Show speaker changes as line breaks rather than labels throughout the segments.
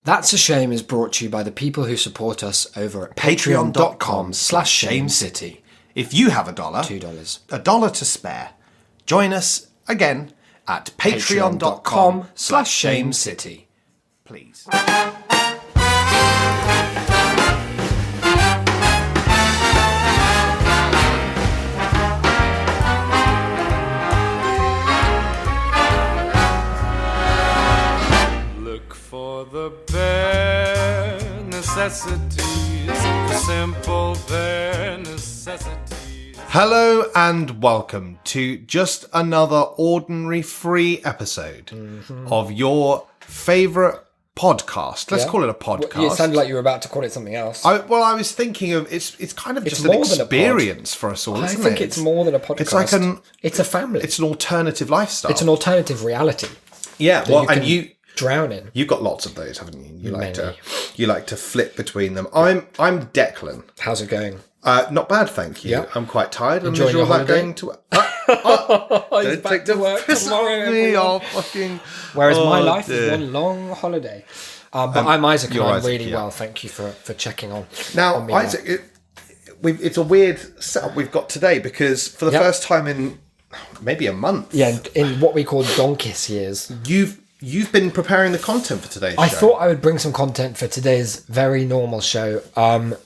That's a Shame is brought to you by the people who support us over at patreon.com/shamecity.
If you have $1,
$2.
$1 to spare, join us again at patreon.com/shamecity. Please.
Look for the bare necessities, the simple bare necessities.
Hello and welcome to just another ordinary free episode of your favourite podcast. Let's call it a podcast.
Well, it sounded like you were about to call it something else.
I was thinking of it's kind of just an experience for us all, isn't it?
I think it's more than a podcast.
It's like
it's a family.
It's an alternative lifestyle.
It's an alternative reality.
Yeah, well, and you
drown in.
You've got lots of those, haven't you? You like to flip between them. I'm Declan.
How's it going?
Not bad, thank you.
Yeah.
I'm quite tired.
Enjoying your holiday?
Going to
He's back to work tomorrow. Whereas my life is one long holiday. But I'm Isaac, and I'm really well. Thank you for checking on.
Now,
on me
Isaac, it's a weird setup we've got today because for the first time in maybe a month,
in what we call Delcquest years,
you've been preparing the content for today's show.
I thought I would bring some content for today's very normal show. And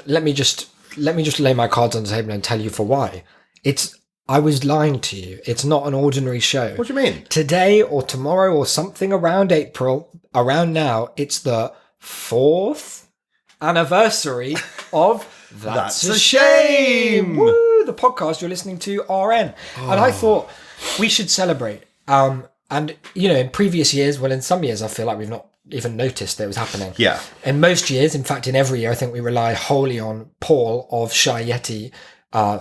let me just lay my cards on the table and tell you for why. I was lying to you. It's not an ordinary show.
What do you mean?
Today or tomorrow or something around April, around now, it's the 4th anniversary of That's a Shame. Woo! The podcast you're listening to, RN. And I thought we should celebrate. And, in previous years, in some years, I feel like we've not even noticed that it was happening.
Yeah.
In most years, in fact, in every year, I think we rely wholly on Paul of Shy Yeti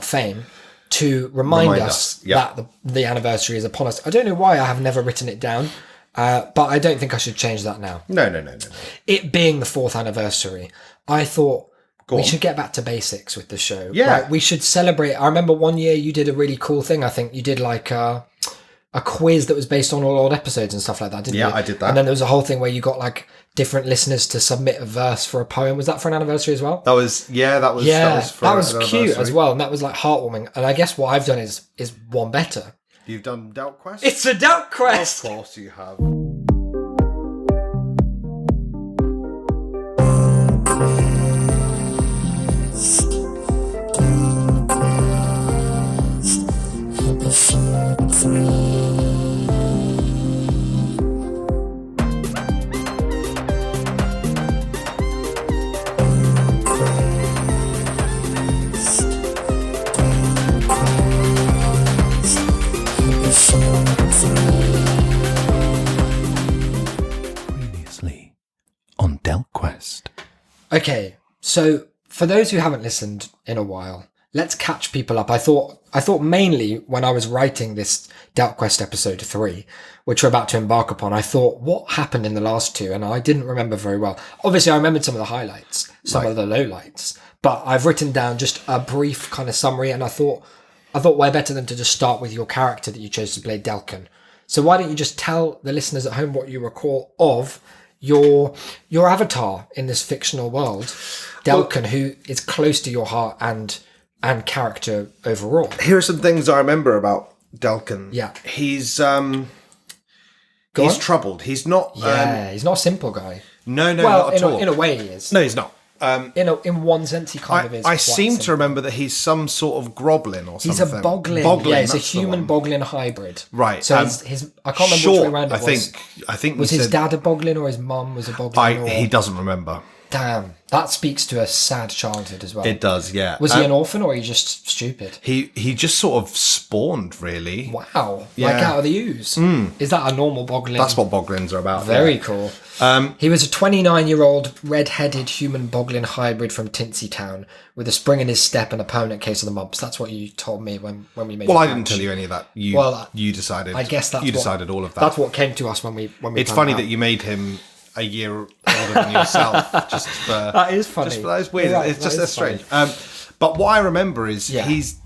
fame to remind us that the anniversary is upon us. I don't know why I have never written it down, but I don't think I should change that now.
No.
It being the 4th anniversary, I thought we should get back to basics with the show.
Yeah.
Right? We should celebrate. I remember one year you did a really cool thing. I think you did like a quiz that was based on all old episodes and stuff like that, didn't you?
Yeah, I did that.
And then there was a whole thing where you got like different listeners to submit a verse for a poem. Was that for an anniversary as well?
That was cute
as well, and that was like heartwarming. And I guess what I've done is one better.
You've done Delcquest?
It's a Delcquest!
Of course you have. Previously on Delcquest.
Okay, so for those who haven't listened in a while, let's catch people up. I thought mainly when I was writing this Delcquest episode 3, which we're about to embark upon, I thought, what happened in the last 2? And I didn't remember very well. Obviously, I remembered some of the highlights, some of the lowlights, but I've written down just a brief kind of summary, and I thought why better than to just start with your character that you chose to play, Delcquest. So why don't you just tell the listeners at home what you recall of your avatar in this fictional world, Delcquest, who is close to your heart and character overall.
Here are some things I remember about Delcquest.
Yeah.
He's troubled. He's not...
he's not a simple guy.
No, not at all.
In a way he is.
No, he's not.
In one sense he kind of is.
I seem to remember that he's some sort of groblin or something.
He's a boglin. Yeah, he's a human boglin hybrid.
Right.
So his I can't remember which way around it was.
I think
was his dad a boglin or his mum was a boglin?
He doesn't remember.
Damn, that speaks to a sad childhood as well.
It does, yeah.
Was he an orphan or are you just stupid?
He just sort of spawned, really.
Wow,
yeah.
Like out of the ooze. Is that a normal boglin?
That's what boglins are about.
Very cool. He was a 29-year-old red-headed human boglin hybrid from Tinsy Town with a spring in his step and a permanent case of the mumps. That's what you told me when we made.
Well, I didn't tell you any of that. You decided.
I guess
you decided all of that.
That's what came to us when we.
It's funny that you made him a year older than yourself. Just for,
that is funny.
That is weird. Right, it's just strange. But what I remember is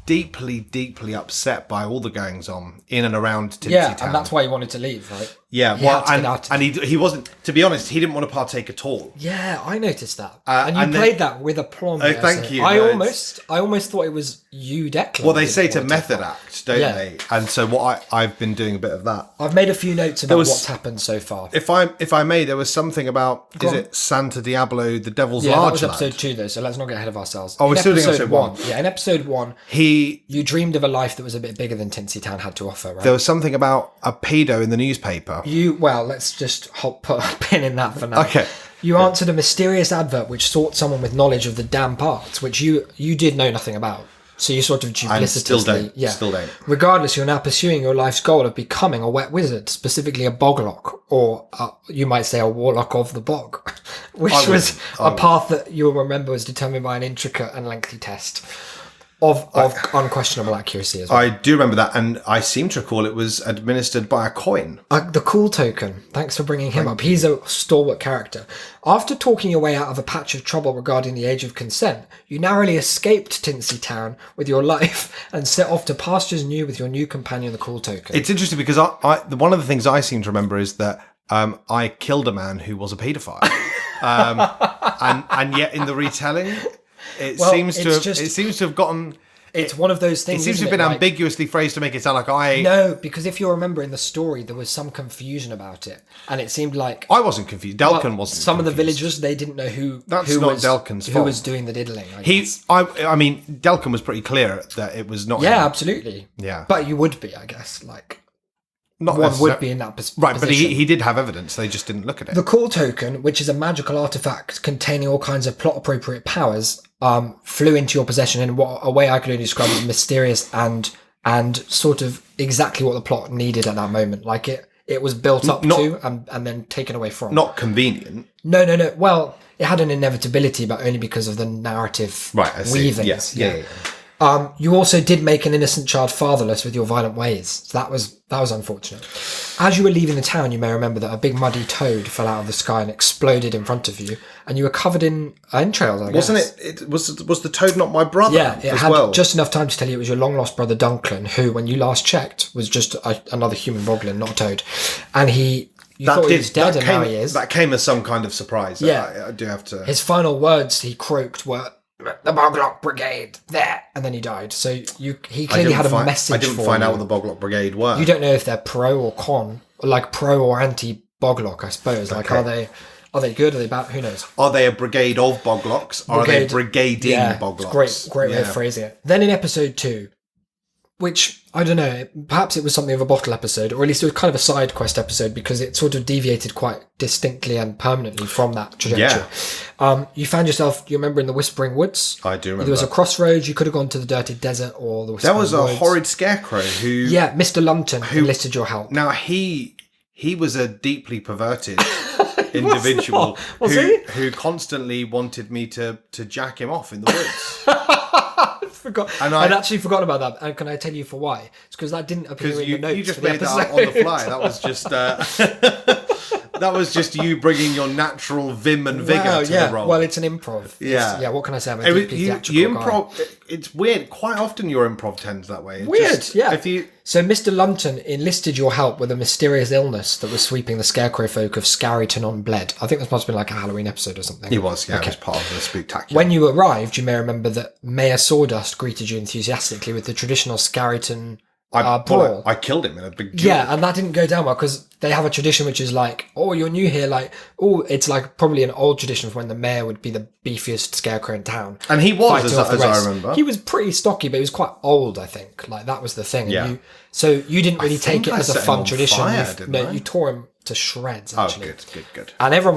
deeply, deeply upset by all the goings on in and around Tinsy Town.
and that's why he wanted to leave, right?
Yeah,
He
well,
had to get out.
and he wasn't. To be honest, he didn't want to partake at all.
Yeah, I noticed that, and you
and then-
played that with aplomb.
Oh,
there,
thank
so
you.
I
No,
almost thought it was you, Declan.
Well, they
who
say
didn't
to
want take
method
part.
act, don't
Yeah.
they? And so I've been doing a bit of that.
I've made a few notes about
was-
what's happened so far.
If I may, there was something about
Go on.
it Santa Diablo, the Devil's
Yeah, that
Large
was
Lad?
episode 2, though, so let's not get ahead of ourselves.
Oh, we're
In
still doing episode 1.
Yeah, in episode 1,
He
you dreamed of a life that was a bit bigger than Tinsy Town had to offer, right?
there was something about a pedo in the newspaper.
Well, let's just put a pin in that for now.
Okay.
You answered a mysterious advert which sought someone with knowledge of the damn parts, which you did know nothing about. So you sort of duplicitously...
Still don't.
Regardless, you're now pursuing your life's goal of becoming a wet wizard, specifically a boglock, or you might say a warlock of the bog, which was a path that you'll remember was determined by an intricate and lengthy test of unquestionable accuracy as well.
I do remember that, and I seem to recall it was administered by a coin.
The cool token. Thanks for bringing him up. He's a stalwart character. After talking your way out of a patch of trouble regarding the age of consent, you narrowly escaped Tinsy Town with your life and set off to pastures new with your new companion, the cool token.
It's interesting because one of the things I seem to remember is that I killed a man who was a paedophile, and yet in the retelling, it seems to have gotten.
It's one of those
It
things.
seems to have
isn't
been
it?
ambiguously phrased to make it sound like I.
No, because if you remember in the story, there was some confusion about it, and it seemed like
I wasn't confused. Delcquest wasn't.
Some of the
confused.
villagers, they didn't know who.
That's
who
not
was,
Delcquest's
Who
fault.
was doing the diddling? I guess.
I mean, Delcquest was pretty clear that it was not.
Yeah,
him.
absolutely.
Yeah.
But you would be, I guess. Like
Not
one
necessar-
would be in that
Right,
position.
but he did have evidence. They just didn't look at it.
The cool token, which is a magical artifact containing all kinds of plot-appropriate powers, flew into your possession in a way I could only describe as mysterious and sort of exactly what the plot needed at that moment. Like it was built up to and then taken away from.
Not convenient.
No. Well, it had an inevitability, but only because of the narrative
Right, I see.
weavings.
Yes. Yeah.
You also did make an innocent child fatherless with your violent ways. So that was unfortunate. As you were leaving the town, you may remember that a big muddy toad fell out of the sky and exploded in front of you, and you were covered in entrails, I guess.
Wasn't it? It was the toad not my brother?
Yeah, it
as
had
well.
just enough time to tell you it was your long-lost brother Duncan, who, when you last checked, was just another human boglin, not a toad. And you thought he was dead, and now he is.
That came as some kind of surprise.
Yeah.
I do have to.
His final words he croaked were, "The Boglock Brigade, there!" And then he died. So he clearly had a message
I didn't
for
find
you.
out what the Boglock Brigade were.
You don't know if they're pro or con, like pro or anti-Boglock, I suppose. Like,
Okay.
are they good? Are they bad? Who knows?
Are they a brigade of Boglocks? Or are they brigading Boglocks?
It's great way of phrasing it. Then in episode 2, which, I don't know, perhaps it was something of a bottle episode, or at least it was kind of a side quest episode because it sort of deviated quite distinctly and permanently from that trajectory. You found yourself, you remember, in the Whispering Woods?
I do remember.
There was a crossroads, you could have gone to the Dirty Desert or the Whispering
There was a
Woods.
horrid scarecrow who...
Yeah, Mr. Lunton enlisted your help.
Now, he was a deeply perverted individual
Was he?
who constantly wanted me to jack him off in the woods.
I'd actually forgotten about that. And can I tell you for why? It's because that didn't appear
Because
in the notes
you just
for the
made that
episode.
up on the fly. That was just... that was just you bringing your natural vim and vigour to the role.
Well, it's an improv.
Yeah.
Yeah, what can I say? I'm a
It was-
deeply
you
theatrical guy.
improv. It's weird. Quite often your improv tends that way. It's
Weird,
just-
yeah.
If you...
So Mr. Lunton enlisted your help with a mysterious illness that was sweeping the scarecrow folk of Scarryton on Bled. I think this must have been like a Halloween episode or something.
He was, yeah.
Okay.
It was part of the spectacular.
When you arrived, you may remember that Mayor Sawdust greeted you enthusiastically with the traditional Scarryton brawl.
I killed him in a big duel.
Yeah, and that didn't go down well because they have a tradition which is like, oh, you're new here, like, oh, it's like probably an old tradition of when the mayor would be the beefiest scarecrow in town.
And he was,
fighting
as
off the
I
rest.
remember.
He was pretty stocky, but he was quite old, I think. Like, that was the thing.
Yeah.
And so you didn't really take
think
it
I
as a
set him
fun
on
tradition.
fire, didn't I?
You tore him to shreds,
Oh,
actually.
good.
And everyone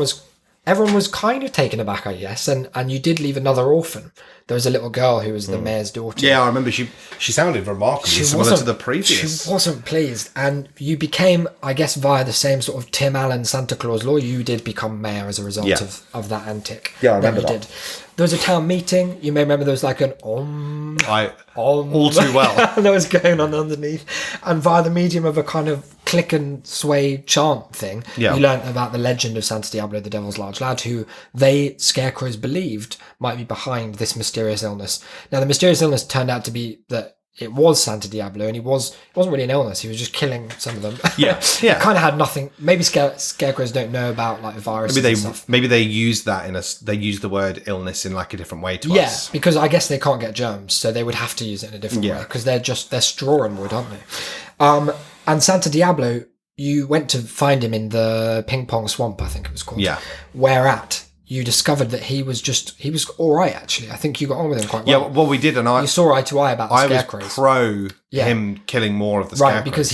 was kind of taken aback, I guess, and you did leave another orphan. There was a little girl who was the mayor's daughter.
Yeah, I remember she sounded remarkably similar to the previous.
She wasn't pleased, and you became, I guess, via the same sort of Tim Allen Santa Claus law, you did become mayor as a result
Yeah.
of that antic.
Yeah, I remember
you
that.
did. There was a town meeting. You may remember there was like an
All too well.
that was going on underneath, and via the medium of a kind of click and sway chant thing,
Yeah.
you learnt about the legend of Santa Diablo, the Devil's Large Lad, who they scarecrows believed might be behind this mysterious illness. Now, the mysterious illness turned out to be that it was Santa Diablo, and it wasn't really an illness. He was just killing some of them.
Yeah, yeah.
Kind of had nothing. Maybe scarecrows don't know about like viruses and stuff.
Maybe they use that they use the word illness in like a different way to us.
Yeah, because I guess they can't get germs, so they would have to use it in a different way because they're straw and wood, aren't they? And Santa Diablo, you went to find him in the Ping Pong Swamp, I think it was called.
Yeah.
Whereat you discovered that he was all right, actually. I think you got on with him quite well.
Yeah, well, we did, and
you saw eye to eye about the scarecrows.
I was pro him killing more of the scarecrows.
Right, because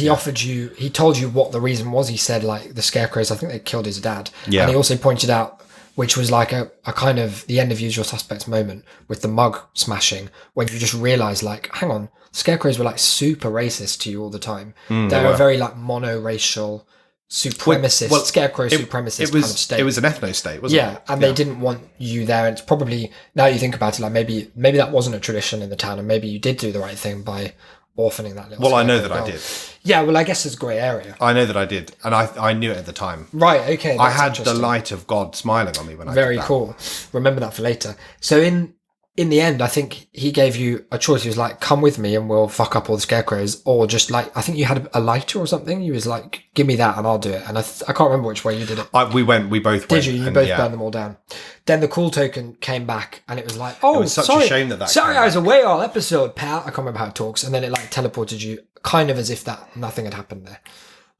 he told you what the reason was. He said, like, the scarecrows, I think they killed his dad.
Yeah.
And he also pointed out, which was like a kind of the end of Usual Suspects moment with the mug smashing, when you just realise, like, hang on, scarecrows were, like, super racist to you all the time. They were very, like, monoracial, supremacist, scarecrow supremacist kind of state.
It was an ethno-state, wasn't it?
Yeah, and they didn't want you there. And it's probably, now you think about it, like, maybe that wasn't a tradition in the town, and maybe you did do the right thing by orphaning that little
Well, I know
scarecrow
that I
girl.
did.
Yeah, well, I guess it's a grey area.
I know that I did, and I knew it at the time.
Right, okay.
I
that's
had the
interesting.
light of God smiling on me when I
Very
did that.
cool. Remember that for later. So in the end, I think he gave you a choice. He was like, come with me and we'll fuck up all the scarecrows. Or just like, I think you had a lighter or something. He was like, give me that and I'll do it. And I can't remember which way you did it.
We both went.
Did you? You both burned them all down. Then the cool token came back and it was like, oh,
was such a
sorry.
shame that
Sorry,
came
I was away all episode, pal. I can't remember how it talks. And then it like teleported you kind of as if that nothing had happened there.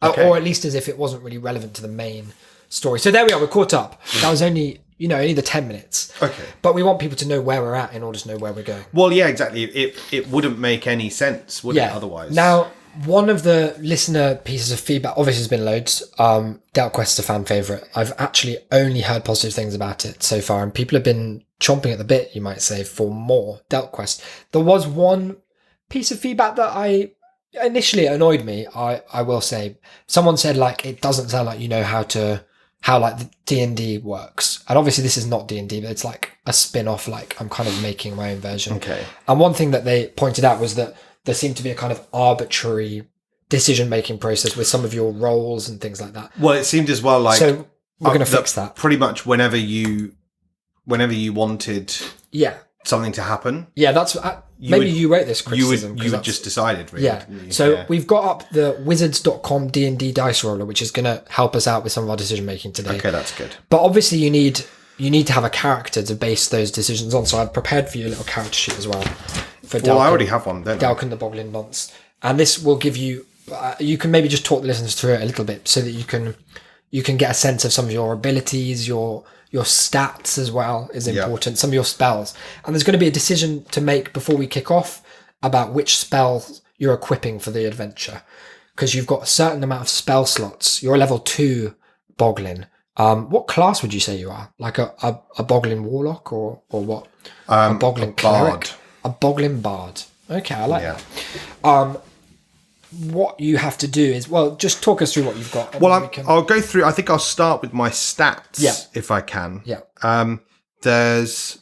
Okay.
Or at least as if it wasn't really relevant to the main story. So there we are. We're caught up. That was only the 10 minutes.
Okay.
But we want people to know where we're at in order to know where we're going.
Well, yeah, exactly. It wouldn't make any sense, would it, otherwise?
Now, one of the listener pieces of feedback, obviously there's been loads. Delcquest is a fan favourite. I've actually only heard positive things about it so far, and people have been chomping at the bit, you might say, for more Delcquest. There was one piece of feedback that initially annoyed me, I will say. Someone said, like, it doesn't sound like you know how like the D&D works. And obviously this is not D&D, but it's like a spin-off, like I'm kind of making my own version.
Okay.
And one thing that they pointed out was that there seemed to be a kind of arbitrary decision-making process with some of your roles and things like that.
Well, it seemed as well like...
So we're going to fix that.
Pretty much whenever you wanted something to happen...
Yeah, that's... maybe you wrote this criticism.
You would just decided, really.
Yeah. So we've got up the wizards.com D&D dice roller, which is going to help us out with some of our decision making today.
Okay, that's good.
But obviously you need to have a character to base those decisions on. So I've prepared for you a little character sheet as well. For
Well, I already have one, don't I?
Delcquest the Boglin Nonce. And this will give you... you can maybe just talk the listeners through it a little bit so that you can get a sense of some of your abilities, your stats as well is important, some of your spells. And there's going to be a decision to make before we kick off about which spells you're equipping for the adventure. Because you've got a certain amount of spell slots. You're a level 2 Boglin. What class would you say you are? Like a Boglin Warlock or what? A Boglin Cleric? A Boglin Bard. Okay, I like that. What you have to do is, well, just talk us through what you've got.
Well, I'll go through. I think I'll start with my stats, if I can.
Yeah.
There's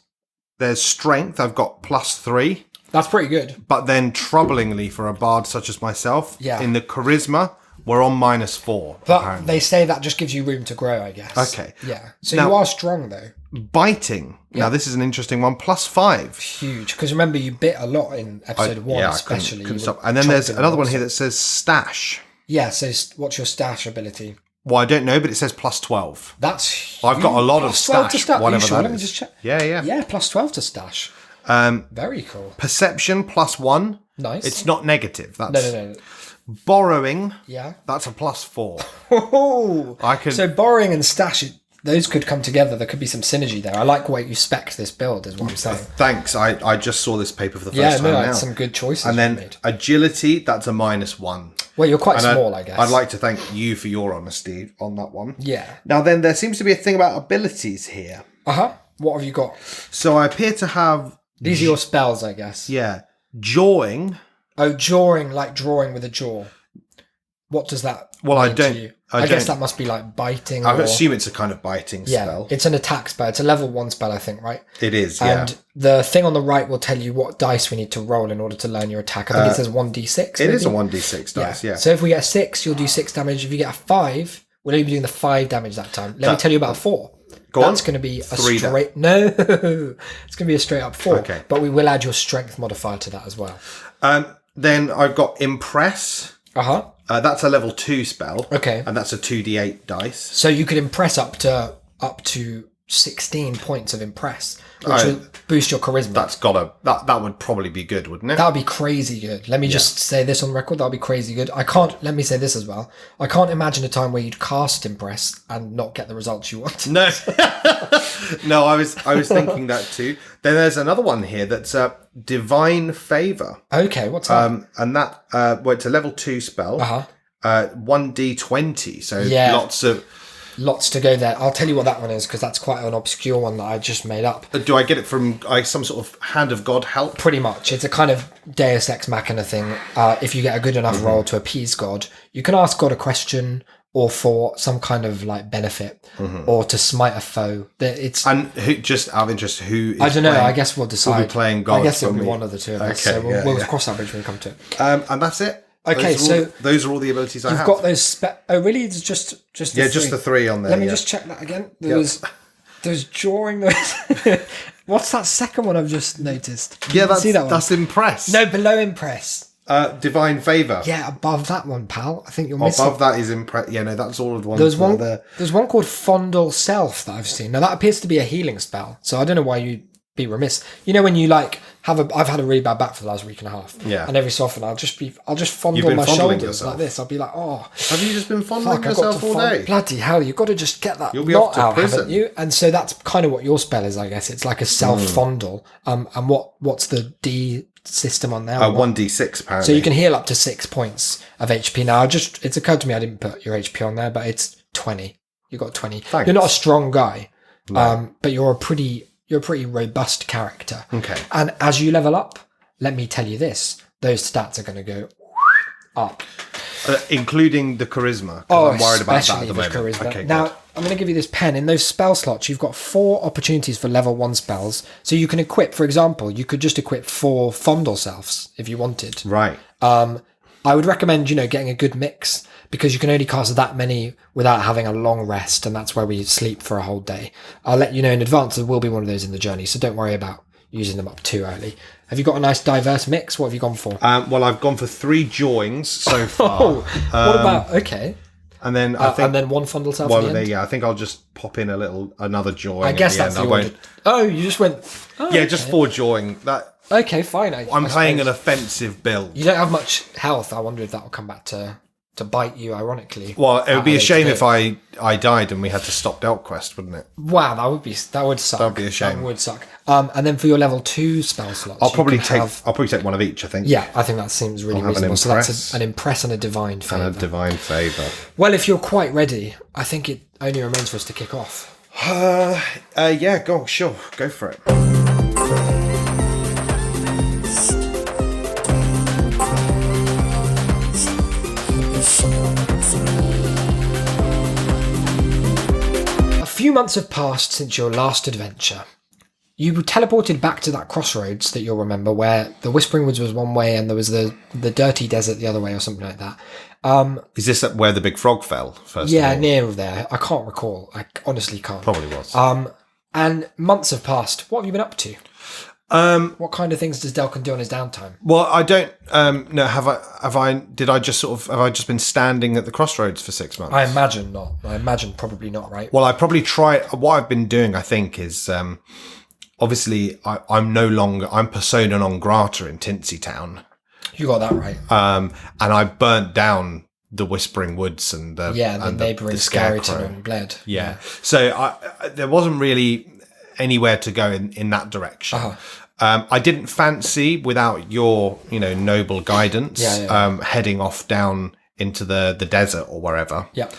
strength. I've got +3.
That's pretty good.
But then, troublingly for a bard such as myself, in the charisma, we're on -4.
But
apparently.
they say that just gives you room to grow, I guess.
Okay.
Yeah. So
Now-
you are strong, though.
Biting. Now, this is an interesting one. +5.
Huge. Because remember, you bit a lot in episode 1, especially.
Couldn't
You
stop.
were
And then there's
chomping
another
on
one
lots
here
of-
that says stash.
Yeah, so what's your stash ability?
Well, I don't know, but it says +12.
That's huge.
I've got a lot of
+12 to
stash, whatever
Are you sure?
that
Let me
is.
just check.
Yeah.
Yeah, +12 to stash. Very cool.
Perception +1.
Nice.
It's not negative. That's
No.
Borrowing.
Yeah.
That's a +4.
Oh,
I can.
so borrowing and stash, those could come together. There could be some synergy there. I like the way you spec this build, is what I'm saying.
Thanks. I just saw this paper for the first time now.
some good choices
And
you
then
made.
agility. That's a -1.
Well, you're quite
And
small, I guess.
I'd like to thank you for your honesty on that one.
Yeah.
Now then, there seems to be a thing about abilities here.
What have you got?
So I appear to have
These are your spells, I guess.
jawing.
Oh, jawing, like drawing with a jaw. What does that
Well,
mean
I don't.
to you? I guess that must be like biting.
I
or,
assume it's a kind of biting spell.
It's an attack spell. It's a level 1 spell, I think, right?
It is, yeah.
And the thing on the right will tell you what dice we need to roll in order to learn your attack. I think it says 1d6.
It
maybe?
is a 1d6 dice, yeah.
So if we get a 6, you'll do 6 damage. If you get a 5, we'll only be doing the 5 damage that time. Let me tell you about a 4. That's going to be a
3
straight... No! It's going to be a straight up 4.
Okay.
But we will add your strength modifier to that as well.
Then I've got Impress.
Uh-huh.
That's a level 2 spell.
Okay.
And that's a 2d8 dice.
So you could impress up to 16 points of impress, which will boost your charisma.
That would probably be good, wouldn't it?
That would be crazy good. Let me just say this on record. That would be crazy good. Let me say this as well. I can't imagine a time where you'd cast Impress and not get the results you want.
No. No, I was thinking that too. Then there's another one here that's Divine Favour.
Okay, what's that?
And that, it's a level 2 spell. 1d20. So
Lots to go there. I'll tell you what that one is, because that's quite an obscure one that I just made up.
Do I get it from some sort of Hand of God help?
Pretty much. It's a kind of Deus Ex Machina thing. If you get a good enough roll to appease God, you can ask God a question, or for some kind of like benefit, or to smite a foe.
And just out of interest, who is
I don't know. I guess we'll decide.
Who'll be playing God?
I guess it'll be one of the two of us.
Okay,
So we'll cross that bridge when we come to it.
And that's it.
Okay,
those are all the abilities I have.
You've got those. Oh, really? It's just the three.
Just the 3 on there.
Let me just check that again. There's drawing those. What's that second one I've just noticed?
That's Impress.
No, below Impress.
Divine Favour.
Yeah, above that one, pal. I think you're missing.
Above that is Impress. Yeah, no, that's all of the ones.
There's one.
There.
There's one called Fondle Self that I've seen. Now that appears to be a healing spell, so I don't know why you'd be remiss. You know when you like I've had a really bad back for the last week and a half.
Yeah.
And every so often I'll just fondle my shoulders
yourself.
like this. I'll be like, oh,
have you just been fondling yourself all day?
Bloody hell! You've got to just get that
You'll be
knot
off to
out,
prison.
haven't you? And so that's kind of what your spell is, I guess. It's like a self fondle. And what's the D system on there?
1d6 apparently.
So you can heal up to 6 points of HP. Now, it's occurred to me I didn't put your HP on there, but it's 20. You got 20.
Thanks.
You're not a strong guy, but you're a pretty robust character.
Okay.
And as you level up, let me tell you this: those stats are going to go up,
including the charisma. I'm worried about that at the moment.
Charisma.
Okay,
now
good.
I'm going to give you this pen. In those spell slots, you've got 4 opportunities for level 1 spells. So you can equip, for example, you could just equip 4 Fondle Selves if you wanted.
Right.
I would recommend, getting a good mix, because you can only cast that many without having a long rest, and that's where we sleep for a whole day. I'll let you know in advance there will be one of those in the journey, so don't worry about using them up too early. Have you got a nice diverse mix? What have you gone for?
Well, I've gone for 3 Joins so far.
What about, okay.
And then I think...
and then 1 Fondle Self
Well,
at the end?
I think I'll just pop in another Join.
I guess that's the order. Oh, you just went... Oh,
yeah, just 4 Join.
Okay, fine.
I'm playing an offensive build.
You don't have much health. I wonder if that will come back to bite you, ironically.
Well, it would be a shame if I died and we had to stop Delcquest, wouldn't it?
Wow, that would suck.
That would be a shame.
That would suck. And then for your level 2 spell slots,
I'll probably take one of each, I think.
Yeah, I think that seems really reasonable. So that's an Impress and a Divine Favour.
And a Divine Favour.
Well, if you're quite ready, I think it only remains for us to kick off.
Yeah, go for it.
A few months have passed since your last adventure. You teleported back to that crossroads that you'll remember, where the Whispering Woods was one way and there was the dirty desert the other way, or something like that.
Is this where the big frog fell, first
Yeah,
of all?
near there. I can't recall. I honestly can't.
Probably was.
And months have passed. What have you been up to? What kind of things does Delcquest do on his downtime?
Well, I don't know. Have I just been standing at the crossroads for 6 months?
I imagine not. I imagine probably not, right?
Well, I probably try. What I've been doing, I think, is obviously I'm persona non grata in Tinsy Town.
You got that right.
And I burnt down the Whispering Woods and the
neighbouring Scarryton and Bled.
Yeah. So there wasn't really anywhere to go in that direction. I didn't fancy, without your noble guidance, heading off down into the desert or wherever.
Yeah.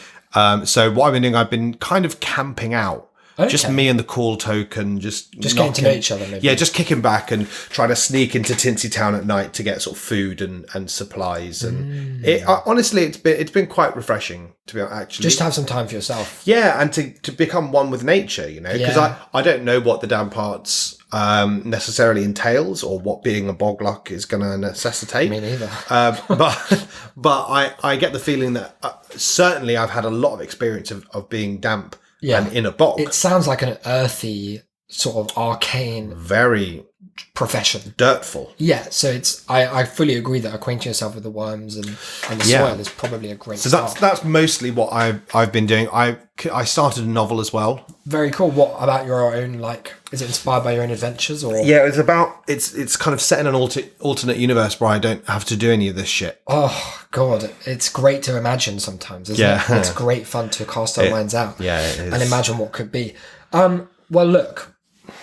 So what I've been doing, I've been kind of camping out. Okay. Just me and the call token, just
getting to know each other, maybe.
Yeah, just kicking back and trying to sneak into Tinsy Town at night to get sort of food and supplies. And honestly, it's been quite refreshing, to be honest, actually.
Just to have some time for yourself.
Yeah, and to become one with nature, because I don't know what the down parts necessarily entails, or what being a bogluck is going to necessitate.
Me neither.
But I get the feeling that certainly I've had a lot of experience of being damp. Yeah. And in a bog.
It sounds like an earthy sort of arcane
Very
profession.
dirtful.
Yeah, so it's I fully agree that acquainting yourself with the worms and the soil is probably a great start.
That's mostly what I've been doing. I started a novel as well.
Very cool. What about your own, like, is it inspired by your own adventures or?
Yeah, it's kind of set in an alternate universe where I don't have to do any of this shit.
Oh God, it's great to imagine sometimes, isn't it? It's great fun to cast our minds out.
Yeah, it is.
And imagine what could be. Well, look,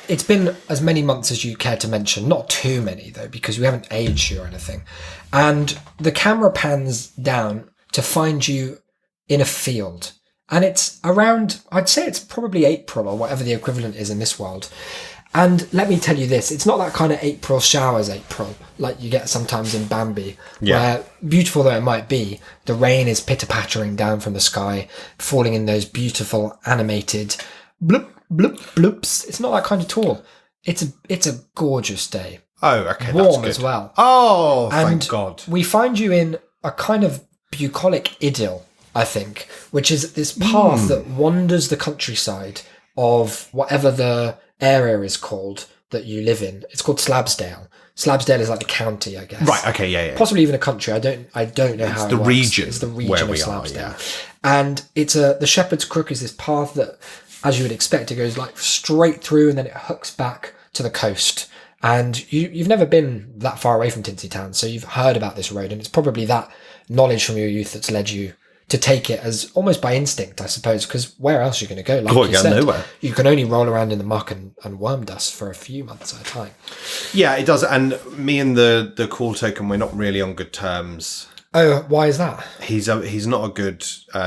it's been as many months as you care to mention. Not too many, though, because we haven't aged you or anything. And the camera pans down to find you in a field. And it's around, I'd say it's probably April or whatever the equivalent is in this world. And let me tell you this, it's not that kind of April showers April like you get sometimes in Bambi, where, beautiful though it might be, the rain is pitter-pattering down from the sky, falling in those beautiful animated bloop, bloop, bloops. It's not that kind at all. It's a gorgeous day.
Oh, okay.
Warm
that's
as well.
Oh,
And
thank God.
we find you in a kind of bucolic idyll, I think, which is this path that wanders the countryside of whatever the area is called that you live in. It's called Slabsdale. Slabsdale is like the county, I guess.
Right. Okay. Yeah.
Possibly even a country. I don't know how
the
it works.
region
It's the region
where
of
we are,
Slabsdale.
yeah.
And it's the Shepherd's Crook is this path that, as you would expect, it goes like straight through and then it hooks back to the coast. And you've never been that far away from Tinsy Town, so you've heard about this road, and it's probably that knowledge from your youth that's led you to take it as almost by instinct, I suppose, because where else are you going to go? Like you said,
nowhere.
You can only roll around in the muck and worm dust for a few months at a time.
Yeah, it does. And me and the cool token, we're not really on good terms.
Oh, why is that?
He's not a good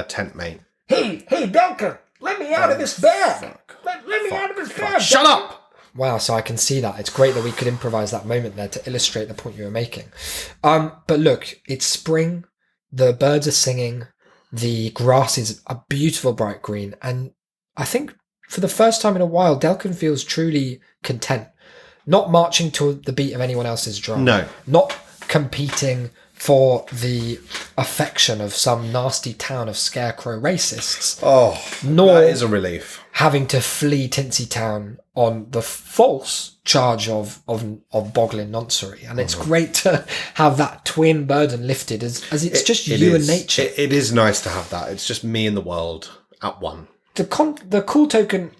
tent mate.
Hey, Delcquest, let me out of this bed. Let me out of this bed.
Shut up!
Wow, so I can see that. It's great that we could improvise that moment there to illustrate the point you were making. But look, it's spring, the birds are singing, the grass is a beautiful bright green, and I think for the first time in a while, Delcquest feels truly content. Not marching to the beat of anyone else's drum.
No.
Not competing for the affection of some nasty town of scarecrow racists.
Oh,
Nor
that is a relief.
having to flee Tinsy Town on the false charge of boggling noncery. And it's great to have that twin burden lifted as it's just you and nature.
It is nice to have that. It's just me and the world at one.
The cool token,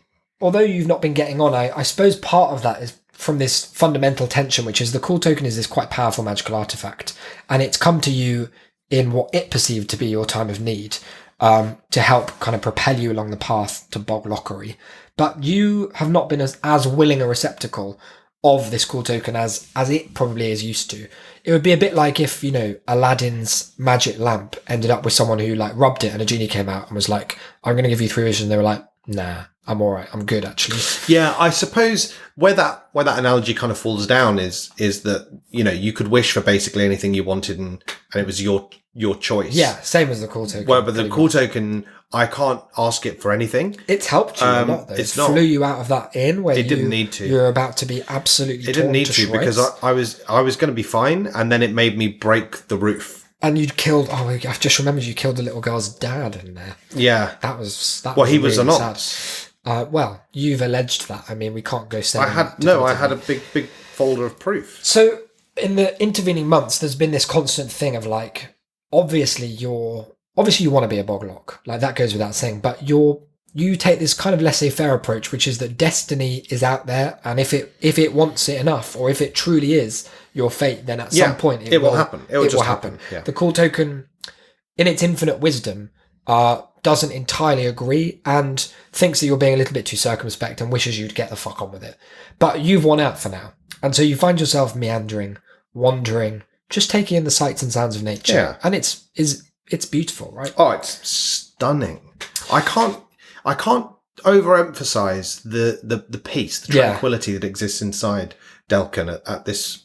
although you've not been getting on, I suppose part of that is from this fundamental tension, which is the cool token is this quite powerful magical artifact, and it's come to you in what it perceived to be your time of need, to help kind of propel you along the path to Boglockery. But you have not been as willing a receptacle of this cool token as it probably is used to. It would be a bit like if, Aladdin's magic lamp ended up with someone who like rubbed it and a genie came out and was like, I'm going to give you 3 wishes, and they were like, nah, I'm all right. I'm good, actually.
Yeah, I suppose where that analogy kind of falls down is that, you could wish for basically anything you wanted and it was your choice.
Yeah, same as the cool token.
Well, but the cool token, I can't ask it for anything.
It's helped you a lot, though.
It's
Flew you out of that inn where
it didn't need to.
You're about to be absolutely
It didn't need to
shreds.
because I was going to be fine, and then it made me break the roof.
And you'd killed. Oh, I've just remembered you killed the little girl's dad in there.
Yeah,
that was.
Well, he was
really
an
sad.
ops.
Well, you've alleged that. I mean, we can't go saying.
I had a big folder of proof.
So in the intervening months, there's been this constant thing of like, obviously you want to be a boglock, like that goes without saying, but you take this kind of laissez-faire approach, which is that destiny is out there, and if it wants it enough, or if it truly is your fate, then at some point it will
happen. It will just happen. Yeah.
The cool token, in its infinite wisdom, doesn't entirely agree and thinks that you're being a little bit too circumspect and wishes you'd get the fuck on with it. But you've won out for now, and so you find yourself meandering, wandering, just taking in the sights and sounds of nature.
Yeah.
And it's beautiful, right?
Oh, it's stunning. I can't overemphasize the peace, the tranquility that exists inside Delcquest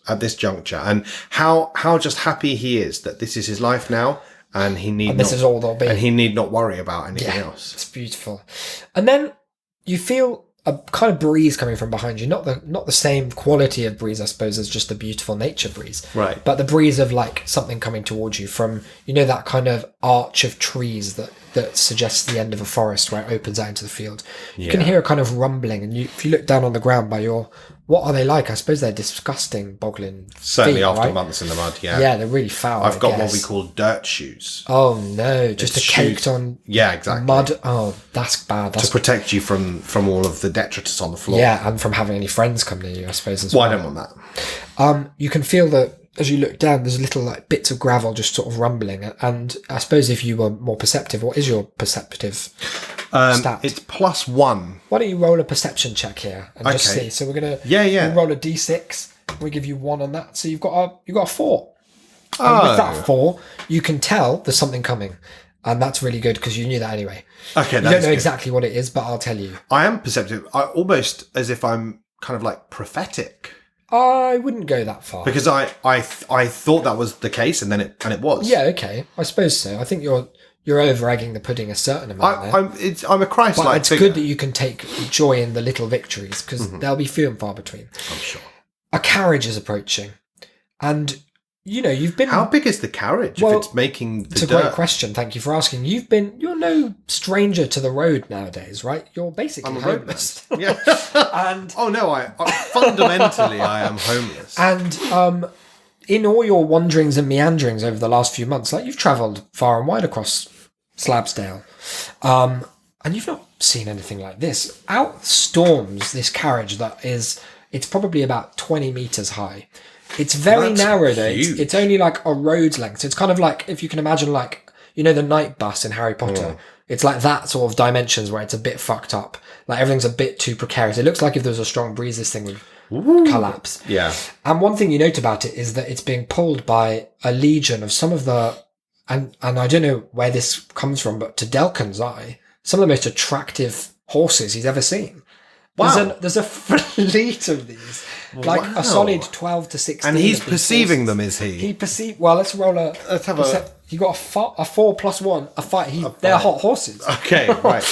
at this juncture, and how just happy he is that this is his life now, and this
is all there'll be,
and he need not worry about anything else.
It's beautiful. And then you feel a kind of breeze coming from behind you, not the same quality of breeze, I suppose, as just the beautiful nature breeze,
right?
But the breeze of like something coming towards you from, that kind of arch of trees that that suggests the end of a forest where it opens out into the field. You can hear a kind of rumbling, and if you look down on the ground by what are they like? I suppose they're disgusting boggling
Certainly
feet,
after
right?
months in the mud, yeah.
Yeah, they're really foul.
I've got
I
what
guess.
we call dirt shoes.
Oh no, just
It's
a caked
shoes.
on
Yeah, exactly.
mud. Oh, that's bad. That's
To protect you from all of the detritus on the floor.
yeah, and from having any friends come near you, I suppose as well.
Well, I don't want that.
You can feel that as you look down, there's little like bits of gravel just sort of rumbling. And I suppose if you were more perceptive, what is your perceptive stat?
It's +1.
Why don't you roll a perception check here and just
Okay.
see? So we're gonna
Yeah.
we'll roll a d6. We give you 1 on that, so you've got a 4. And with that 4, you can tell there's something coming, and that's really good because you knew that anyway.
Okay,
You don't know exactly what it is, but I'll tell you.
I am perceptive. Almost as if I'm kind of like prophetic.
I wouldn't go that far.
Because I thought that was the case, and it was.
Yeah, okay, I suppose so. I think you're over egging the pudding a certain amount there.
I'm a Christ-like
But it's
figure.
good that you can take joy in the little victories because they'll be few and far between.
I'm sure.
A carriage is approaching, and you've been.
How big is the carriage
Well,
if it's making the
It's a
dirt?
great question. Thank you for asking. You're no stranger to the road nowadays, right? You're basically
I'm a
homeless.
Yeah.
and
Oh no, I fundamentally I am homeless.
in all your wanderings and meanderings over the last few months, like you've travelled far and wide across Slabsdale, and you've not seen anything like this. Out storms this carriage it's probably about 20 metres high. It's very
That's
narrow though.
huge.
It's only like a road's length. So it's kind of like, if you can imagine like, the night bus in Harry Potter. It's like that sort of dimensions where it's a bit fucked up. Like everything's a bit too precarious. It looks like if there was a strong breeze, this thing would collapse.
Yeah.
And one thing you note about it is that it's being pulled by a legion of some of the, and I don't know where this comes from, but to Delcquest's eye, some of the most attractive horses he's ever seen.
Wow.
There's a fleet of these, like
Wow.
a solid 12 to 16.
And he's
of these
perceiving
horses.
them, is he?
He perceive. Well, let's roll a.
Let's have a-
You got a 4 plus 1, a 5. They're hot horses.
Okay, right.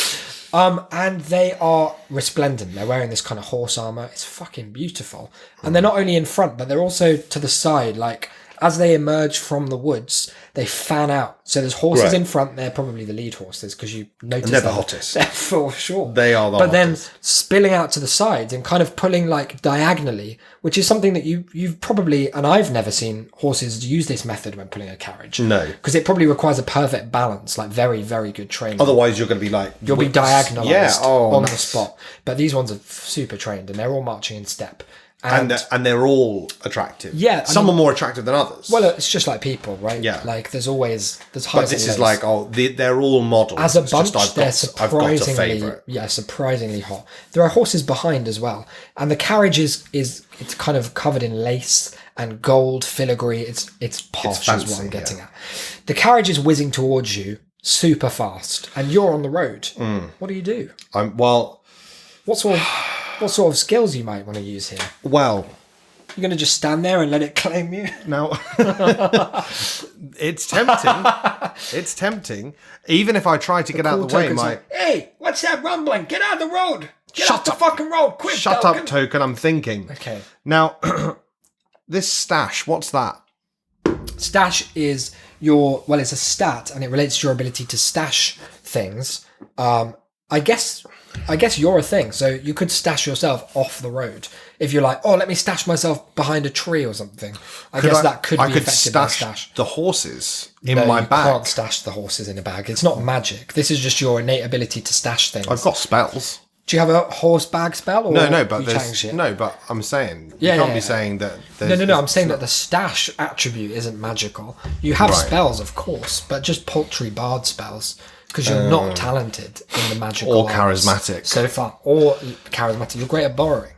And they are resplendent. They're wearing this kind of horse armor. It's fucking beautiful. And they're not only in front, but they're also to the side. Like as they emerge from the woods, they fan out. So there's horses
Right.
in front. They're probably the lead horses because you notice
And they're the
them.
hottest.
They're for sure.
They are the
But then
hottest.
spilling out to the sides and kind of pulling like diagonally, which is something that you've probably, and I've never seen horses use this method when pulling a carriage.
No.
Because it probably requires a perfect balance, like very, very good training.
Otherwise, you're going to be like
You'll be diagonalized on the
nice.
spot. But these ones are super trained and they're all marching in step.
And they're all attractive.
Yeah, I
some
mean-
are more attractive than others.
Well, it's just like people, right?
Yeah.
Like there's highs
but this
and
is
lows.
like they're all models.
As a
It's
bunch,
just
they're
I've got a
surprisingly,
favourite.
surprisingly hot. There are horses behind as well, and the carriage is it's kind of covered in lace and gold filigree. It's posh, is
fancy,
what I'm getting at. The carriage is whizzing towards you, super fast, and you're on the road. What do you do? What sort of skills you might want to use here?
Well,
You're going to just stand there and let it claim you?
now it's tempting. It's tempting. Even if I try to get out of the way,
Token's
my
like, hey, what's that rumbling? Get out of the road! Get
Shut
off the
up.
fucking road, quick!
shut
Delcquest.
up token. I'm thinking.
Okay.
Now, this stash. What's that?
Stash is it's a stat and it relates to your ability to stash things. I guess you're a thing, so you could stash yourself off the road. If you're like, oh, let me stash myself behind a tree or something. I guess that could be
I could
affected by
stash the horses in
No,
my
you
bag.
can't stash the horses in a bag. It's not magic. This is just your innate ability to stash things.
I've got spells.
Do you have a horse bag spell? Or
No, but
you
there's
chatting shit?
no, but I'm saying
Yeah,
you can't
yeah,
be
yeah.
saying that.
No. I'm saying that the stash attribute isn't magical. You have
Right.
spells, of course, but just paltry bard spells because you're not talented in the magical
Or
arts
charismatic.
so far, or charismatic. You're great at borrowing,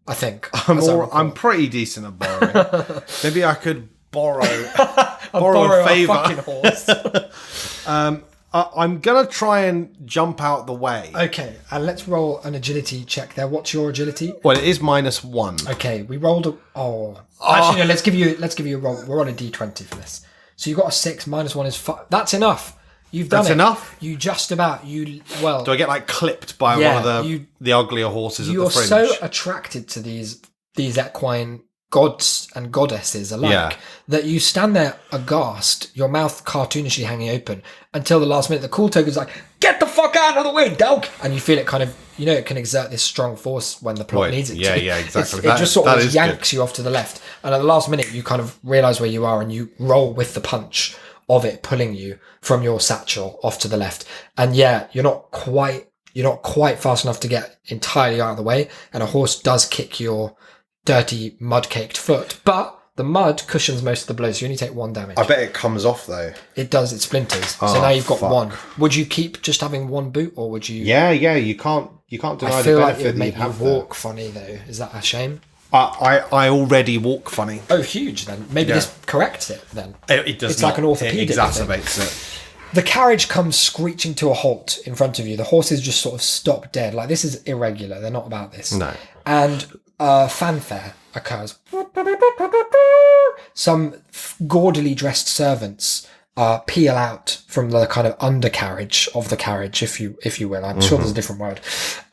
I think.
I'm pretty decent at borrowing. Maybe I could borrow
borrow
a favor.
fucking horse.
I'm gonna try and jump out the way.
Okay, and let's roll an agility check there. What's your agility?
Well, it is -1.
Okay, we rolled a. Actually, no. Let's give you a roll. We're on a d20 for this. So you got a 6. -1 is 5. That's enough. You've done
That's
it.
enough?
You just about. Do
Do I get like clipped by
Yeah,
one of the uglier horses at the
You're
fringe?
so attracted to these equine gods and goddesses alike,
Yeah.
that you stand there aghast, your mouth cartoonishly hanging open, until the last minute the cool token's like, get the fuck out of the way, Delk! And you feel it kind of, it can exert this strong force when the plot needs it
yeah,
to.
Yeah, exactly.
It just sort of yanks you off to the left. And at the last minute, you kind of realise where you are and you roll with the punch of it pulling you from your satchel off to the left. And yeah, you're not quite fast enough to get entirely out of the way. And a horse does kick your dirty, mud-caked foot. But the mud cushions most of the blows. So you only take 1 damage.
I bet it comes off, though.
It does. It splinters. So now you've got 1. Would you keep just having 1 boot, or would you...
Yeah, you can't deny the benefit
I feel like it would
that
make
you'd
you
have
walk funny, though. Is that a shame?
I already walk funny.
Oh, huge, then. Maybe this corrects it, then.
It does
It's
not.
like an orthopedic
It exacerbates it.
The carriage comes screeching to a halt in front of you. The horses just sort of stop dead. Like, this is irregular. They're not about this.
No.
And fanfare occurs. Some gaudily dressed servants peel out from the kind of undercarriage of the carriage, if you will. I'm sure there's a different word.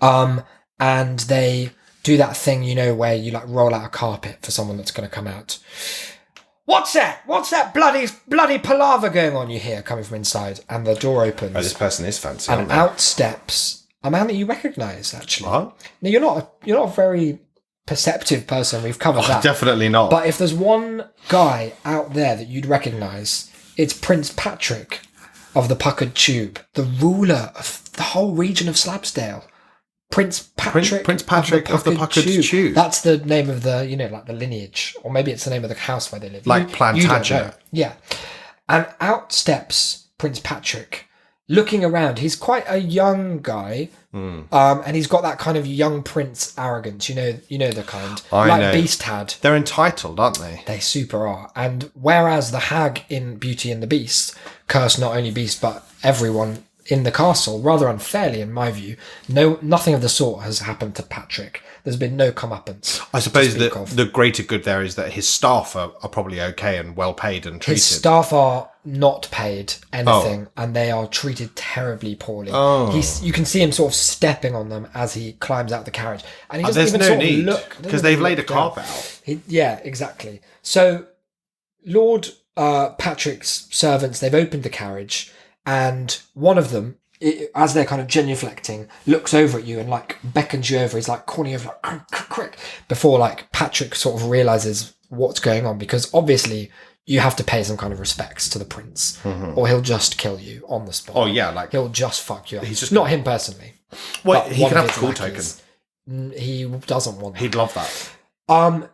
And they do that thing, where you like roll out a carpet for someone that's going to come out. What's that? What's that bloody palaver going on, you hear, coming from inside? And the door opens.
Oh, this person is fancy,
and out steps a man that you recognise, actually.
Huh?
Now, you're not a very perceptive person. We've covered that.
Definitely not.
But if there's one guy out there that you'd recognise, it's Prince Patrick of the Puckered Tube, the ruler of the whole region of Slabsdale. Prince Patrick
of the Puckered Tube.
That's the name of the, like the lineage, or maybe it's the name of the house where they live.
Like Plantagenet.
You don't know. Yeah. And out steps Prince Patrick, looking around. He's quite a young guy, and he's got that kind of young prince arrogance. You know the kind.
I know.
Beast had.
They're entitled, aren't they?
They super are. And whereas the hag in Beauty and the Beast cursed not only Beast but everyone in the castle, rather unfairly in my view, nothing of the sort has happened to Patrick. There's been no comeuppance.
I suppose that the greater good there is that his staff are probably okay and well paid and treated.
His staff are not paid anything, and they are treated terribly poorly. You can see him sort of stepping on them as he climbs out the carriage, and he doesn't
there's
even
no
sort
need,
of look,
because they've laid a carpet out.
Yeah, exactly. So Lord Patrick's servants, they've opened the carriage, and one of them, as they're kind of genuflecting, looks over at you and like beckons you over. He's like calling you over, like quick, before like Patrick sort of realizes what's going on, because obviously you have to pay some kind of respects to the prince, or he'll just kill you on the spot.
Oh yeah, like
he'll just fuck you up.
He's just
not him personally.
Well,
but
he
one
can
of
have the
his
cool
lackeys.
token.
He doesn't want that.
He'd love that.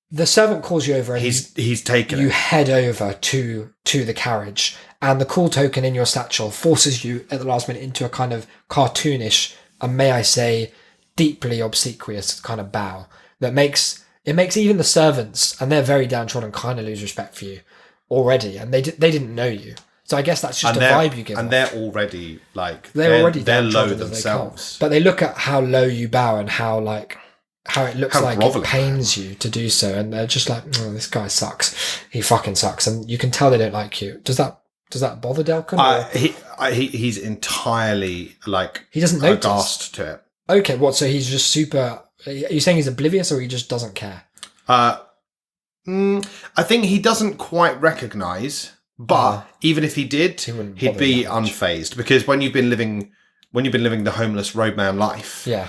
The servant calls you over, and
he's taken
you
it.
head over to the carriage, and the cool token in your satchel forces you at the last minute into a kind of cartoonish, and may I say, deeply obsequious kind of bow that makes even the servants, and they're very downtrodden, kind of lose respect for you already, and they didn't know you. So I guess that's just a vibe you give
and
off.
they're already like
they're already
they're low
downtrodden as
themselves.
but they look at how low you bow and how it looks like
grovelling.
it pains you to do so, and they're just like, oh, this guy sucks. He fucking sucks, and you can tell they don't like you. Does that bother Delcquest?
He's entirely like
He doesn't notice.
aghast to it.
Okay, what? So he's just super. Are you saying he's oblivious, or he just doesn't care?
I think he doesn't quite recognise, but even if he did, he'd be unfazed, because when you've been living the homeless roadman life,
Yeah.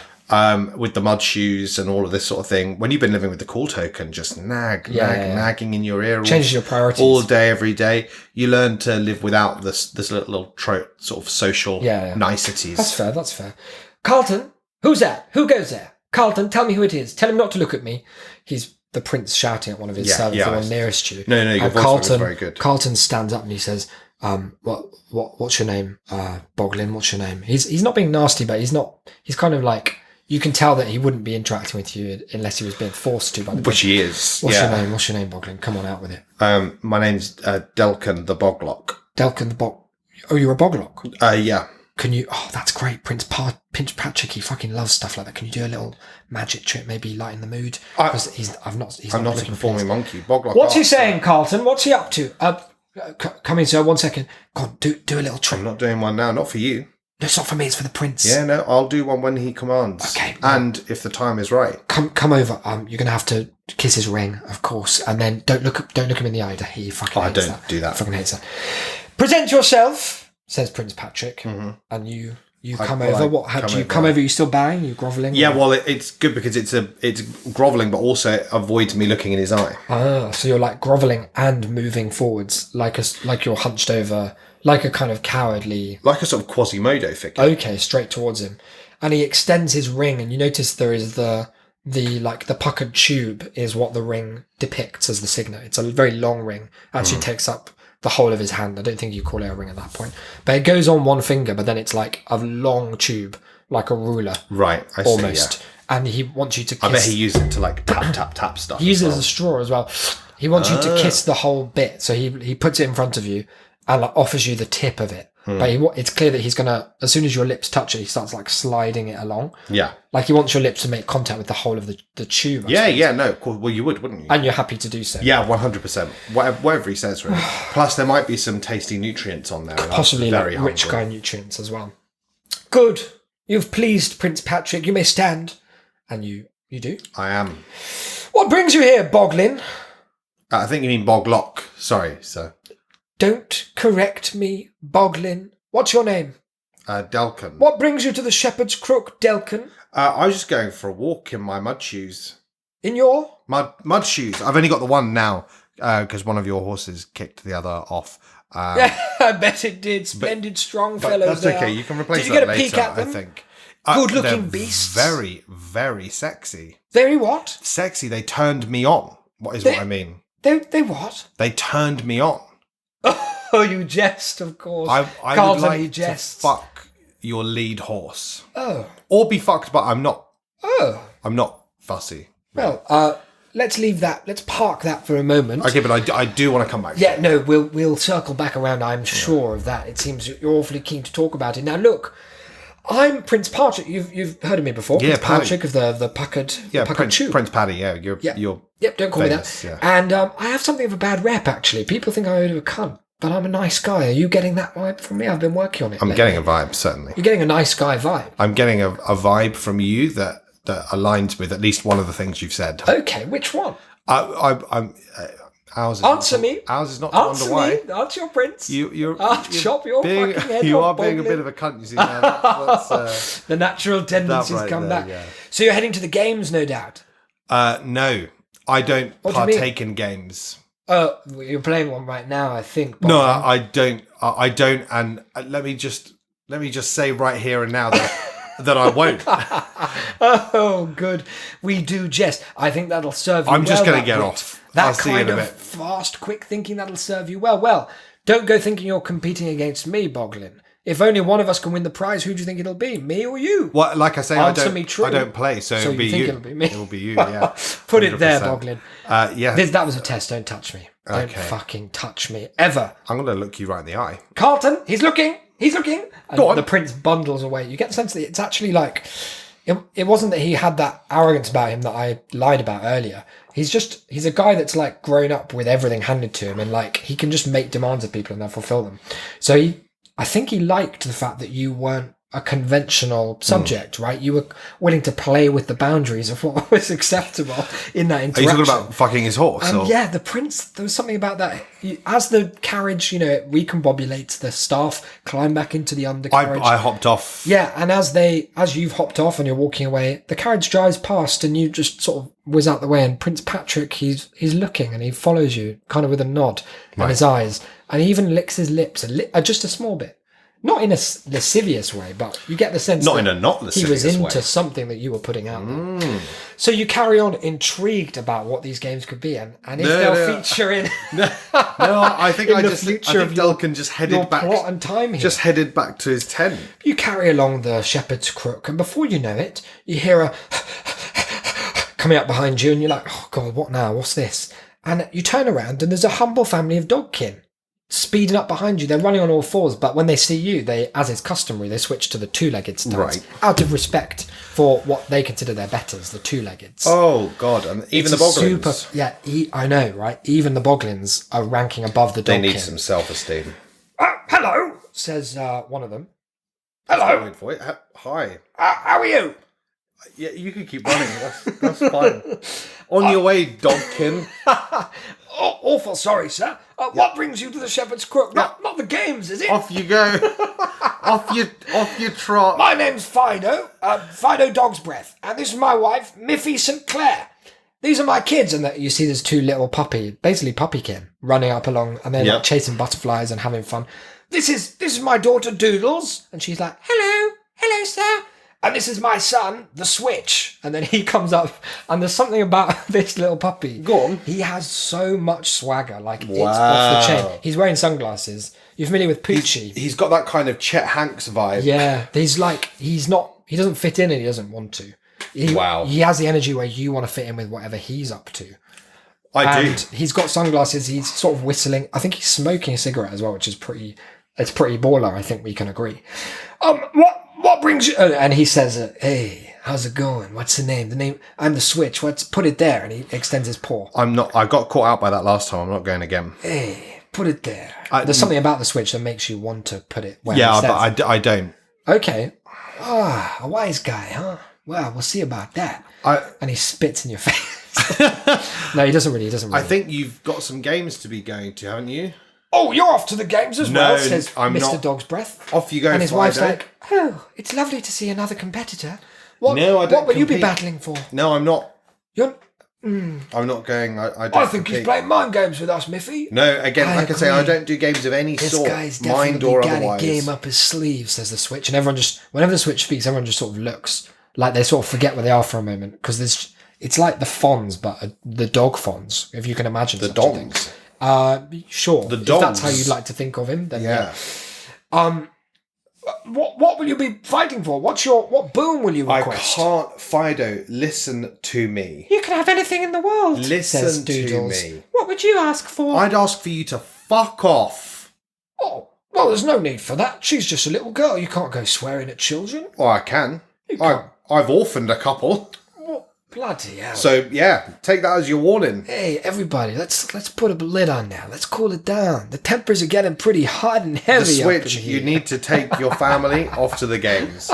With the mud shoes and all of this sort of thing, when you've been living with the cool token, just nagging in your ear,
Changes your priorities
all day, every day. You learn to live without this little sort of social niceties.
That's fair. Carlton, who's that? Who goes there? Carlton, tell me who it is. Tell him not to look at me. He's the prince shouting at one of his servants, the one nearest you.
No, your voice was very good.
Carlton stands up and he says, what's your name? Boglin, what's your name? He's not being nasty, but he's kind of like, you can tell that he wouldn't be interacting with you unless he was being forced to by the
Which he is.
What's your name? What's your name, Boglin? Come on, out with it.
My name's Delcquest the Boglock.
Delcquest the Bog... Oh, you're a Boglock?
Yeah.
Can you... Oh, that's great. Prince Patrick, he fucking loves stuff like that. Can you do a little magic trick, maybe lighten the mood? Because I'm not
a performing monkey. Boglock.
What's he saying, Carlton? What's he up to? Come in, sir. 1 second. Go on, do a little trick.
I'm not doing one now. Not for you.
No, it's not for me. It's for the prince.
Yeah, no, I'll do one when he commands.
Okay.
And if the time is right.
Come over. You're gonna have to kiss his ring, of course, and then don't look him in the eye. He fucking hates that.
I don't do that.
Fucking hates that. Present yourself, says Prince Patrick, and you come over. Do you come over? Are you still bowing? Are you grovelling?
Yeah, well, it's good because it's grovelling, but also it avoids me looking in his eye.
Ah, so you're like grovelling and moving forwards, like you're hunched over, like a kind of cowardly,
like a sort of Quasimodo figure.
Okay, straight towards him, and he extends his ring, and you notice there is the puckered tube is what the ring depicts as the signet. It's a very long ring. Actually, takes up the whole of his hand. I don't think you call it a ring at that point. But it goes on one finger, but then it's like a long tube, like a ruler.
Right, I
almost.
see,
yeah. And he wants you to kiss.
I bet he uses it to like tap stuff.
He uses it as a straw as well. He wants you to kiss the whole bit. So he puts it in front of you and like offers you the tip of it. But it's clear that he's going to, as soon as your lips touch it, he starts like sliding it along.
Yeah.
Like he wants your lips to make contact with the whole of the tube.
No, of course. Well, you would, wouldn't you?
And you're happy to do so.
Yeah, 100%. Whatever he says, really. Plus, there might be some tasty nutrients on there.
Possibly like rich guy nutrients as well. Good. You've pleased Prince Patrick. You may stand. And you do.
I am.
What brings you here, Boglin?
I think you mean Boglock. Sorry, sir.
Don't correct me, Boglin. What's your name?
Delcquest.
What brings you to the Shepherd's Crook, Delcquest?
I was just going for a walk in my mud shoes.
In your?
Mud shoes. I've only got the one now because one of your horses kicked the other off.
Yeah, I bet it did. Splendid, strong fellows.
That's okay. You can replace
Did you
that
get a
later,
peek at them?
I think.
Good-looking beasts.
Very, very sexy.
Very what?
Sexy. They turned me on. What I mean?
They what?
They turned me on.
Oh, you jest, of course.
I
Carlton,
would like
he
to
jests.
fuck your lead horse.
Oh.
Or be fucked, but I'm not.
Oh.
I'm not fussy.
Well, let's leave that. Let's park that for a moment.
Okay, but I do want to come back.
Yeah, no, we'll circle back around. I'm sure of that. It seems you're awfully keen to talk about it. Now, look, I'm Prince Patrick. You've heard of me before.
Yeah,
Prince Patrick of the puckered.
Yeah,
puckered shoe.
Prince Paddy. Yeah, you're.
Yep, don't call
famous,
me that.
Yeah.
And I have something of a bad rep, actually. People think I'm a bit of a cunt, but I'm a nice guy. Are you getting that vibe from me? I've been working on it.
I'm getting a vibe, certainly.
You're getting a nice guy vibe.
I'm getting a vibe from you that aligns with at least one of the things you've said.
Okay, which one?
I'm. Ours is
Answer me.
Ours is not to wonder why.
Answer me. Answer your prince.
You're
chop your fucking head
You
off,
are being a bit of a cunt, you see. That's,
the natural tendencies come back.
Yeah.
So you're heading to the games, no doubt.
No, I don't
What do you
partake in games.
Oh, you're playing one right now, I think.
No, I don't. I don't. And let me just say right here and now that I won't.
Oh, good. We do jest. I think that'll serve you well.
I'm just going to get
wit.
off.
That
I'll see you
kind
in a
of
bit.
fast, quick thinking, that'll serve you well. Well, don't go thinking you're competing against me, Boglin. If only one of us can win the prize, who do you think it'll be? Me or you?
Well, like I say,
Answer me true.
I don't play, so it'll be
you think
you.
It'll be me?
It will be you, yeah.
Put it there,
100%.
Boglin.
Yeah.
That was a test. Don't touch me. Don't fucking touch me. Ever.
I'm going to look you right in the eye.
Carlton, he's looking. He's looking. And
Go on.
the prince bundles away. You get the sense that it's actually like... It wasn't that he had that arrogance about him that I lied about earlier. He's a guy that's like grown up with everything handed to him and like he can just make demands of people and then fulfill them. So I think he liked the fact that you weren't a conventional subject, right? You were willing to play with the boundaries of what was acceptable in that interaction.
Are you talking about fucking his horse?
Yeah, the prince, there was something about that. As the carriage, it recombobulates, the staff climb back into the undercarriage.
I hopped off.
Yeah, and as you've hopped off and you're walking away, the carriage drives past and you just sort of whiz out the way, and Prince Patrick, he's looking and he follows you kind of with a nod in his eyes, and he even licks his lips just a small bit. Not in a lascivious way, but you get the sense
not
that
in a not lascivious
he was into
way.
something that you were putting out there. So you carry on intrigued about what these games could be, and if they'll feature in...
No, I think
I think
Delcquest just headed back.
Plot and time here.
Just headed back to his tent.
You carry along the Shepherd's Crook, and before you know it, you hear a coming up behind you, and you're like, oh God, what now? What's this? And you turn around, and there's a humble family of dogkin speeding up behind you. They're running on all fours, but when they see you, they, as is customary, they switch to the two-legged stance.
Right.
Out of respect for what they consider their betters, the two-leggeds.
Oh, God. And even the Boglins.
I know, right? Even the Boglins are ranking above the dogkin.
They need some self-esteem.
Hello, says one of them. Hello.
Wait for it. Hi.
How are you?
Yeah, you can keep running. That's fine. On your way, Dogkin.
Awful sorry, sir. What brings you to the Shepherd's Crook? Not the games, is it?
Off you go. off you trot.
My name's Fido. Fido Dog's Breath, and this is my wife, Miffy St. Clair. These are my kids, and you see there's two little basically puppykin, running up along, and they're like chasing butterflies and having fun. This is my daughter Doodles, and she's like, hello, sir. And this is my son, the Switch. And then he comes up, and there's something about this little puppy.
Go on.
He has so much swagger, like it's off the chain. He's wearing sunglasses. You're familiar with Poochie?
He's got that kind of Chet Hanks vibe.
Yeah, he doesn't fit in and he doesn't want to. He has the energy where you want to fit in with whatever he's up to.
I do.
He's got sunglasses. He's sort of whistling. I think he's smoking a cigarette as well, which is pretty baller. I think we can agree. What brings you? And he says, "Hey, how's it going? What's the name? The name? I'm the Switch. Put it there." And he extends his paw.
I'm not. I got caught out by that last time. I'm not going again.
Hey, put it there. There's something about the Switch that makes you want to put it where it says.
But I don't.
Okay. A wise guy, huh? Well, we'll see about that. And he spits in your face. No, he doesn't really. I
think you've got some games to be going to, haven't you?
Oh, you're off to the games as well, says
I'm
Mr.
not.
Dog's Breath.
Off you go,
and his
Fido.
wife's like, oh, it's lovely to see another competitor. What will you be battling for?
No, I'm not.
I'm
not going.
I think he's playing mind games with us, Miffy.
No, again, like I say, I don't do games of any sort,
This guy's
mind
definitely
or
got
otherwise.
a game up his sleeve, says the Switch. And everyone whenever the Switch speaks, everyone just sort of looks like they sort of forget where they are for a moment. Because it's like the Fonz, but the dog Fonz, if you can imagine
the
such
dogs.
a thing. Sure.
The
if
dogs.
that's how you'd like to think of him, then
yeah.
What will you be fighting for? What boon will you request?
I can't, Fido. Listen to me.
You can have anything in the world.
Listen
says
to
Doodles.
me.
What would you ask for?
I'd ask for you to fuck off.
Oh, well, there's no need for that. She's just a little girl. You can't go swearing at children.
Well, I can. I've orphaned a couple.
Bloody hell.
So, yeah, take that as your warning.
Hey, everybody, let's put a lid on now. Let's cool it down. The tempers are getting pretty hot and heavy.
The Switch,
up in here.
you need to take your family off to the games.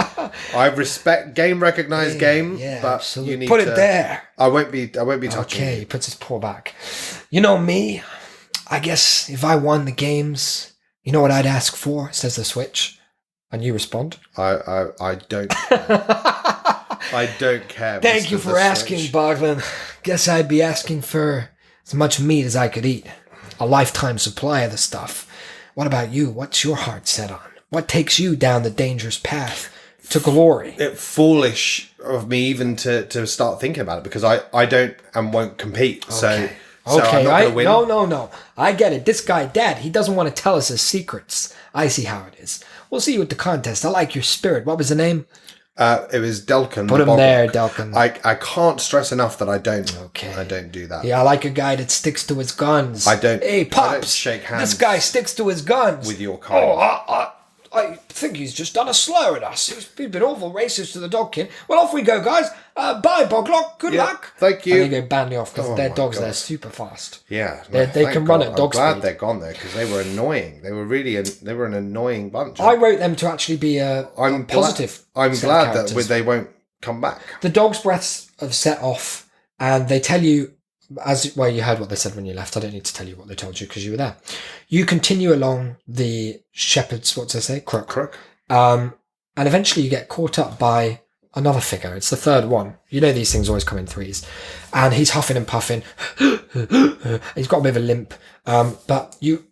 I respect recognised game, but
absolutely.
you need
put
to...
it there.
I won't be touching
Okay,
you.
he puts his paw back. You know me, I guess if I won the games, you know what I'd ask for, says the Switch. And you respond.
I don't I don't care.
Thank
Mr.
you for
the
asking,
Switch.
Bogdan. Guess I'd be asking for as much meat as I could eat. A lifetime supply of the stuff. What about you? What's your heart set on? What takes you down the dangerous path to glory?
It's foolish of me even to start thinking about it because I don't and won't compete.
Okay.
So I'm not going to win.
No. I get it. This guy, Dad, he doesn't want to tell us his secrets. I see how it is. We'll see you at the contest. I like your spirit. What was the name?
It was Delcquest.
Put him there, Delcquest.
I can't stress enough that I don't.
Okay.
I don't do that.
Yeah, I like a guy that sticks to his guns.
I don't.
Hey, Pops.
I don't shake hands.
This guy sticks to his guns.
With your kind.
Oh, I think he's just done a slur at us. He's been awful racist to the dogkin. Well, off we go, guys. Bye, Boglock. Good luck.
Thank you.
And they go banding off because their dogs, they're super fast.
Yeah.
They can run at dog speed.
I'm glad they're gone there because they were annoying. They were really they were an annoying bunch.
I wrote them to actually be a positive.
I'm glad that they won't come back.
The dog's breaths have set off and they tell you, you heard what they said when you left. I don't need to tell you what they told you because you were there. You continue along the shepherd's, what's I say? Crook. And eventually you get caught up by another figure. It's the third one. You know these things always come in threes. And he's huffing and puffing. He's got a bit of a limp. But you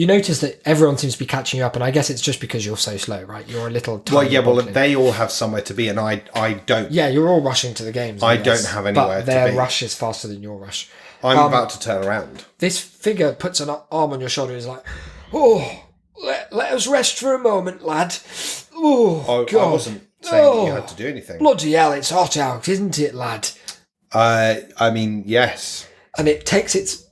notice that everyone seems to be catching you up, and I guess it's just because you're so slow, right? You're a little tiny.
Well, they all have somewhere to be, and I don't.
Yeah, you're all rushing to the games.
I don't have anywhere to be.
But their rush is faster than your rush.
I'm about to turn around.
This figure puts an arm on your shoulder and is like, oh, let us rest for a moment, lad. Oh, God.
I wasn't saying that you had to do anything.
Bloody hell, it's hot out, isn't it, lad?
I mean, yes.
And it takes its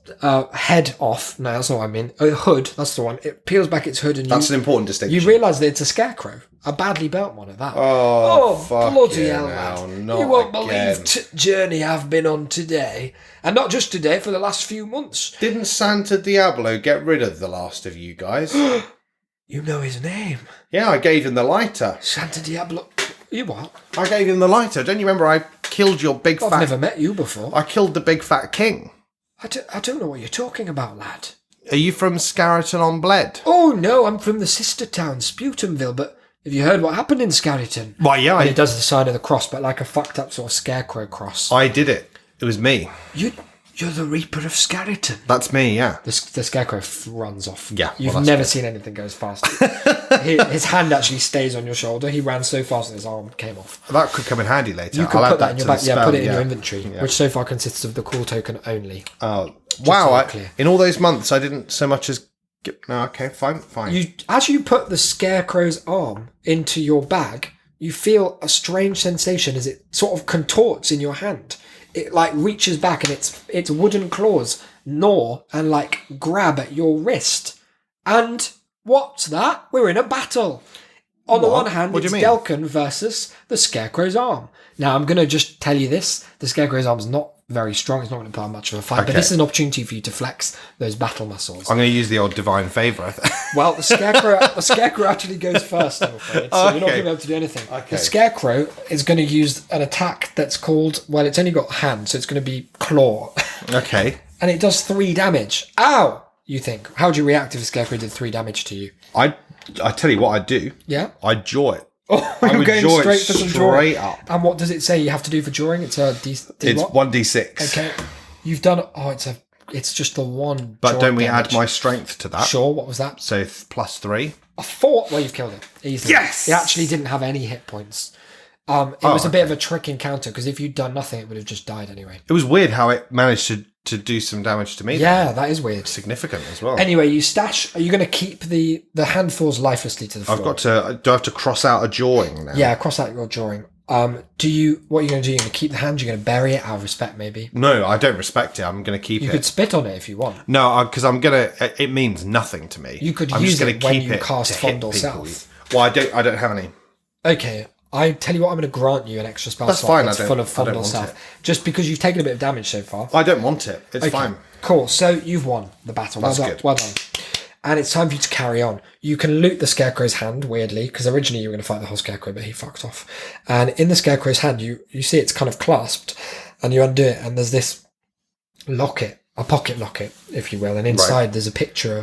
head off. No, that's not what I mean. Hood, that's the one. It peels back its hood and
that's an important distinction.
You realise that it's a scarecrow. A badly built one at that.
Fuck
bloody
hell,
hell,
lad.
You won't believe journey I've been on today. And not just today, for the last few months.
Didn't Santa Diablo get rid of the last of you guys?
You know his name.
Yeah, I gave him the lighter.
Santa Diablo. You what?
I gave him the lighter. Don't you remember I killed your big
I've
fat...
never met you before.
I killed the big fat king.
I don't know what you're talking about, lad.
Are you from Scarriton-on-Bled?
Oh, no, I'm from the sister town, Sputumville, but have you heard what happened in Scarriton?
Why, yeah,
And it does the sign of the cross, but like a fucked up sort of scarecrow cross.
I did it. It was me.
You're the Reaper of Scarriton.
That's me, yeah.
The scarecrow runs off.
Yeah,
You've
well,
never seen anything go as fast. his hand actually stays on your shoulder. He ran so fast that his arm came off.
That could come in handy later.
You could
I'll
put
add
that in your
to the
back. Yeah,
spell,
put it in your inventory, which so far consists of the cool token only.
Wow,
so clear.
in all those months, I didn't so much as... No, okay, fine.
As you put the scarecrow's arm into your bag, you feel a strange sensation as it sort of contorts in your hand. It like reaches back and its wooden claws gnaw and like grab at your wrist. And what's that? We're in a battle. On the one hand, it's Delcquest versus the scarecrow's arm. Now, I'm going to just tell you this. The scarecrow's arm is not very strong. It's not going to put on much of a fight. But this is an opportunity for you to flex those battle muscles.
I'm going to use the old divine favour, I think.
Well, the scarecrow actually goes first, I'm afraid. So you're not going to be able to do anything.
Okay.
The scarecrow is going to use an attack that's called... Well, it's only got hand, so it's going to be claw.
Okay.
And it does 3 damage. Ow! You think. How would you react if the scarecrow did 3 damage to you?
I tell you what I'd do.
Yeah?
I'd jaw it.
Oh,
I
you're
would
going
jaw
straight
it
for some
straight
drawing.
up.
And what does it say you have to do for drawing? It's a D
It's
what?
1d6.
Okay. You've done... Oh, it's just the one.
But don't we
damage.
add my strength to that?
Sure, what was that?
So +3.
A 4. Well, you've killed it easily.
Yes!
It actually didn't have any hit points. It was a bit of a trick encounter because if you'd done nothing, it would have just died anyway.
It was weird how it managed to do some damage to me.
Yeah, that is weird.
Significant as well.
Anyway, you stash. Are you going to keep the hand falls lifelessly to the floor?
Do I have to cross out a jawing now?
Yeah, cross out your drawing. What are you going to do? You're going to keep the hand? You're going to bury it out of respect, maybe?
No, I don't respect it. I'm going to keep it.
You could spit on it if you want.
No, because it means nothing to me.
You could
I'm
use
just gonna
it when
keep
you
it
cast
to hit
Fondle
people.
South.
Well, I don't have any.
Okay, I tell you what, I'm going to grant you an extra spell
That's
slot
fine,
that's
I don't-
full of
I don't
Fondle
want
South.
it.
Just because you've taken a bit of damage so far.
I don't want it. It's fine.
Cool, so you've won the battle.
That's
Well done.
good.
Well done. And it's time for you to carry on. You can loot the scarecrow's hand, weirdly, because originally you were going to fight the whole scarecrow, but he fucked off. And in the scarecrow's hand, you see it's kind of clasped, and you undo it, and there's this locket, a pocket locket, if you will, and inside there's a picture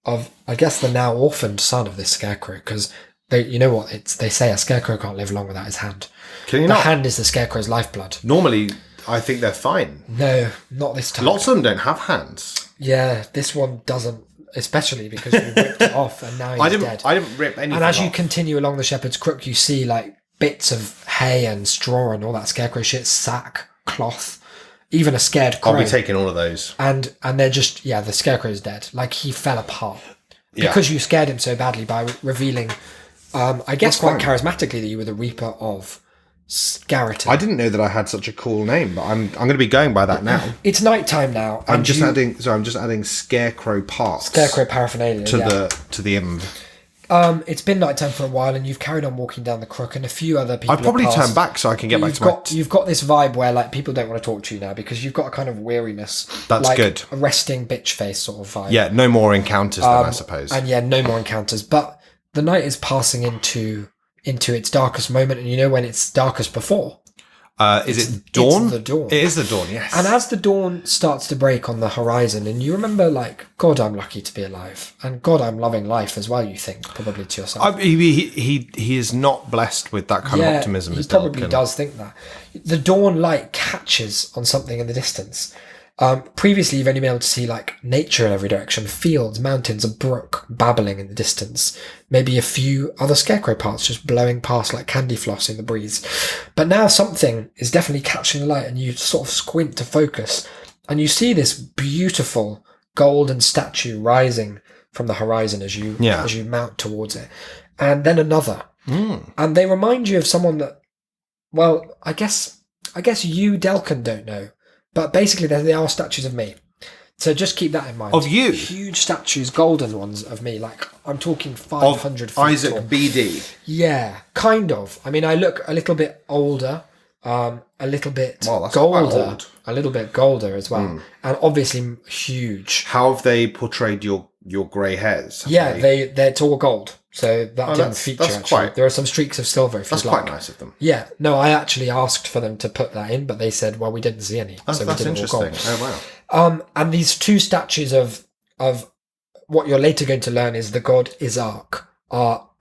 of I guess the now orphaned son of this scarecrow, because you know what they say, a scarecrow can't live long without his hand.
Can you
The
not?
hand is the scarecrow's lifeblood.
Normally, I think they're fine.
No, not this time.
Lots of them don't have hands.
Yeah, this one doesn't, especially because you ripped it off and now he's dead.
I didn't rip anything
And as you
off.
continue along the Shepherd's Crook, you see like bits of hay and straw and all that scarecrow shit, sack, cloth, even a scared crow.
I'll be taking all of those.
And they're just, the scarecrow's dead. Like he fell apart.
Yeah.
Because you scared him so badly by revealing, I guess
That's
quite
fine.
charismatically, that you were the Reaper of Scarriton.
I didn't know that I had such a cool name, but I'm going to be going by that now.
It's night time now.
I'm
and
just
you-
adding scarecrow parts
Scarecrow paraphernalia
to
yeah.
the imp.
It's been nighttime for a while, and you've carried on walking down the crook, and a few other people.
I'd probably
have
turn
passed.
back so I can get back to my...
You've got this vibe where like people don't want to talk to you now because you've got a kind of weariness.
That's
like
good.
A resting bitch face sort of vibe.
Yeah, no more encounters then, I suppose.
And no more encounters. But the night is passing into its darkest moment, and you know when it's darkest before.
Is it dawn?
It's the dawn.
It is the dawn, yes.
And as the dawn starts to break on the horizon, and you remember, like, God, I'm lucky to be alive, and God, I'm loving life as well. You think probably to yourself.
He is not blessed with that kind of optimism.
He
as
probably
Delcquest.
does think that. The dawn light catches on something in the distance. Previously, you've only been able to see like nature in every direction, fields, mountains, a brook babbling in the distance, maybe a few other scarecrow parts just blowing past like candy floss in the breeze. But now something is definitely catching the light, and you sort of squint to focus, and you see this beautiful golden statue rising from the horizon as you mount towards it, and then another, and they remind you of someone that, well, I guess you, Delcquest, don't know. But basically, they are statues of me. So just keep that in mind.
Of you?
Huge statues, golden ones of me. Like, I'm talking 500 feet
Isaac
tall.
BD.
Yeah, kind of. I mean, I look a little bit older, a little bit
Well, that's quite
golder.
old.
A little bit golder as well. And obviously huge.
How have they portrayed your your grey hairs.
Yeah, it's all gold. So that didn't feature,
that's
actually.
quite-
There are some streaks of silver, if
That's
you'd
quite
like.
nice of them.
Yeah, no, I actually asked for them to put that in, but they said, well, we didn't see any.
Oh,
so we
that's
did it all
interesting.
gold.
Oh, wow.
And these two statues of what you're later going to learn is the god Isaac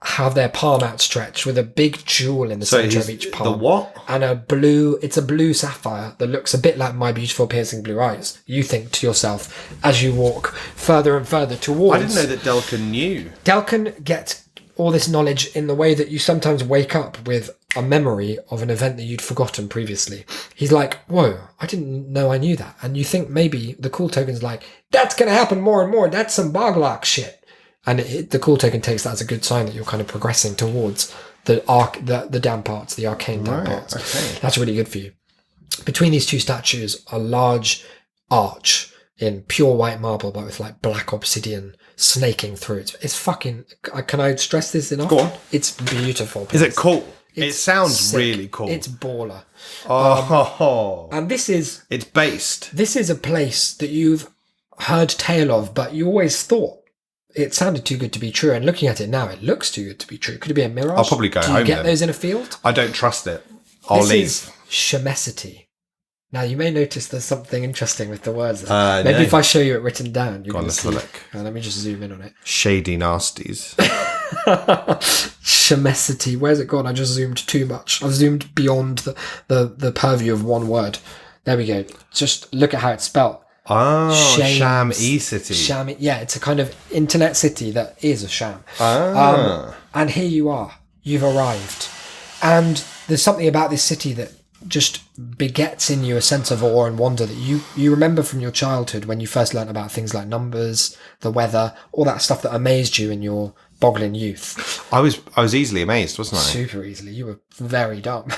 have their palm outstretched with a big jewel in the center of each palm.
The what?
And it's a blue sapphire that looks a bit like my beautiful piercing blue eyes. You think to yourself as you walk further and further towards.
I didn't know that Delcquest knew.
Delcquest gets all this knowledge in the way that you sometimes wake up with a memory of an event that you'd forgotten previously. He's like, whoa, I didn't know I knew that. And you think maybe the cool token's like, that's going to happen more and more. That's some Boglock shit. And the cool token takes that as a good sign that you're kind of progressing towards the damn parts, the arcane damn parts.
Okay.
That's really good for you. Between these two statues, a large arch in pure white marble, but with like black obsidian snaking through it. It's fucking. Can I stress this enough?
Go on.
It's beautiful.
Is it cool?
It's
It sounds
sick.
really cool.
It's baller.
And
And
it's based.
this is a place that you've heard tale of, but you always thought it sounded too good to be true. And looking at it now, it looks too good to be true. Could it be a mirage?
I'll probably go
Do
home
you get
then.
those in a field?
I don't trust it. I'll
This
leave.
is Shemesity. Now, you may notice there's something interesting with the words there. Maybe
no.
if I show you it written down, you
Go on,
can
let's
see.
have a look.
Let me just zoom in on it.
Shady nasties.
Shemesity. Where's it gone? I just zoomed too much. I've zoomed beyond the purview of one word. There we go. Just look at how it's spelt.
Oh,
Shames.
Sham E-City.
Sham. Yeah, it's a kind of internet city that is a sham.
Ah.
And here you are. You've arrived. And there's something about this city that just begets in you a sense of awe and wonder that you remember from your childhood when you first learnt about things like numbers, the weather, all that stuff that amazed you in your boggling youth.
I was easily amazed, wasn't I?
Super easily. You were very dumb.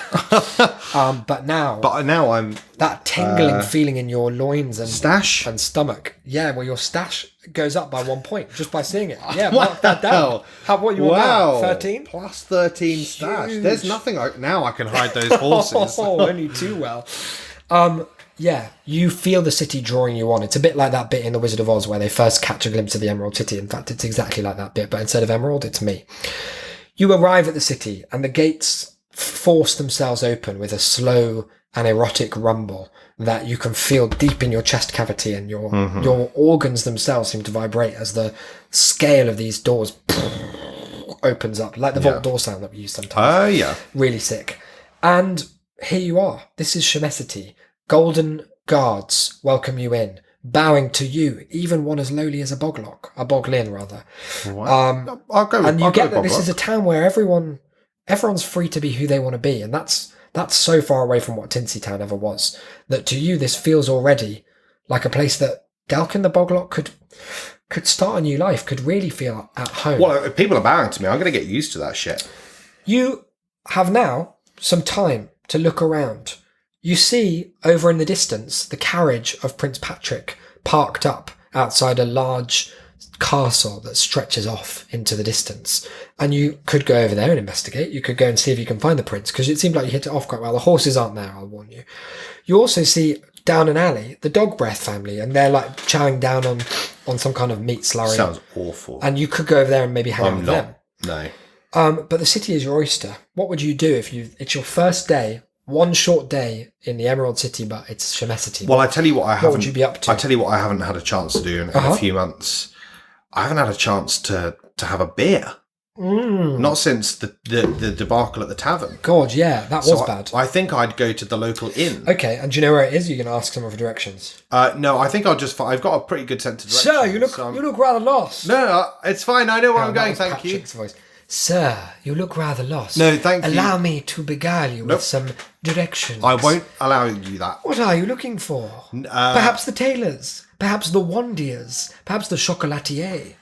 But now
I'm
that tingling feeling in your loins and
stash.
and stomach. Yeah, well, your stash goes up by 1 point just by seeing it. Yeah, mark that down. What you want now? 13?
Plus 13 stash.
Huge.
There's nothing now I can hide those horses.
Oh, only too well. Yeah, you feel the city drawing you on. It's a bit like that bit in The Wizard of Oz where they first catch a glimpse of the Emerald City. In fact, it's exactly like that bit, but instead of emerald, it's me. You arrive at the city and the gates force themselves open with a slow and erotic rumble that you can feel deep in your chest cavity, and your organs themselves seem to vibrate as the scale of these doors opens up, like the vault door sound that we use sometimes.
Oh, yeah.
Really sick. And here you are. This is Shemesity. Golden guards welcome you in, bowing to you, even one as lowly as a boglin rather.
I'll go with
And you get that
Bob
this
Rock.
is a town where everyone's free to be who they want to be, and that's so far away from what Tinsy Town ever was, that to you this feels already like a place that Delcquest the Boglock could start a new life, could really feel at home.
Well, if people are bowing to me, I'm going to get used to that shit.
You have now some time to look around. You see over in the distance the carriage of Prince Patrick parked up outside a large castle that stretches off into the distance. And you could go over there and investigate. You could go and see if you can find the prince, because it seemed like you hit it off quite well. The horses aren't there, I'll warn you. You also see down an alley the Dog Breath family, and they're like chowing down on some kind of meat slurry.
Sounds awful.
And you could go over there and maybe hang out with them.
No.
But the city is your oyster. What would you do if it's your first day, one short day in the Emerald City, but it's Shemesity?
Well, I tell you what I haven't.
What would you be up to?
I tell you what I haven't had a chance to do in a few months. I haven't had a chance to have a beer. Not since the debacle at the tavern.
God, yeah, that was bad.
I think I'd go to the local inn.
Okay, and do you know where it is? You're going to ask someone for directions.
No, I think I'll just. I've got a pretty good sense of direction.
Sir, you look rather lost.
No, it's fine. I know where I'm
that
going.
was
Thank you.
Patrick's voice. Sir, you look rather lost.
No, thank you.
Allow me to beguile you with some directions.
I won't allow you that.
What are you looking for? Perhaps the tailors, perhaps the wandiers, perhaps the chocolatier.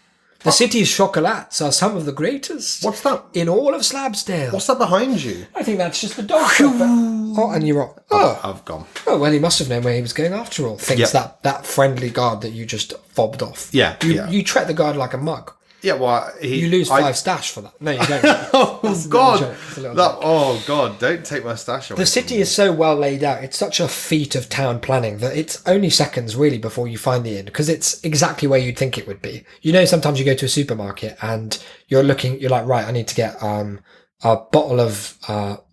The city's chocolates are some of the greatest.
What's that?
In all of Slabsdale.
What's that behind you?
I think that's just the dog shop. Oh, and you're off. Oh.
I've gone.
Oh, well, he must have known where he was going after all. Thinks
Yep.
that friendly guard that you just fobbed off.
Yeah,
You treat the guard like a mug.
Yeah, well,
You lose 5 stash for that. No, you don't.
Oh God! Don't take my stash away.
The city is so well laid out. It's such a feat of town planning that it's only seconds really before you find the inn, because it's exactly where you'd think it would be. You know, sometimes you go to a supermarket and you're like, right, I need to get a bottle of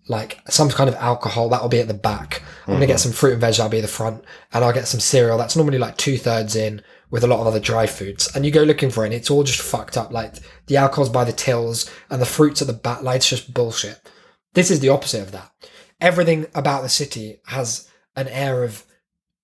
like some kind of alcohol. That'll be at the back. I'm gonna get some fruit and veg. That'll be at the front, and I'll get some cereal. That's normally like 2/3 in, with a lot of other dry foods, and you go looking for it and it's all just fucked up. Like the alcohol's by the tills and the fruits at the back. Like it's just bullshit. This is the opposite of that. Everything about the city has an air of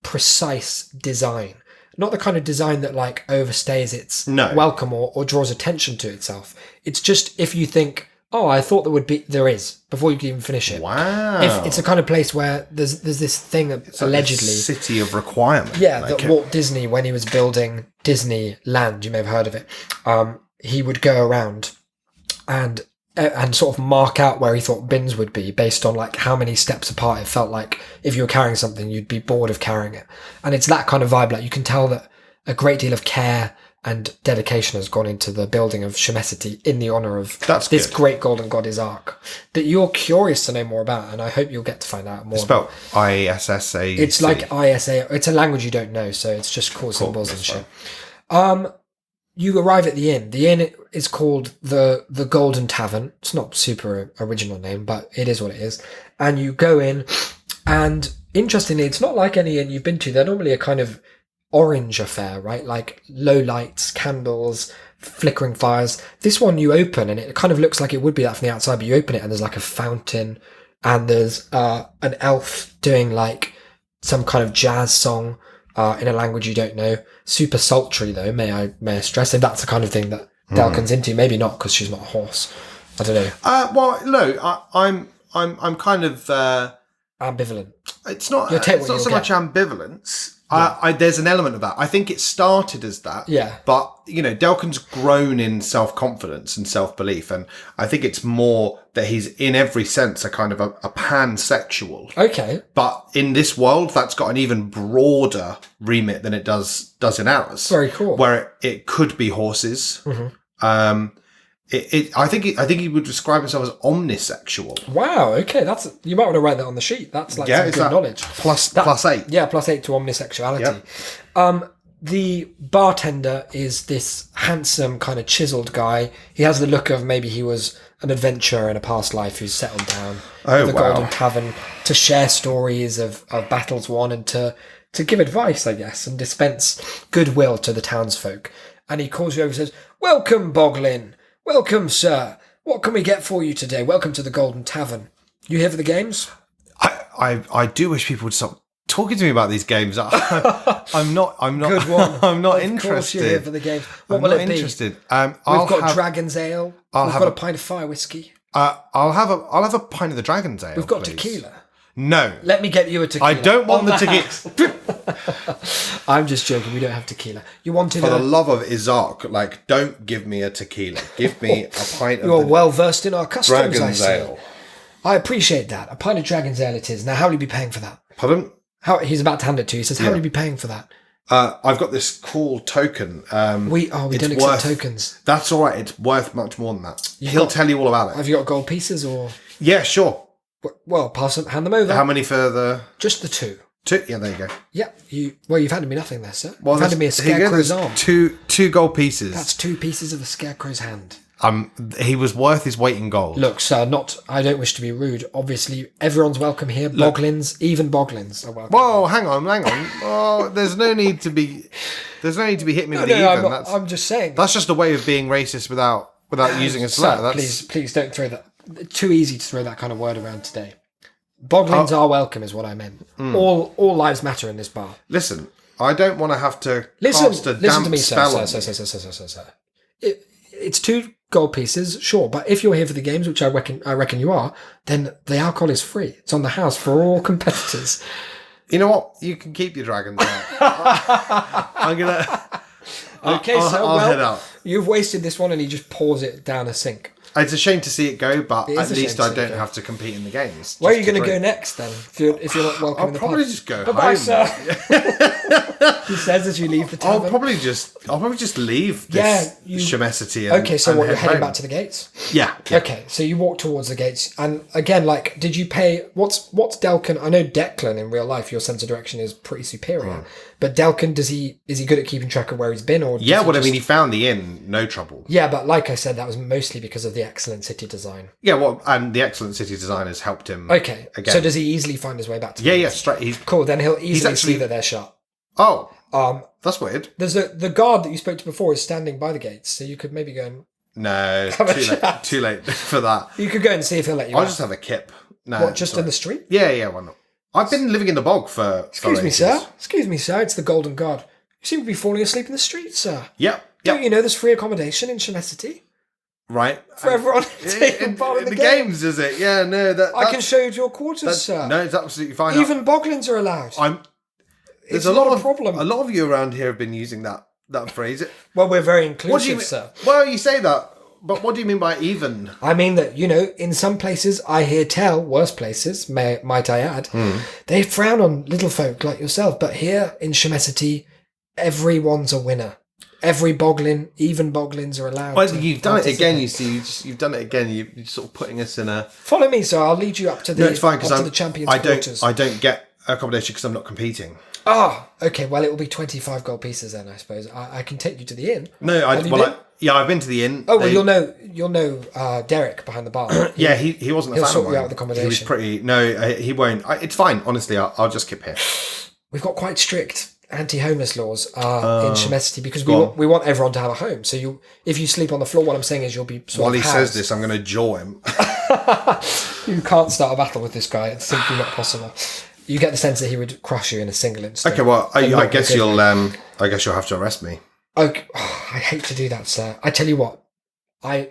precise design. Not the kind of design that like overstays its welcome or draws attention to itself. It's just, if you think, oh, I thought there is, before you can even finish it.
Wow.
If it's a kind of place where there's this thing that
it's
allegedly...
Like a city of requirement.
Yeah, that Walt Disney, when he was building Disneyland, you may have heard of it, he would go around and sort of mark out where he thought bins would be based on like how many steps apart it felt like if you were carrying something, you'd be bored of carrying it. And it's that kind of vibe. Like you can tell that a great deal of care and dedication has gone into the building of Shemessity in the honour of this great golden goddess arc that you're curious to know more about, and I hope you'll get to find out more.
It's spelled ISSA.
It's like ISA. It's a language you don't know, so it's just cool symbols and shit. You arrive at the inn. The inn is called the Golden Tavern. It's not super original name, but it is what it is. And you go in, and interestingly, it's not like any inn you've been to. They're normally a kind of orange affair, right? Like low lights, candles, flickering fires. This one you open and it kind of looks like it would be that from the outside, but you open it and there's like a fountain and there's an elf doing like some kind of jazz song in a language you don't know. Super sultry though, may I stress, if that's the kind of thing that Delcquest's into. Maybe not, because she's not a horse. I don't know.
Well, no, I'm kind of
ambivalent.
It's not so much ambivalence. There's an element of that. I think it started as that.
Yeah.
But, Delcquest's grown in self-confidence and self-belief. And I think it's more that he's, in every sense, a kind of a pansexual.
Okay.
But in this world, that's got an even broader remit than it does in ours.
Very cool.
Where it could be horses. Mm-hmm. I think he would describe himself as omnisexual.
Wow, okay, you might want to write that on the sheet. That's like some good knowledge.
Plus 8.
Yeah, +8 to omnisexuality. Yep. The bartender is this handsome, kind of chiseled guy. He has the look of maybe he was an adventurer in a past life who's settled down at the Golden Tavern to share stories of battles won and to give advice, I guess, and dispense goodwill to the townsfolk. And he calls you over and says, "Welcome, Boglin. Welcome, sir. What can we get for you today? Welcome to the Golden Tavern. You here for the games?"
I do wish people would stop talking to me about these games. I'm not.
Good one.
I'm not
of
interested.
Of course you're here for the games. What
I'm
will
not
it be?
Interested.
We've got Dragon's Ale. We've got a pint of fire whiskey.
I'll have a pint of the Dragon's Ale.
We've got
please.
Tequila.
No.
Let me get you a tequila.
I don't want the tequila.
I'm just joking. We don't have tequila. You wanted
For the love of Isaac, don't give me a tequila. Give me a pint of
You're well versed in our customs,
Dragon's Ale.
I appreciate that. A pint of Dragon's Ale it is. Now, how will you be paying for that?
Pardon?
He's about to hand it to you. He says, how will you be paying for that?
I've got this cool token.
We don't accept tokens.
That's all right. It's worth much more than that. He'll tell you all about it.
Have you got gold pieces or?
Yeah, sure.
Well, hand them over.
How many for the?
Just the 2.
2? Yeah, there you go.
Yeah, you've handed me nothing there, sir. You've handed me a scarecrow's arm.
Two gold pieces.
That's 2 pieces of a scarecrow's hand.
He was worth his weight in gold.
Look, sir, I don't wish to be rude. Obviously, everyone's welcome here. Boglins, even Boglins are welcome.
Whoa, hang on. Oh, there's no need to be hitting me with the even.
I'm just saying.
That's just a way of being racist without using a slur.
Please don't throw that. Too easy to throw that kind of word around today. Boglins are welcome, is what I meant. All lives matter in this bar.
Listen, I don't want to have to cast a damp
listen to me,
spell
sir. It's 2 gold pieces, sure, but if you're here for the games, which I reckon you are, then the alcohol is free. It's on the house for all competitors.
You know what? You can keep your dragons out. I'm gonna.
Okay,
I'll head out.
You've wasted this one, and he just pours it down a sink.
It's a shame to see it go, but
It is
at
a
least
shame to
I
see it
don't
go.
have to compete in the games.
Where are
Just
you going to
agree.
go next then? If you're not welcome
I'll
in the
probably
pub?
just go
Bye-bye,
home.
sir. He says as you leave the
I'll
tavern.
probably just leave
Yeah,
this
you-
Shemesity. And,
Okay, so
and
what, you're
head
heading
home.
back to the gates?
Yeah.
Okay, so you walk towards the gates, and again, like, did you pay? What's Delcquest? I know Declan in real life, your sense of direction is pretty superior, but Delcquest, is he good at keeping track of where he's been, or does
Yeah,
he
well, I
just-
mean, he found the inn, no trouble.
yeah, but like I said, that was mostly because of the excellent city design.
Yeah, well, and the excellent city designers helped him.
Okay,
Again.
so does he easily find his way back to?
Yeah,
the
yeah,
gates?
straight. He's
Cool. Then he'll easily
actually-
see that they're shut.
oh,
Um,
that's weird.
there's the guard that you spoke to before is standing by the gates, so you could maybe go and
No,
Have a
too late.
chat.
Too late for that.
you could go and see if he'll let you
I'll
out.
just have a kip. No,
What, just
it's all
in the
right.
street?
Yeah, why not? I've been living in the bog for.
Excuse me,
ages.
sir. Excuse me, sir. It's the Golden Guard. You seem to be falling asleep in the street, sir.
Yep.
Don't you know there's free accommodation in Shemesity
Right.
for everyone taking part in the, game?
games, is it? Yeah, no.
I can show you to your quarters,
that's,
sir.
No, it's absolutely fine.
Even boglins are allowed.
There's
It's
a
not
lot
a
of
problem.
A lot of you around here have been using that phrase.
Well, we're very
What do you
inclusive,
mean?
sir.
Well, you say that, but what do you mean by even?
I mean that, in some places, I hear tell, worse places, might I add, they frown on little folk like yourself. But here in Shemesity, everyone's a winner. Every boglin, even boglins are allowed.
Well,
to
you've done it again.
participate.
You see, you've done it again. You're sort of putting us in a.
Follow me, sir. I'll lead you up to the,
No, it's fine
up
because
to the champion's
I
quarters.
don't get accommodation because I'm not competing.
Ah, okay. Well, it will be 25 gold pieces then, I suppose. I can take you to the inn.
No,
Have you been?
I've been to the inn.
Oh, well, you'll know Derek behind the bar.
Yeah, he wasn't a
He'll
fan
sort
of
you
mine.
out with
He was
accommodation.
pretty. No, he won't. It's fine. Honestly, I'll just keep here.
We've got quite strict anti-homeless laws in Shemesity because
go on.
we want everyone to have a home. So if you sleep on the floor, what I'm saying is you'll be sort
While
of
he
housed.
says this, I'm going to jaw him.
You can't start a battle with this guy. It's simply not possible. You get the sense that he would crush you in a single instant.
Okay, well,
And not
I
in a
guess
good
you'll.
way.
I guess you'll have to arrest me.
Okay. I hate to do that, sir. I tell you what. I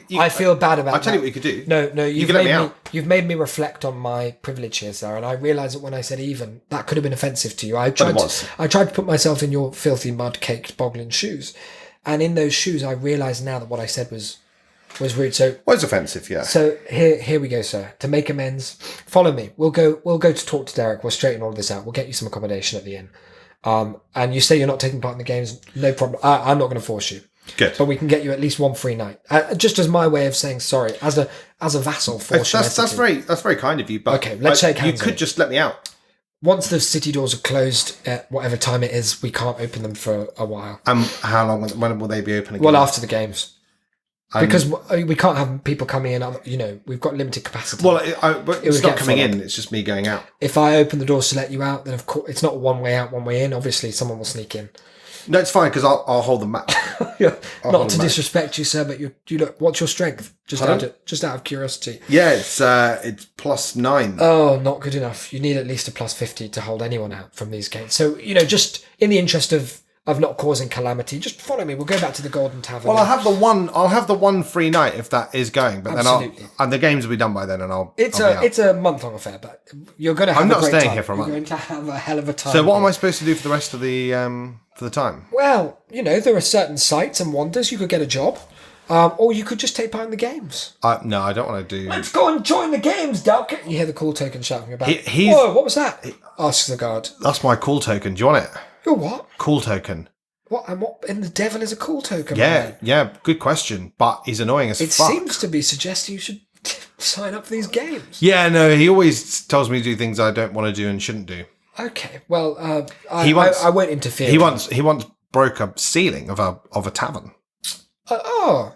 You-
feel bad about
I'll tell
that.
you what you could do.
No, you've
can let
made
me
me.
out.
You've made me reflect on my privilege here, sir, and I realise that when I said even, that could have been offensive to you. I tried
was.
to put myself in your filthy mud-caked boglin shoes, and in those shoes, I realise now that what I said was rude. So
Well, it's offensive, yeah.
here we go, sir. To make amends, follow me. We'll go to talk to Derek. We'll straighten all of this out. We'll get you some accommodation at the inn. And you say you're not taking part in the games. No problem. I'm not going to force you.
Good.
But we can get you at least one free night, just as my way of saying sorry, as a vassal for
That's
Shemesity.
that's very kind of you. But
Okay, let's shake hands
You
then.
could just let me out.
Once the city doors are closed at whatever time it is, we can't open them for a while.
How long? When will they be open again?
Well, after the games.
Um,
Because we can't have people coming in. We've got limited capacity.
Well, but it's
would
not
get
coming
full
in. It's just me going out.
If I open the doors to let you out, then of course it's not one way out, one way in. Obviously, someone will sneak in.
No, it's fine because I'll hold them back.
Not
hold
to
back.
disrespect you, sir, but you look. What's your strength? Just
Pardon?
out of curiosity.
Yeah, it's +9.
Oh, not good enough. You need at least a +50 to hold anyone out from these gates. So just in the interest of not causing calamity, just follow me. We'll go back to the Golden Tavern.
Well, I'll have the one free night if that is going, but
Absolutely.
then and the games will be done by then, and I'll.
It's
I'll be out.
it's a month-long affair, but you're going to have
I'm not
a great
staying
time.
here for a month.
You're going to have a hell of a time.
So what am
here.
I supposed to do for the rest of the time?
Well, there are certain sights and wonders. You could get a job, or you could just take part in the games.
No, I don't want to do.
Let's go and join the games, Delcquest. You hear the call token shouting about.
He's-
Whoa, what was that? Asks the guard.
That's my call token. Do you want it?
You're what?
Call token.
What? And what in the devil is a call token?
Yeah,
man?
yeah. Good question, but he's annoying as
It
fuck.
seems to be suggesting you should sign up for these games.
Yeah, no. He always tells me to do things I don't want to do and shouldn't do.
Okay, well,
He once-
I won't interfere.
He once broke a ceiling of a tavern.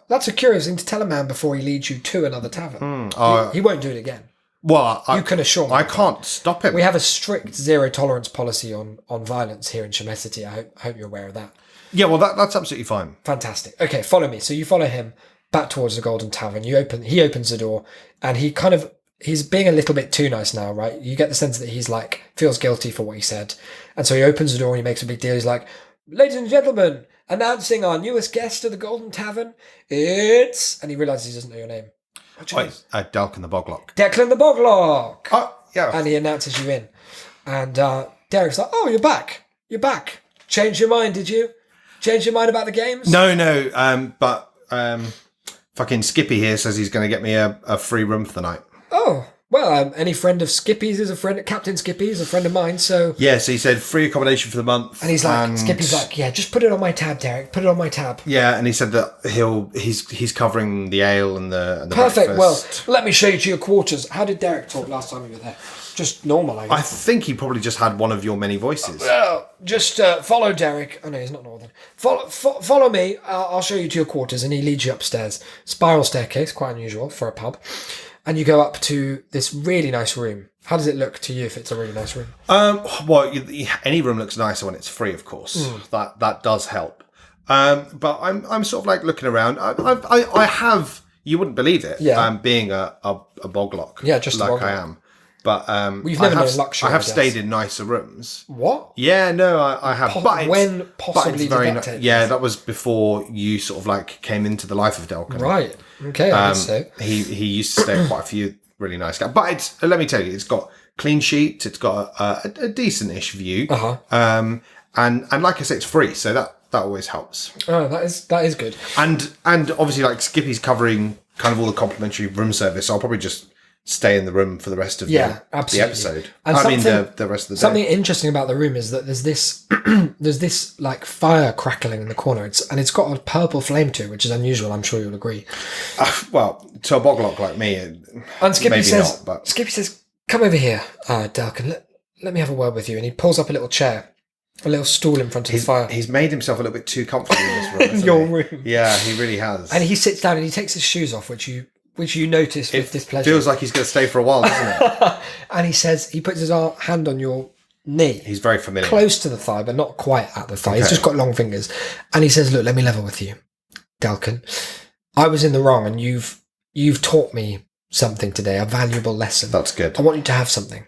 That's a curious thing to tell a man before he leads you to another tavern.
Uh,
He won't do it again.
well,
You can assure me.
I can't stop him.
We have a strict zero tolerance policy on violence here in Shemesity. I hope you're aware of that.
Yeah, well, that's absolutely fine.
Fantastic. Okay, follow me. So you follow him back towards the Golden Tavern. He opens the door, and he's being a little bit too nice now, right? You get the sense that he's feels guilty for what he said. And so he opens the door and he makes a big deal. He's like, ladies and gentlemen, announcing our newest guest to the Golden Tavern. And he realizes he doesn't know your name. What's your name?
Wait, Delk and the Boglock.
Declan the Boglock.
Oh, yeah.
And he announces you in. And Derek's like, oh, you're back. You're back. Changed your mind, did you? Changed your mind about the games?
No, but fucking Skippy here says he's going to get me a free room for the night.
Oh, well, any friend of Skippy's is a friend. Captain Skippy is a friend of mine, so...
Yeah, so he said free accommodation for the month.
And he's like, Skippy's like, yeah, just put it on my tab, Derek. Put it on my tab.
Yeah, and he said that he's covering the ale and the
Perfect.
breakfast.
Well, let me show you to your quarters. How did Derek talk last time you were there? Just normal, I guess.
I think he probably just had one of your many voices.
Well, just follow Derek. Oh, no, he's not northern. Follow me. I'll show you to your quarters, and he leads you upstairs. Spiral staircase, quite unusual for a pub. And you go up to this really nice room. How does it look to you if it's a really nice room?
Well, any room looks nicer when it's free, of course. That does help. But I'm sort of like looking around. I have, you wouldn't believe it, being a boglock.
Yeah, just
like
a boglock.
I am. But
we've never known luxury.
I have stayed in nicer rooms.
What?
Yeah, no, I have.
When possibly
did that
take
Yeah, that was before you sort of like came into the life of Delcquest.
Right. Okay, I guess so.
He used to stay at quite a few really nice guys. But let me tell you, it's got clean sheets. It's got a decent-ish view. And like I say, it's free, so that always helps.
Oh, that is good.
And obviously, like Skippy's covering kind of all the complimentary room service, so I'll probably just stay in the room for the rest of the episode.
And
the rest of the day.
Something interesting about the room is that there's this like fire crackling in the corner. It's got a purple flame to it, which is unusual. I'm sure you'll agree.
Well, to a boglock like me,
and Skippy
maybe
says,
not. But
Skippy says, "Come over here, Delcquest. Let me have a word with you." And he pulls up a little chair, a little stool in front of the fire.
He's made himself a little bit too comfortable in this room.
In your room.
Yeah, he really has.
And he sits down and he takes his shoes off, which you notice with displeasure.
Feels like he's going to stay for a while, doesn't it?
And he says, he puts his hand on your knee.
He's very familiar.
Close to the thigh, but not quite at the thigh. Okay. He's just got long fingers. And he says, look, let me level with you, Delcquest. I was in the wrong and you've taught me something today, a valuable lesson.
That's good.
I want you to have something.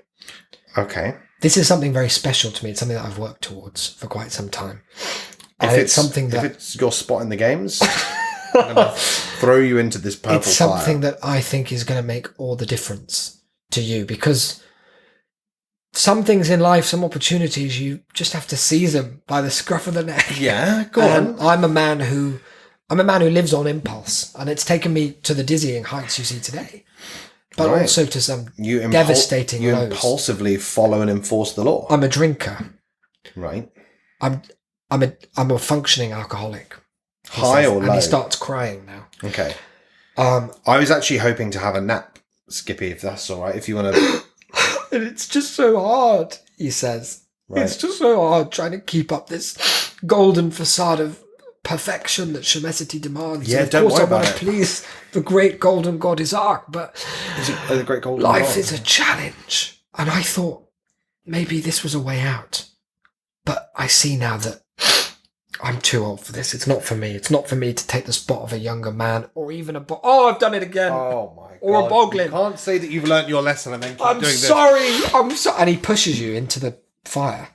Okay.
This is something very special to me. It's something that I've worked towards for quite some time. And
if it's your spot in the games... I'm going to throw you into this purple fire.
It's something that I think is going to make all the difference to you, because some things in life, some opportunities, you just have to seize them by the scruff of the neck.
Yeah, go on.
I'm a man who lives on impulse, and it's taken me to the dizzying heights you see today, but also to some devastating lows.
You impulsively follow and enforce the law.
I'm a drinker.
Right.
I'm a functioning alcoholic.
High or low?
And he starts crying now.
Okay. I was actually hoping to have a nap, Skippy, if that's all right. If you want to...
And it's just so hard, he says.
Right.
It's just so hard trying to keep up this golden facade of perfection that Shemesity demands.
Yeah,
and
don't worry about it.
Of course I want to please the great golden god Isaac, but
the great golden
life
god
is a challenge. And I thought maybe this was a way out. But I see now that I'm too old for this. It's not for me. It's not for me to take the spot of a younger man or even a... I've done it again.
Oh, my God.
Or a boglin.
You can't say that you've learnt your lesson and then keep doing this.
I'm sorry. And he pushes you into the fire.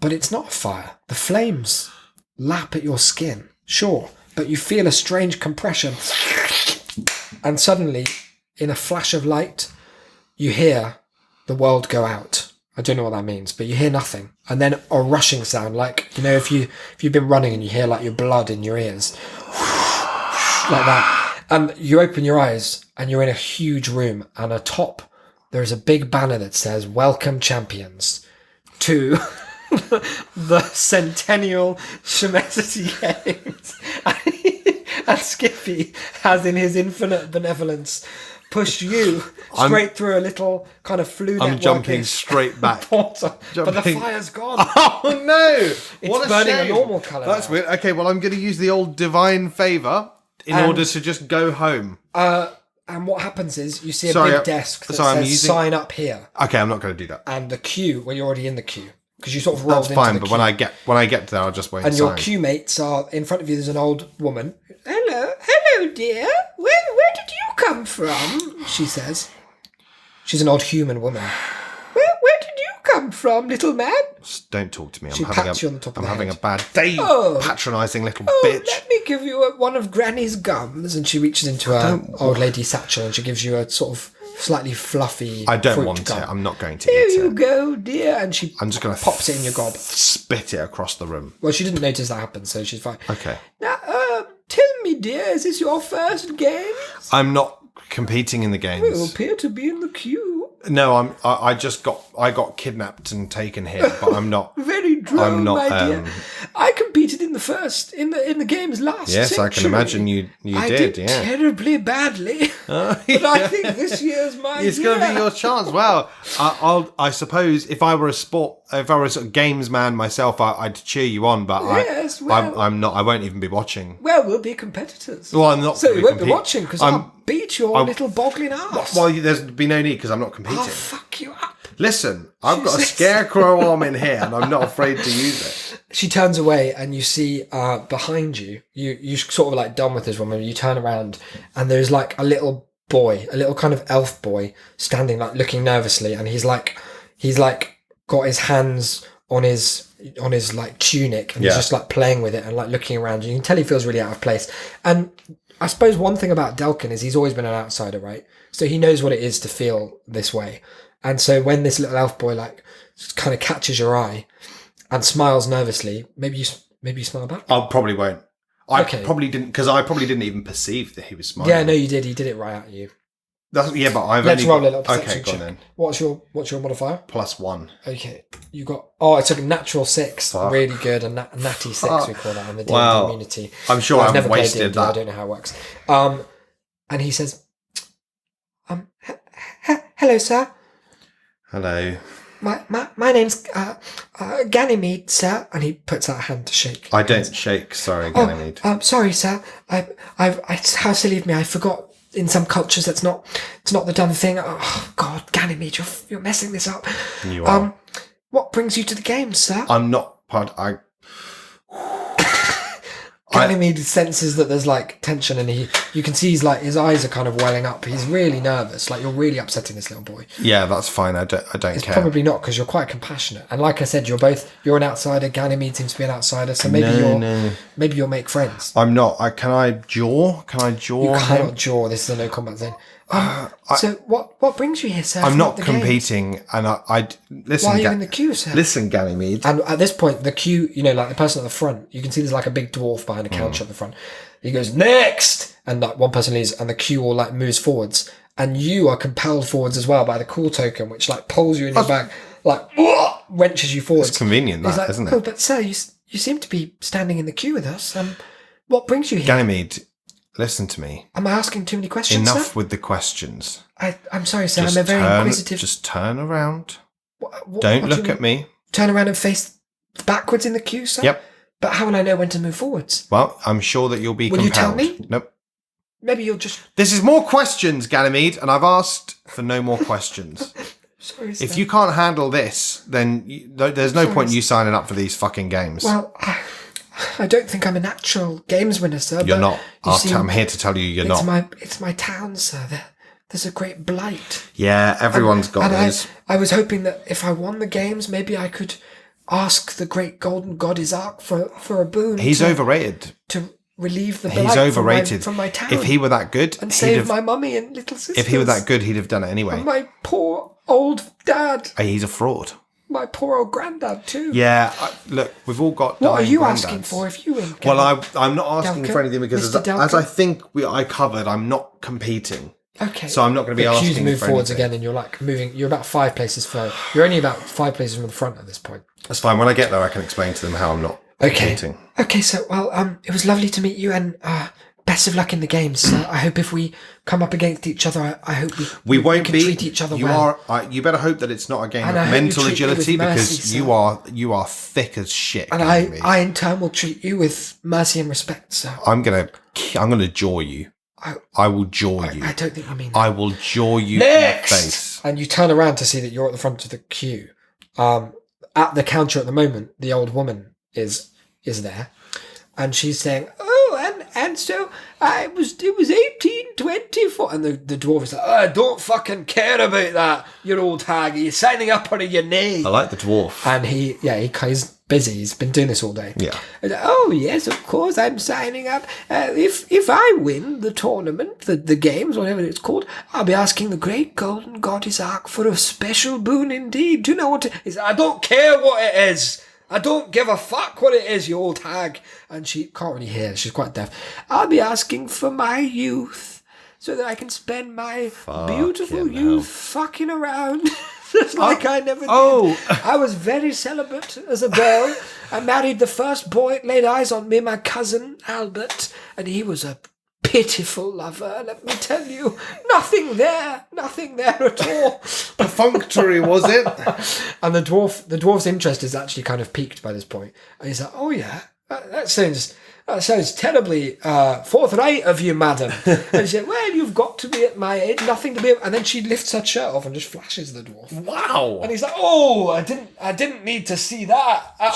But it's not a fire. The flames lap at your skin. Sure. But you feel a strange compression. And suddenly, in a flash of light, you hear the world go out. I don't know what that means, but you hear nothing. And then a rushing sound, like, if you've been running and you hear like your blood in your ears. Like that. And you open your eyes and you're in a huge room, and atop there is a big banner that says, "Welcome champions to the Centennial Shemesity Games." And Skippy has, in his infinite benevolence, pushed you straight through a little kind of flue network.
I'm jumping straight back.
But the fire's gone.
Oh no!
It's burning a normal colour.
That's weird. Okay, well, I'm going to use the old divine favour in order to just go home.
And what happens is you see a big desk that says sign up here.
Okay, I'm not going to do that.
And the queue, well, you're already in the queue. Because you sort of rolled into the queue.
That's fine, but when I get there, I'll just wait and
your queue mates are, in front of you, there's an old woman. Hello, dear. Where did you come from? She says. She's an old human woman. Where did you come from, little man?
Just don't talk to me.
She pats you on the top of the head.
I'm having a bad day, patronising little bitch.
Let me give you one of Granny's gums. And she reaches into her old lady satchel and she gives you a sort of slightly fluffy
I don't want
gum.
it. I'm not going to eat
it. Here you go, dear. And
I'm just going to
pops it in your gob.
Spit it across the room.
Well, she didn't notice that happen, so she's fine.
Okay.
Now, tell me, dear, is this your first game?
I'm not competing in the games.
You appear to be in the queue.
No, I got kidnapped and taken here, but I'm not.
Very droll,
I'm not,
my dear. I competed in the games last
Yes,
century.
I can imagine you
I
did.
did
Yeah.
terribly badly, but I think this year's my
It's
year.
going to be your chance. Well, I suppose if I were a games man myself, I'd cheer you on. But
Yes, well-
I'm not. I won't even be watching.
Well, we'll be competitors.
Well, I'm not.
So
gonna
you won't be
compete.
watching because I'll beat your little boggling ass.
Well, there's be no need because I'm not competing.
I'll fuck you up.
Listen, I've got a
Jesus.
scarecrow arm in here, and I'm not afraid to use it.
She turns away, and you see behind you. You sort of like done with this woman. You turn around, and there's like a little boy, a little kind of elf boy, standing like looking nervously, and he's like got his hands on his like tunic, and he's just like playing with it and like looking around. You can tell he feels really out of place. And I suppose one thing about Delcquest is he's always been an outsider, right? So he knows what it is to feel this way. And so when this little elf boy like kind of catches your eye and smiles nervously, maybe you smile back.
I probably won't. I
Okay.
probably didn't because I probably didn't even perceive that he was smiling.
Yeah, no, you did. He did it right at you.
But I've
Let's
only
roll a
got,
little perception
okay, go on
check.
then.
What's your modifier?
+1.
Okay, you got. Oh, it's a natural 6.
Fuck.
Really good, a natty 6 we call that in the D&D
Wow.
community.
I'm sure
I've
I've
never played
wasted
D&D, I
that.
don't know how it works. And he says, hello, sir.
Hello.
My name's Ganymede, sir. And he puts out a hand to shake.
I don't shake. Sorry, Ganymede.
Sorry, sir. How silly of me. I forgot. In some cultures, it's not the done thing. Oh God, Ganymede, you're messing this up.
You are.
What brings you to the game, sir?
I'm not part.
Ganymede senses that there's like tension, and you can see his eyes are kind of welling up. He's really nervous. Like, you're really upsetting this little boy.
Yeah, that's fine. I don't
It's
care.
probably not, because you're quite compassionate. And like I said, you're an outsider. Ganymede seems to be an outsider, so maybe you'll make friends.
I'm not. Can I jaw? Can I jaw?
You
him?
cannot jaw. This is a no combat zone. So what brings you here, sir?
I'm not
the game?
competing, and I listen.
Why are you in the queue, sir?
Listen, Ganymede.
And at this point, the queue, like the person at the front, you can see there's like a big dwarf behind a counter at the front. He goes, next! And like one person leaves, and the queue all like moves forwards. And you are compelled forwards as well by the cool token, which like pulls you in your back, like wrenches you forwards.
It's convenient,
He's
that,
like,
isn't it?
Oh, but sir, you seem to be standing in the queue with us. What brings you here?
Ganymede, listen to me.
Am I asking too many questions,
Enough
sir?
with the questions.
I'm sorry, sir. I'm a very inquisitive...
Just turn around.
What
Don't
do
look
you
at me.
Turn around and face backwards in the queue, sir?
Yep.
But how will I know when to move forwards?
Well, I'm sure that you'll be
Will you tell
compelled.
me?
Nope.
Maybe you'll just...
This is more questions, Ganymede, and I've asked for no more questions.
Sorry, sir.
If you can't handle this, then there's no
Sorry,
point in you signing up for these fucking games.
Well, I don't think I'm a natural games winner, sir.
You're
but
not.
you see,
I'm here to tell you you're
it's
not.
It's my town, sir. There's a great blight.
Yeah, everyone's got
and
those.
I was hoping that if I won the games, maybe I could ask the great golden god Isaac for a boon.
He's overrated.
To relieve the blight
He's overrated.
from my town.
If he were that good,
and
he'd
save
have,
my mummy and little sisters.
if he were that good, he'd have done it anyway.
And my poor old dad.
He's a fraud.
My poor old granddad too.
Yeah, look, we've all got.
What are
dying
you
granddads.
asking for if you win?
Well, I'm not asking
Delcquest?
for anything because,
Mr.
as I
Delcquest?
think I covered, I'm not competing.
Okay.
So I'm not going to be
the
asking
queues move
for
forwards
anything.
again, and you're like moving. You're about 5 places further. You're only about 5 places from the front at this point.
That's fine. When I get there, I can explain to them how I'm not competing.
Okay. So, it was lovely to meet you, and best of luck in the games. I hope if we come up against each other, I hope we
won't
can
be.
treat each other
you
well.
You better hope that it's not a game
And I
of
hope you
mental
treat me with
agility
mercy,
because
sir.
you are thick as shit.
And
Ganymede.
I in turn will treat you with mercy and respect, sir.
I'm gonna jaw you. I will jaw you.
I don't think you mean that.
I will jaw you
Next!
in the face.
And you turn around to see that you're at the front of the queue. At the counter at the moment, the old woman is there, and she's saying, "Oh, and so it was 1824." And the dwarf is like, "I don't fucking care about that, you old hag. You're signing up or your nay."
I like the dwarf.
And he's busy. He's been doing this all day.
Yeah.
And, oh yes, of course, I'm signing up. If I win the tournament, the games, whatever it's called, I'll be asking the great golden god Isaac for a special boon indeed. Do you know what it is? I don't care what it is. I don't give a fuck what it is, you old hag. And she can't really hear. She's quite deaf. I'll be asking for my youth so that I can spend my beautiful youth fucking around. Just like I never did. I was very celibate as a girl. I married the first boy that laid eyes on me, my cousin Albert, and he was a pitiful lover, let me tell you. Nothing there at all.
Perfunctory, was it?
And the dwarf's interest is actually kind of piqued by this point. And he's like, oh yeah, that sounds terribly forthright of you, madam. And she said, well, you've got to be at my age, nothing to be. And then she lifts her shirt off and just flashes the dwarf.
Wow.
And he's like, oh, I didn't need to see that at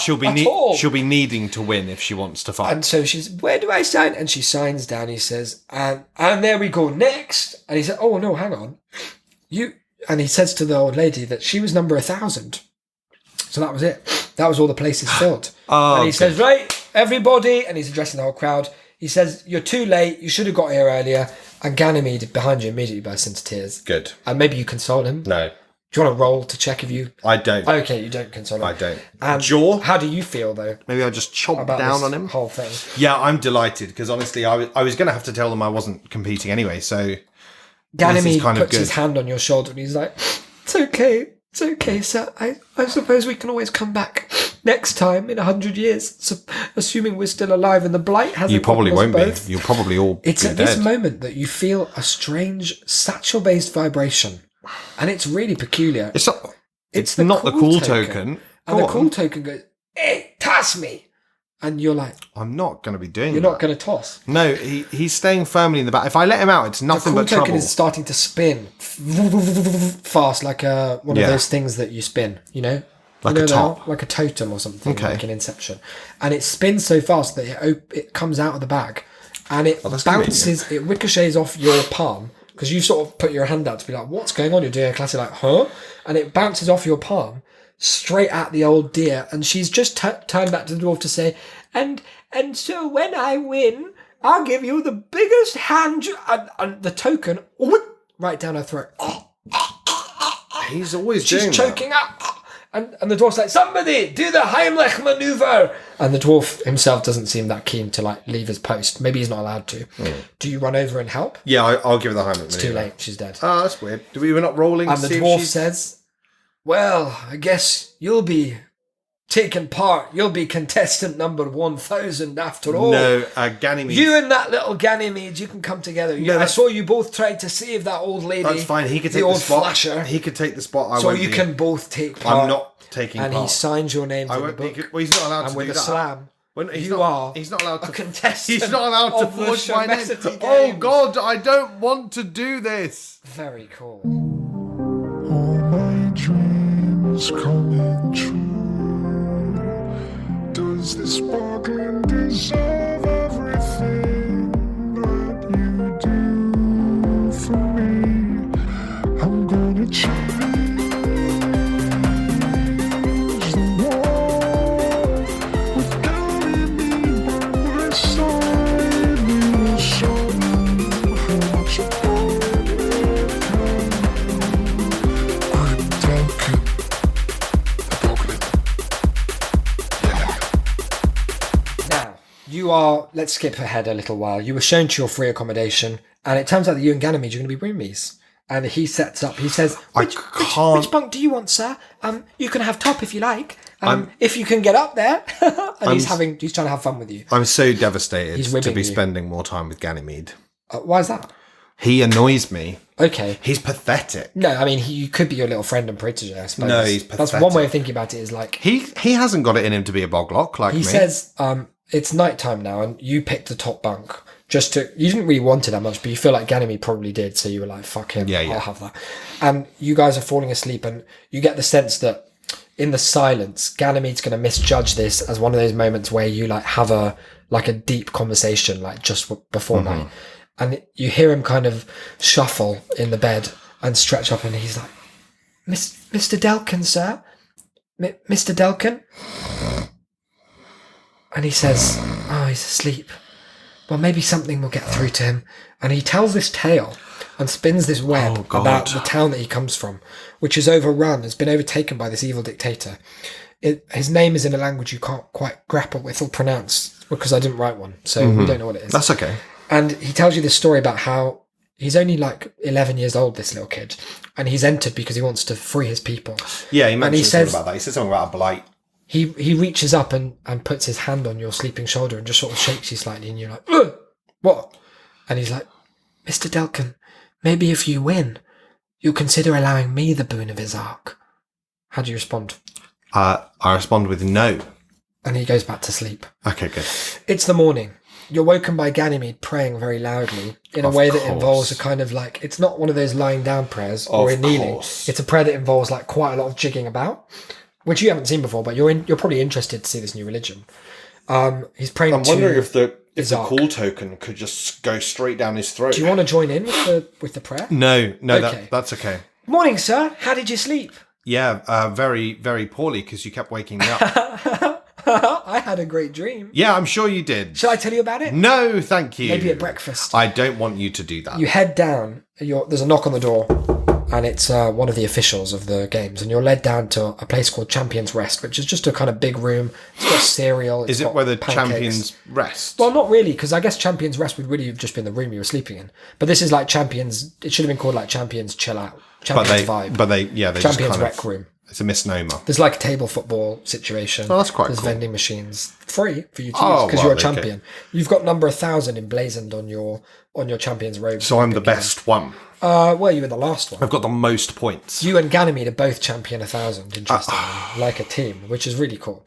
all.
She'll be needing to win if she wants to fight.
And so she's, where do I sign? And she signs down. He says, and there we go next. And he said, oh no, hang on. And he says to the old lady that she was number 1,000. So that was it. That was all the places filled. And he says, right, everybody, and he's addressing the whole crowd. He says, you're too late. You should have got here earlier. And Ganymede behind you immediately bursts into tears.
Good.
And maybe you console him.
No.
Do you want to roll to check if you...
I don't.
Okay, you don't console him.
I don't.
And
Jaw?
how do you feel, though?
Maybe I'll just chomp
about
down
this
on him.
whole thing.
Yeah, I'm delighted because honestly, I was going to have to tell them I wasn't competing anyway. So
Ganymede puts his hand on your shoulder and he's like, it's okay, sir. I suppose we can always come back next time in 100 years, so, assuming we're still alive and the blight hasn't.
You probably won't
both.
be. You'll probably all.
It's
be
at
dead.
this moment that you feel a strange satchel-based vibration, and it's really peculiar.
It's not. It's not the cool token.
And the cool token goes, hey, toss me. And you're like,
I'm not going to be doing that.
You're not going to toss.
No, he's staying firmly in the back. If I let him out, it's nothing but trouble.
The cool token is starting to spin fast, like one of those things that you spin, you know?
Like a top.
Like a totem or something, like an Inception. And it spins so fast that it comes out of the bag. And it bounces, it ricochets off your palm. Because you sort of put your hand out to be like, what's going on? You're doing a classic like, huh? And it bounces off your palm straight at the old dear. And she's just turned back to the dwarf to say, and so when I win, I'll give you the biggest hand... And the token, right down her throat.
He's always doing
She's choking up. And the dwarf's like, somebody, do the Heimlich maneuver. And the dwarf himself doesn't seem that keen to like leave his post. Maybe he's not allowed to. Do you run over and help?
Yeah, I'll give her the Heimlich maneuver.
It's too late. She's dead.
Oh, that's weird. We were not rolling
and
to
the
see
dwarf
if she's...
says, well, I guess you'll be taking part. You'll be contestant number 1,000 after all.
No, Ganymede.
You and that little Ganymede, you can come together. I saw you both tried to save that old lady.
That's fine. He could take the spot. Flasher. He could take the spot.
So you can both take part.
I'm not taking part.
And he signs your name to the book.
He's not allowed to do that.
And with a slam.
He's not allowed to
contest.
He's not allowed to forge my name. Oh God, I don't want to do this.
Very cool.
All my dreams coming true. Does this sparkling deserve everything that you do for me? I'm gonna change the world without any by my side. We will show you how much I love you. I'm Delcquest.
You are, let's skip ahead a little while. You were shown to your free accommodation, and it turns out that you and Ganymede are going to be roomies. And he sets up, he says, which bunk do you want, sir? You can have top if you like. If you can get up there. And he's trying to have fun with you.
I'm so devastated to be
you.
spending more time with Ganymede.
Why is that?
He annoys me.
Okay.
He's pathetic.
No, I mean, he could be your little friend and protege, I suppose.
No, he's pathetic.
That's one way of thinking about it is like...
He hasn't got it in him to be a boglock like me.
He says, it's nighttime now, and you picked the top bunk. You didn't really want it that much, but you feel like Ganymede probably did, so you were like, fuck him, I'll have that. And you guys are falling asleep, and you get the sense that in the silence, Ganymede's going to misjudge this as one of those moments where you like have a deep conversation, like just before night. And you hear him kind of shuffle in the bed and stretch up, and he's like, Mr. Delcquest, sir? Mr. Delcquest? And he says, oh, he's asleep. Well, maybe something will get through to him. And he tells this tale and spins this web about the town that he comes from, which is overrun, has been overtaken by this evil dictator. his name is in a language you can't quite grapple with or pronounce because I didn't write one, so we don't know what it is.
That's okay.
And he tells you this story about how he's only like 11 years old, this little kid, and he's entered because he wants to free his people.
Yeah, he mentioned something
says-
about that. He said something about a blight.
He reaches up and puts his hand on your sleeping shoulder and just sort of shakes you slightly, and you're like, ugh, what? And he's like, Mr. Delcquest, maybe if you win, you'll consider allowing me the boon of his ark. How do you respond?
I respond with no.
And he goes back to sleep.
Okay, good.
It's the morning. You're woken by Ganymede praying very loudly in a way that involves a kind of like, it's not one of those lying down prayers or in kneeling. It's a prayer that involves like quite a lot of jigging about, which you haven't seen before, but you're probably interested to see this new religion. He's praying.
I'm wondering if the
Zark.
call token could just go straight down his throat.
Do you want to join in with the prayer?
No,
Okay.
that's okay.
Morning, sir. How did you sleep?
Yeah, very, very poorly because you kept waking me up.
I had a great dream.
Yeah, I'm sure you did.
Shall I tell you about it?
No, thank you.
Maybe at breakfast.
I don't want you to do that.
You head down. There's a knock on the door, and it's one of the officials of the games, and you're led down to a place called Champions Rest, which is just a kind of big room. It's got cereal.
Is it where the champions rest?
Well, not really, because I guess Champions Rest would really have just been the room you were sleeping in. But this is like Champions. It should have been called like Champions Chill Out, Champions Vibe,
they just
Champions
kind
Rec
of,
Room.
It's a misnomer.
There's like a table football situation.
Oh, that's quite
There's
cool.
vending machines free for you to use
Oh,
because
well,
you're a
okay.
champion. You've got number 1,000 emblazoned on your champion's robe.
So I'm the best one.
Well, you were the last one.
I've got the most points.
You and Ganymede are both champion 1,000, interestingly, like a team, which is really cool.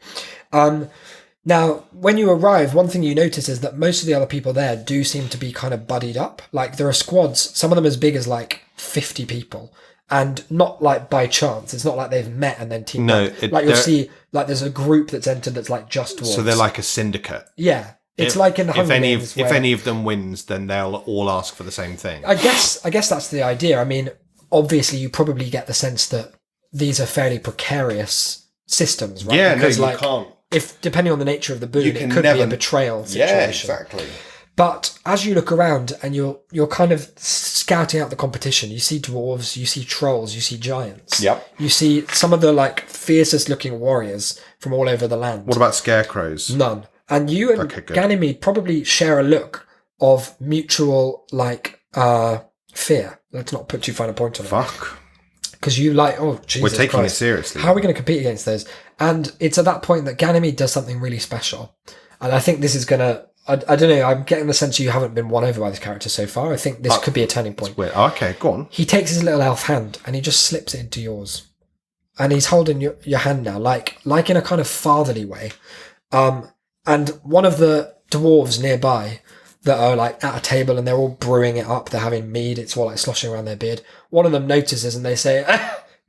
Now, when you arrive, one thing you notice is that most of the other people there do seem to be kind of buddied up. Like, there are squads, some of them as big as like 50 people, and not like by chance. It's not like they've met and then teamed up. Like, you'll see, like, there's a group that's entered that's like just dwarves.
So they're like a syndicate.
Yeah. It's like in the Hunger Games.
If any of them wins, then they'll all ask for the same thing.
I guess that's the idea. I mean, obviously, you probably get the sense that these are fairly precarious systems, right?
Yeah,
because,
no, you can't.
If depending on the nature of the boon,
You
it
can
could be
never-
a betrayal situation.
Yeah, exactly.
But as you look around and you're kind of scouting out the competition, you see dwarves, you see trolls, you see giants.
Yep.
You see some of the like fiercest looking warriors from all over the land.
What about scarecrows?
None. And you and
Okay, good.
Ganymede probably share a look of mutual like fear. Let's not put too fine a point on it.
Fuck.
Because you like, oh, Jesus
We're taking
Christ.
it seriously.
How are we going to compete against those? And it's at that point that Ganymede does something really special. And I think this is going to, I don't know, I'm getting the sense you haven't been won over by this character so far. I think this could be a turning point.
Weird. Okay, go on.
He takes his little elf hand and he just slips it into yours. And he's holding your hand now, like in a kind of fatherly way. And one of the dwarves nearby that are like at a table and they're all brewing it up, they're having mead, it's all like sloshing around their beard. One of them notices and they say,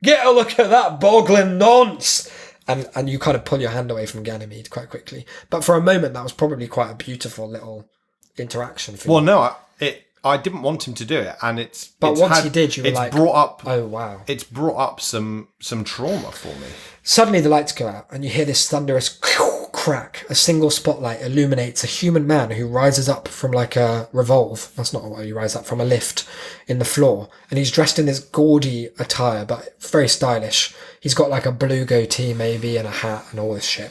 "Get a look at that boggling nonce!" And you kind of pull your hand away from Ganymede quite quickly. But for a moment, that was probably quite a beautiful little interaction for
Well,
you.
no, I didn't want him to do it, and
But once he did, you were
it's
like,
brought up.
oh, wow.
It's brought up some trauma for me.
Suddenly the lights go out and you hear this thunderous crack. A single spotlight illuminates a human man who rises up from like a revolve. That's not what you rise up from, a lift in the floor. And he's dressed in this gaudy attire, but very stylish. He's got like a blue goatee maybe and a hat and all this shit.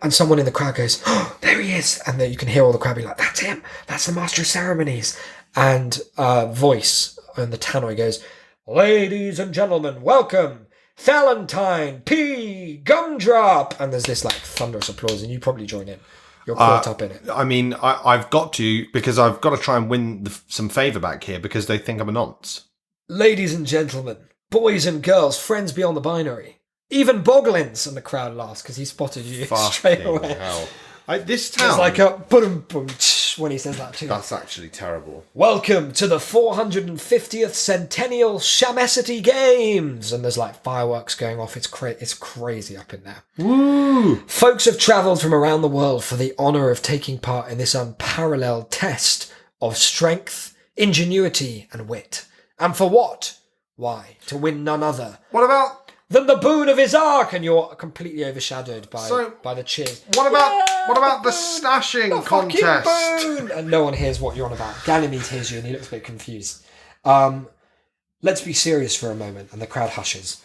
And someone in the crowd goes, "Oh, there he is." And then you can hear all the crowd be like, "That's him. That's the Master of Ceremonies." And a voice in the tannoy goes, "Ladies and gentlemen, welcome. Valentine P. Gumdrop." And there's this like thunderous applause, and you probably join in. You're caught up in it.
I mean, I've got to, because I've got to try and win some favour back here because they think I'm a nonce.
"Ladies and gentlemen, boys and girls, friends beyond the binary, even boglins." And the crowd laughs because he spotted you straight
Fucking
away.
hell. This town.
It's like a boom boom when he says that too.
That's actually terrible.
"Welcome to the 450th Centennial Shamesity Games." And there's like fireworks going off. It's crazy up in there.
Woo!
"Folks have travelled from around the world for the honour of taking part in this unparalleled test of strength, ingenuity, and wit. And for what? Why, to win none other
What about
than the boon of his ark." And you're completely overshadowed by the cheers.
what about the stashing contest?
Fucking boon! And no one hears what you're on about. Ganymede hears you and he looks a bit confused. Let's be serious for a moment. And the crowd hushes.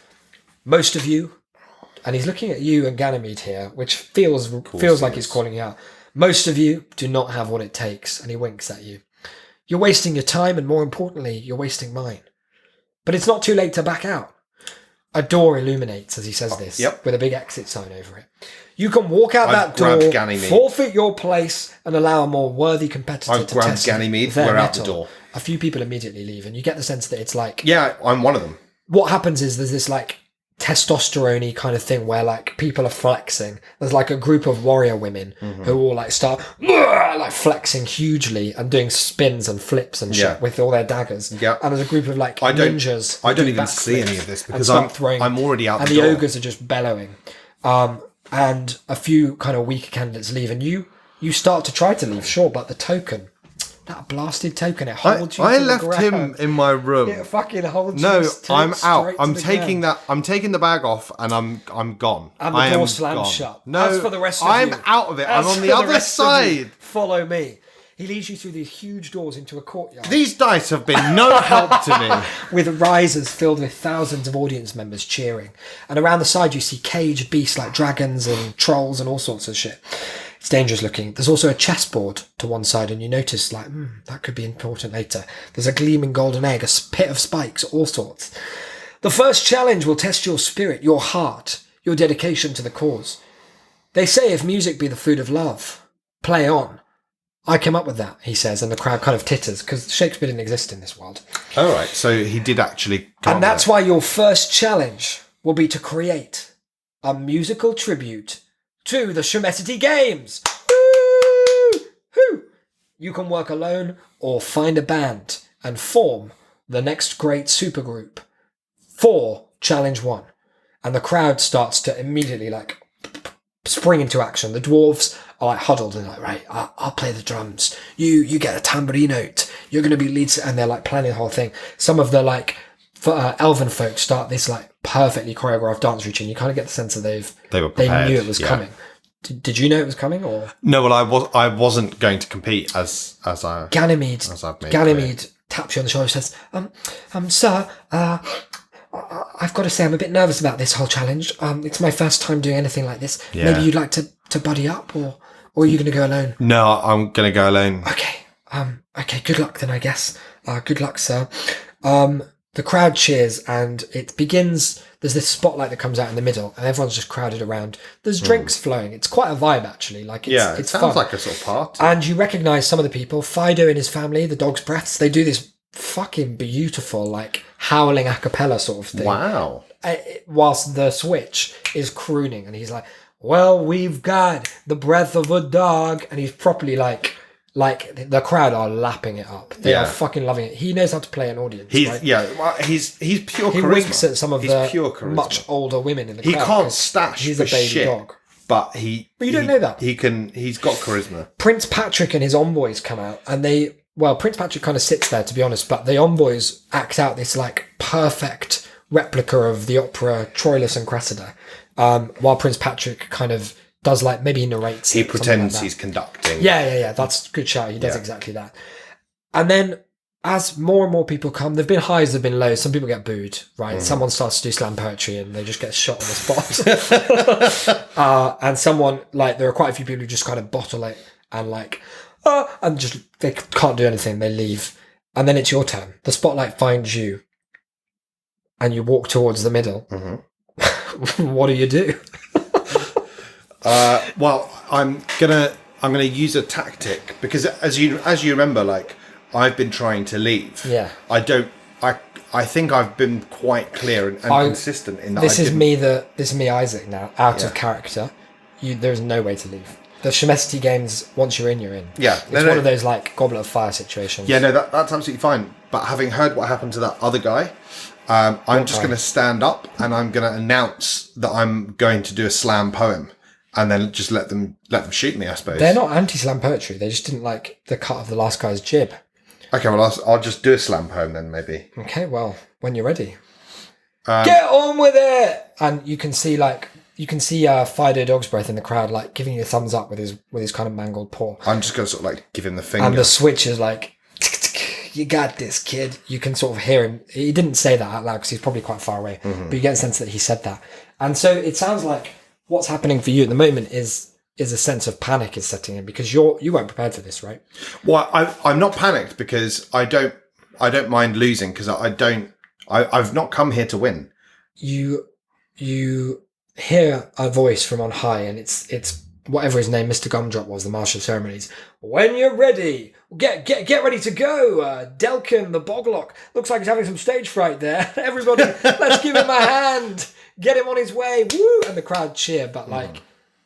"Most of you and he's looking at you and Ganymede here, which feels like he's calling you out. Most of you do not have what it takes, and he winks at you. You're wasting your time, and more importantly, you're wasting mine. But it's not too late to back out. A door illuminates as he says this, with a big exit sign over it. You can walk out that door, forfeit your place, and allow a more worthy competitor to test
Ganymede.
their
We're out
mettle.
the door.
A few people immediately leave, and you get the sense that it's like...
Yeah, I'm one of them.
What happens is there's this like testosterone-y kind of thing where like people are flexing. There's like a group of warrior women who all like start like flexing hugely and doing spins and flips and shit with all their daggers. Yeah. And there's a group of like ninjas.
I don't even see any of this because I'm already out the door.
And the ogres are just bellowing. And a few kind of weaker candidates leave, and you start to try to leave, sure, but the token... That blasted token, it holds you to the ground.
I left him in my room.
It fucking holds you.
No, I'm out. I'm taking the bag off and I'm gone.
And the door slams shut.
No,
as for the rest of
I'm out of it. I'm on the other side.
Follow me. He leads you through these huge doors into a courtyard.
These dice have been no help to me.
With risers filled with thousands of audience members cheering. And around the side you see caged beasts like dragons and trolls and all sorts of shit. It's dangerous looking. There's also a chessboard to one side, and you notice, like, that could be important later. There's a gleaming golden egg, a pit of spikes, all sorts. The first challenge will test your spirit, your heart, your dedication to the cause. They say if music be the food of love, play on. I came up with that, he says, and the crowd kind of titters, because Shakespeare didn't exist in this world.
All right, so he did actually...
And that's why your first challenge will be to create a musical tribute to the Shemesity Games. Woo! You can work alone or find a band and form the next great supergroup for Challenge 1. And the crowd starts to immediately like spring into action. The dwarves are like huddled and like, right, I'll play the drums. You get a tambourine note. You're going to be lead. And they're like planning the whole thing. Some of the like elven folk start this like perfectly choreographed dance routine. You kind of get the sense that they knew it was coming. Did you know it was coming, or
no? Well, I wasn't going to compete as
Ganymede taps you on the shoulder and says, sir, I've got to say I'm a bit nervous about this whole challenge. It's my first time doing anything like this. Yeah. Maybe you'd like to buddy up, or are you going to go alone?
No, I'm going to go alone.
Okay. Good luck then, I guess. Good luck, sir. The crowd cheers and it begins. There's this spotlight that comes out in the middle and everyone's just crowded around. There's drinks flowing. It's quite a vibe, actually. Like it
sounds
fun.
like a sort of party.
And you recognise some of the people. Fido and his family, the Dog's Breaths, they do this fucking beautiful, like, howling a cappella sort of thing.
Wow.
Whilst the Switch is crooning and he's like, well, we've got the breath of a dog. And he's properly like the crowd are lapping it up. They are fucking loving it. He knows how to play an audience. He's
pure charisma.
He winks at some of the much older women in the crowd.
He can't stash.
He's a baby dog.
But
you don't know that.
He's got charisma.
Prince Patrick and his envoys come out and Prince Patrick kind of sits there, to be honest, but the envoys act out this like perfect replica of the opera Troilus and Cressida, while Prince Patrick kind of does like, maybe he narrates.
He pretends like he's conducting.
Yeah. That's a good shout. He does exactly that. And then as more and more people come, there've been highs, there've been lows. Some people get booed, right? Someone starts to do slam poetry and they just get shot on the spot. And someone, like, there are quite a few people who just kind of bottle it and like, and just, they can't do anything. They leave. And then it's your turn. The spotlight finds you and you walk towards the middle. Mm-hmm. What do you do?
Well, I'm gonna use a tactic because as you remember, like, I've been trying to leave.
Yeah.
I think I've been quite clear and consistent in that.
This is me, Isaac, now, out of character. There's no way to leave. The Shemesity Games, once you're in, you're in.
Yeah.
It's one of those like Goblet of Fire situations.
Yeah, no, that's absolutely fine. But having heard what happened to that other guy, I'm just going to stand up and I'm going to announce that I'm going to do a slam poem. And then just let them shoot me, I suppose.
They're not anti-slam poetry. They just didn't like the cut of the last guy's jib.
Okay, well, I'll just do a slam poem then, maybe.
Okay, well, when you're ready. Get on with it! And you can see Fido Dog's Breath in the crowd, like, giving you a thumbs up with his kind of mangled paw.
I'm just going to sort of, like, give him the finger.
And the Switch is like, you got this, kid. You can sort of hear him. He didn't say that out loud because he's probably quite far away, but you get the sense that he said that. And so it sounds like what's happening for you at the moment is a sense of panic is setting in because you weren't prepared for this, right?
Well, I'm not panicked because I don't mind losing because I've not come here to win.
You hear a voice from on high, and it's whatever his name, Mr. Gumdrop was, the Master of Ceremonies. When you're ready, get ready to go. Delcquest, the Boglock, looks like he's having some stage fright there. Everybody, let's give him a hand. Get him on his way. Woo! And the crowd cheer, but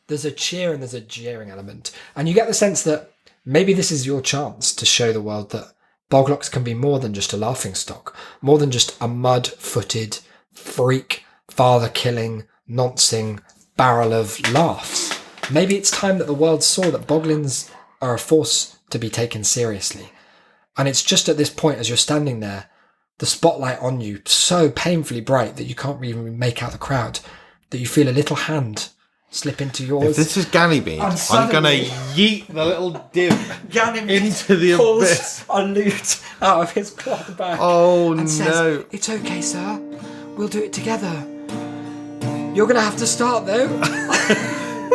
there's a cheer and there's a jeering element. And you get the sense that maybe this is your chance to show the world that Boglocks can be more than just a laughingstock, more than just a mud-footed, freak, father-killing, noncing barrel of laughs. Maybe it's time that the world saw that Boglins are a force to be taken seriously. And it's just at this point, as you're standing there, the spotlight on you so painfully bright that you can't even make out the crowd, that you feel a little hand slip into yours.
If this is Ganymede, I'm going to yeet the little div into the abyss.
A lute out of his cloth bag.
Oh,
and
no.
Says, it's okay, sir. We'll do it together. You're going to have to start, though.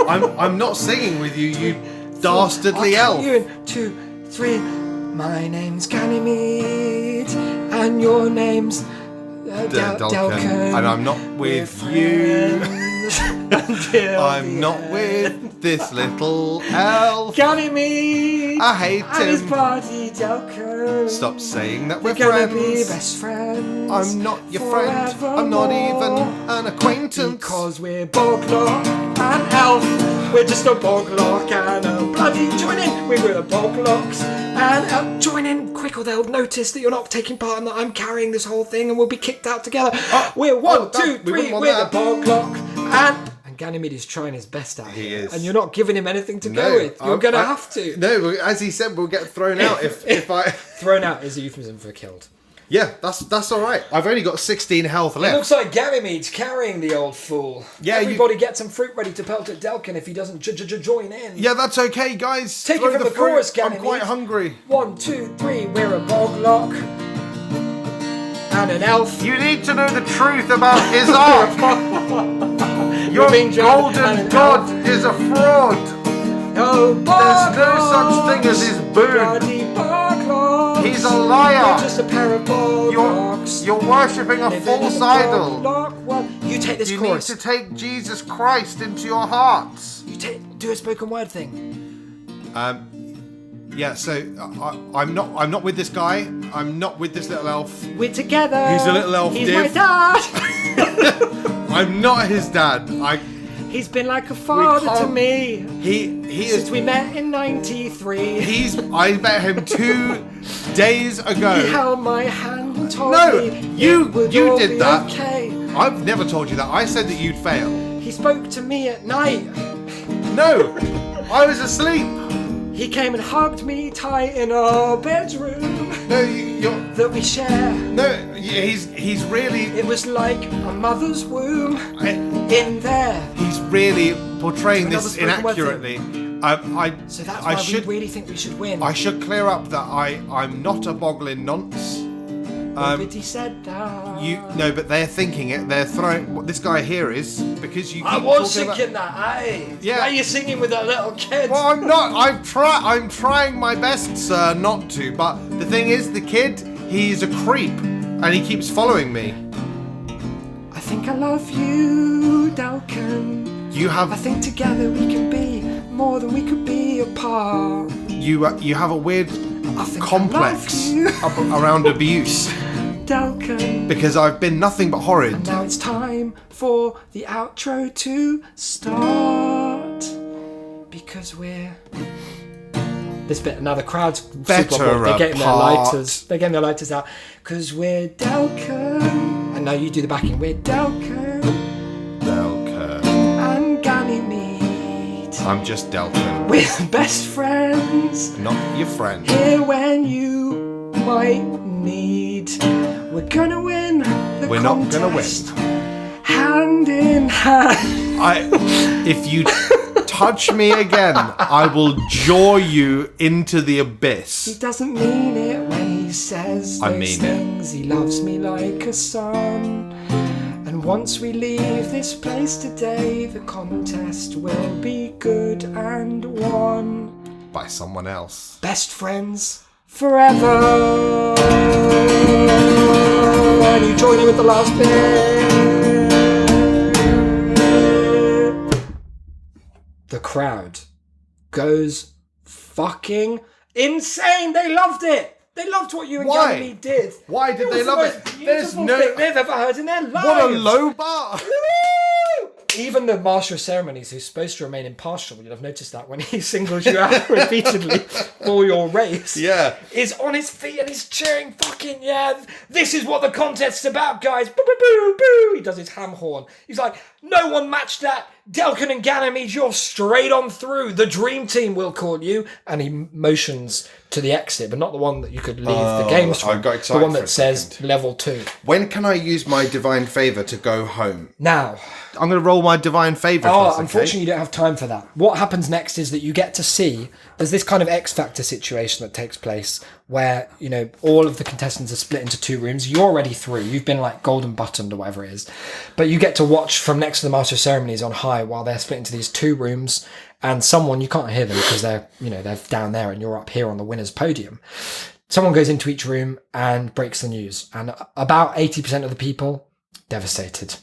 I'm not singing with you, you dastardly elf.
You in 2, 3. My name's Ganymede, and your name's Delcquest.
And I'm not with you. I'm not with this little elf.
Ganymede.
I hate
and his
him.
party, Delcquest.
Stop saying that we're
gonna
friends.
be best friends.
I'm not your friend. I'm not even an acquaintance.
Because we're Boglock and Elf. We're just a Boglock and a bloody join in. We're Boglocks and Elf. Join in quick or they'll notice that you're not taking part and that I'm carrying this whole thing and we'll be kicked out together. We're 1, 2, 3. We're the Boglock and Ganymede is trying his best out here.
He is.
And you're not giving him anything to go with. You're going to have to.
No, as he said, we'll get thrown out if I...
Thrown out is a euphemism for killed.
Yeah, that's all right. I've only got 16 health left.
It looks like Ganymede's carrying the old fool.
Yeah,
everybody get some fruit ready to pelt at Delcquest if he doesn't join in.
Yeah, that's okay, guys.
Take
Throw
it from the
fruit.
chorus, Ganymede.
I'm quite hungry.
1, 2, 3, we're a Boglock and an elf.
You need to know the truth about his art. Your golden god is a fraud.
Oh,
There's no such thing as his boon. He's a liar.
You're just a pair of Boglocks.
You're worshipping a false idol.
Well, you take this
You
chorus.
need to take Jesus Christ into your hearts.
Do a spoken word thing.
Yeah, so I'm not with this guy. I'm not with this little elf.
We're together.
He's a little elf.
He's
div.
my dad.
I'm not his dad.
He's been like a father to me.
He
Since
is.
we met in '93.
I met him 2 days ago.
He held my hand and told
No,
me
you
it would all
did
be
that.
Okay.
I've never told you that. I said that you'd fail.
He spoke to me at night.
No, I was asleep.
He came and hugged me tight in our bedroom
No, you're.
that we share.
No, he's really.
It was like a mother's womb in there.
He's really portraying
Another
this
spoken word
inaccurately.
So that's why we really think we should win.
I should clear up that I'm not a boggling nonce.
Nobody said that.
No, but they're thinking it. They're throwing. What this guy here is because you. Keep
I was
talking
thinking that, aye.
Yeah.
Why are you singing with that little kid?
Well, I'm not. I'm trying my best, sir, not to. But the thing is, the kid, he's a creep, and he keeps following me.
I think I love you, Delcquest.
You have.
I think together we can be more than we could be apart.
You have a weird
I think
complex
I love you.
around abuse
Delcquest.
because I've been nothing but horrid.
Now it's time for the outro to start. Because we're... This bit, now the crowd's
Better
super bored. They're getting their
apart.
lighters. They're getting their lighters out. Because we're Delcquest. And now you do the backing. We're Delcquest
Delcquest.
and Ganymede.
I'm just Delcquest.
We're best friends.
Not your friend.
Here when you might need. We're gonna win the
We're not gonna
contest. Hand in hand.
If you touch me again, I will jaw you into the
He
abyss.
doesn't mean it when he he says
I
those
mean it.
things. He loves me like a son. And once we leave this place today, the contest will be good and won.
By someone else.
Best friends forever. And you join in with the last bit. The crowd goes fucking insane. They loved it. They loved what you and
Why?
Ganymede did.
Why did they love it?
There's
There's
no
no...
thing they've ever heard in their lives.
What a low bar.
Woo! Even the Master of Ceremonies, who's supposed to remain impartial, you'll have noticed that when he singles you out repeatedly for your race,
Yeah.
is on his feet and he's cheering, fucking yeah, this is what the contest's about, guys. Boo, boo, boo, boo. He does his ham horn. He's like, no one matched that. Delcquest and Ganymede, you're straight on through. The dream team will call you. And he motions to the exit, but not the one that you could leave the games
I
from.
got
The
excited
one
for
that
a
says
second.
level 2.
When can I use my divine favour to go home?
Now,
I'm going to roll my divine favour.
oh,
if that's
unfortunately, you don't have time for that. What happens next is that you get to see there's this kind of X Factor situation that takes place where, you know, all of the contestants are split into 2 rooms. You're already 3. You've been like golden buttoned or whatever it is. But you get to watch from next to the Master of Ceremonies on high while they're split into these 2 rooms, and someone, you can't hear them because they're, you know, they're down there and you're up here on the winner's podium. Someone goes into each room and breaks the news, and about 80% of the people devastated.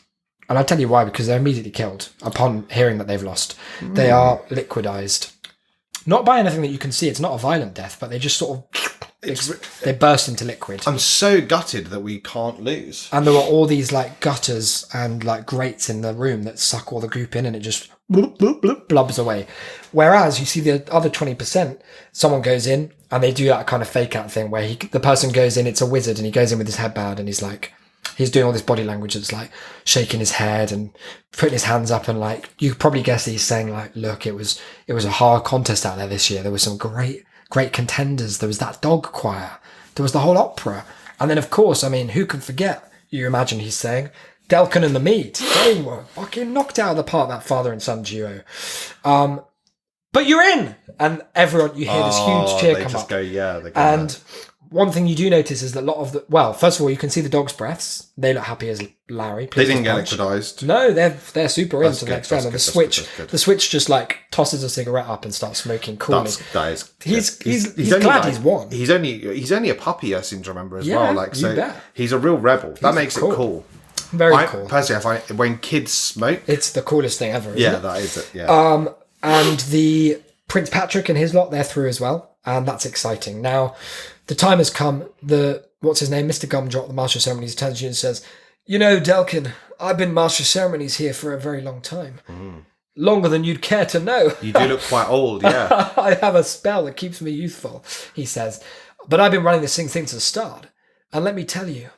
And I'll tell you why, because they're immediately killed upon hearing that they've lost. They are liquidized. Not by anything that you can see. It's not a violent death, but they just sort of... they burst into liquid.
I'm so gutted that we can't lose.
And there were all these like gutters and like grates in the room that suck all the goop in, and it just bloop, bloop, bloop, blubs away. Whereas you see the other 20%, someone goes in and they do that kind of fake out thing where the person goes in, it's a wizard, and he goes in with his head bowed and he's like... He's doing all this body language that's like shaking his head and putting his hands up, and like you could probably guess that he's saying like, look, it was a hard contest out there this year. There were some great contenders. There was that dog choir. There was the whole opera. And then of course, I mean, who can forget, you imagine he's saying, Delcquest and the Mead. They were fucking knocked out of the park, that father and son duo. But you're in! And everyone, you hear this huge cheer
they
come
just
up.
go, yeah. They go,
And one thing you do notice is that a lot of the... Well, first of all, you can see the dog's breaths. They look happy as Larry.
they didn't get
punch.
liquidized.
No, they're super into the
good,
next
that's
round. And
good.
the switch just like tosses a cigarette up and starts smoking coolly.
That is.
He's
only
glad he's won.
He's only a puppy. I seem to remember as
Yeah,
well. Like
you
so,
bet.
he's a real rebel. That makes
cool.
it cool.
Very cool.
Personally, I find when kids smoke,
It's the coolest thing ever. Isn't
yeah,
it?
that is it. Yeah.
And the Prince Patrick and his lot, they're through as well, and that's exciting. Now, the time has come. What's his name, Mr. Gumdrop, the Master of Ceremonies, turns to you and says, "You know, Delcquest, I've been Master of Ceremonies here for a very long time, longer than you'd care to know.
You do look quite old. Yeah.
I have a spell that keeps me youthful," he says. "But I've been running this thing since the start, and let me tell you,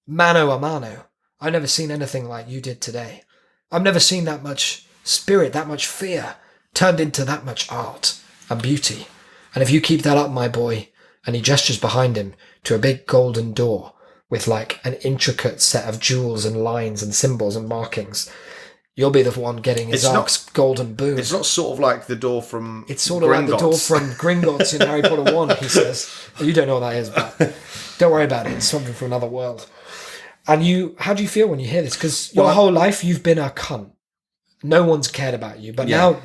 mano a mano, I've never seen anything like you did today. I've never seen that much spirit, that much fear, turned into that much art and beauty. And if you keep that up, my boy," and he gestures behind him to a big golden door with like an intricate set of jewels and lines and symbols and markings, "you'll be the one getting
It's not-
Zark's golden boon."
It's not sort of like the door from.
It's sort of like the door from Gringotts in Harry Potter 1, he says. You don't know what that is, but don't worry about it. It's something from another world. And how do you feel when you hear this? Because your whole life you've been a cunt. No one's cared about you. But now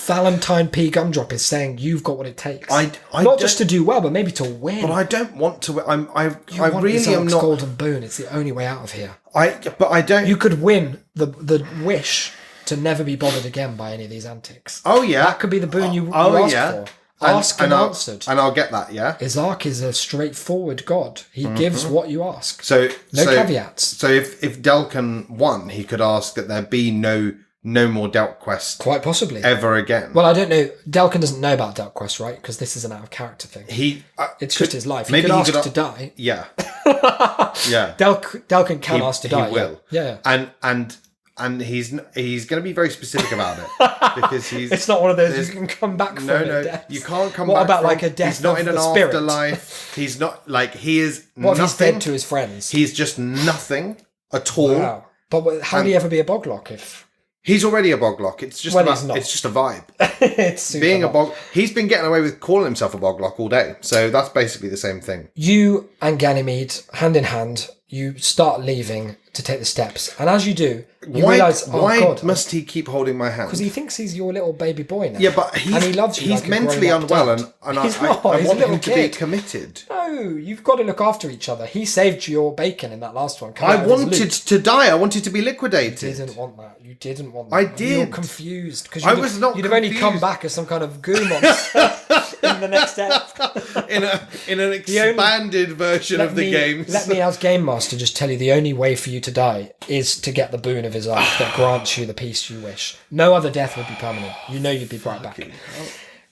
Valentine P. Gumdrop is saying you've got what it takes. Not just to do well, but maybe to win.
But I don't want to. I
want
really am
Zark's
not.
golden boon. It's the only way out of here.
But I don't.
You could win the wish to never be bothered again by any of these antics.
Oh yeah,
That could be the boon you asked for. Asked and answered.
And I'll get that. Yeah.
Zark is a straightforward god. He gives what you ask.
So
No caveats.
So if Delcquest won, he could ask that there be no more Delcquest
Quite possibly.
ever again.
Well, I don't know. Delcquest doesn't know about Delcquest, right? Because this is an out of character thing.
He
It's just his life. He
maybe
could
he
ask
could
to die.
Yeah. Yeah.
Delcquest can ask to die.
will.
Yeah.
And he's going to be very specific about it because he's.
It's not one of those you can come back from.
No,
death.
you can't come
What
back.
about
from,
like a death
He's not
of
in an
the spirit?
afterlife. He's not like he is.
What if he's
nothing.
dead to his friends?
He's just nothing at all.
Wow. But how would he ever be a boglock if
He's already a boglock. It's just
he's not.
it's just a vibe.
It's super
Being a
hot.
bog. He's been getting away with calling himself a boglock all day. So that's basically the same thing.
You and Ganymede, hand in hand, you start leaving to take the steps. And as you do, you realise,
why
God,
must he keep holding my hand?
because he thinks he's your little baby boy now.
Yeah, but
and he loves you.
he's
like a
mentally
grown-up
unwell,
dad.
and
He's
I
not, he's a
want
little
him to be
kid.
committed.
No, you've got to look after each other. He saved your bacon in that last one.
I wanted to die. I wanted to be liquidated.
You didn't want that. You didn't want that.
I did.
You're confused. Because
I was not
You'd have only come
confused.
back as some kind of goo monster in the next step.
in an expanded version of the games.
Let me, as Game Master, just tell you the only way for you to die is to get the boon of his eye that grants you the peace you wish. No other death would be permanent. You know you'd be brought back.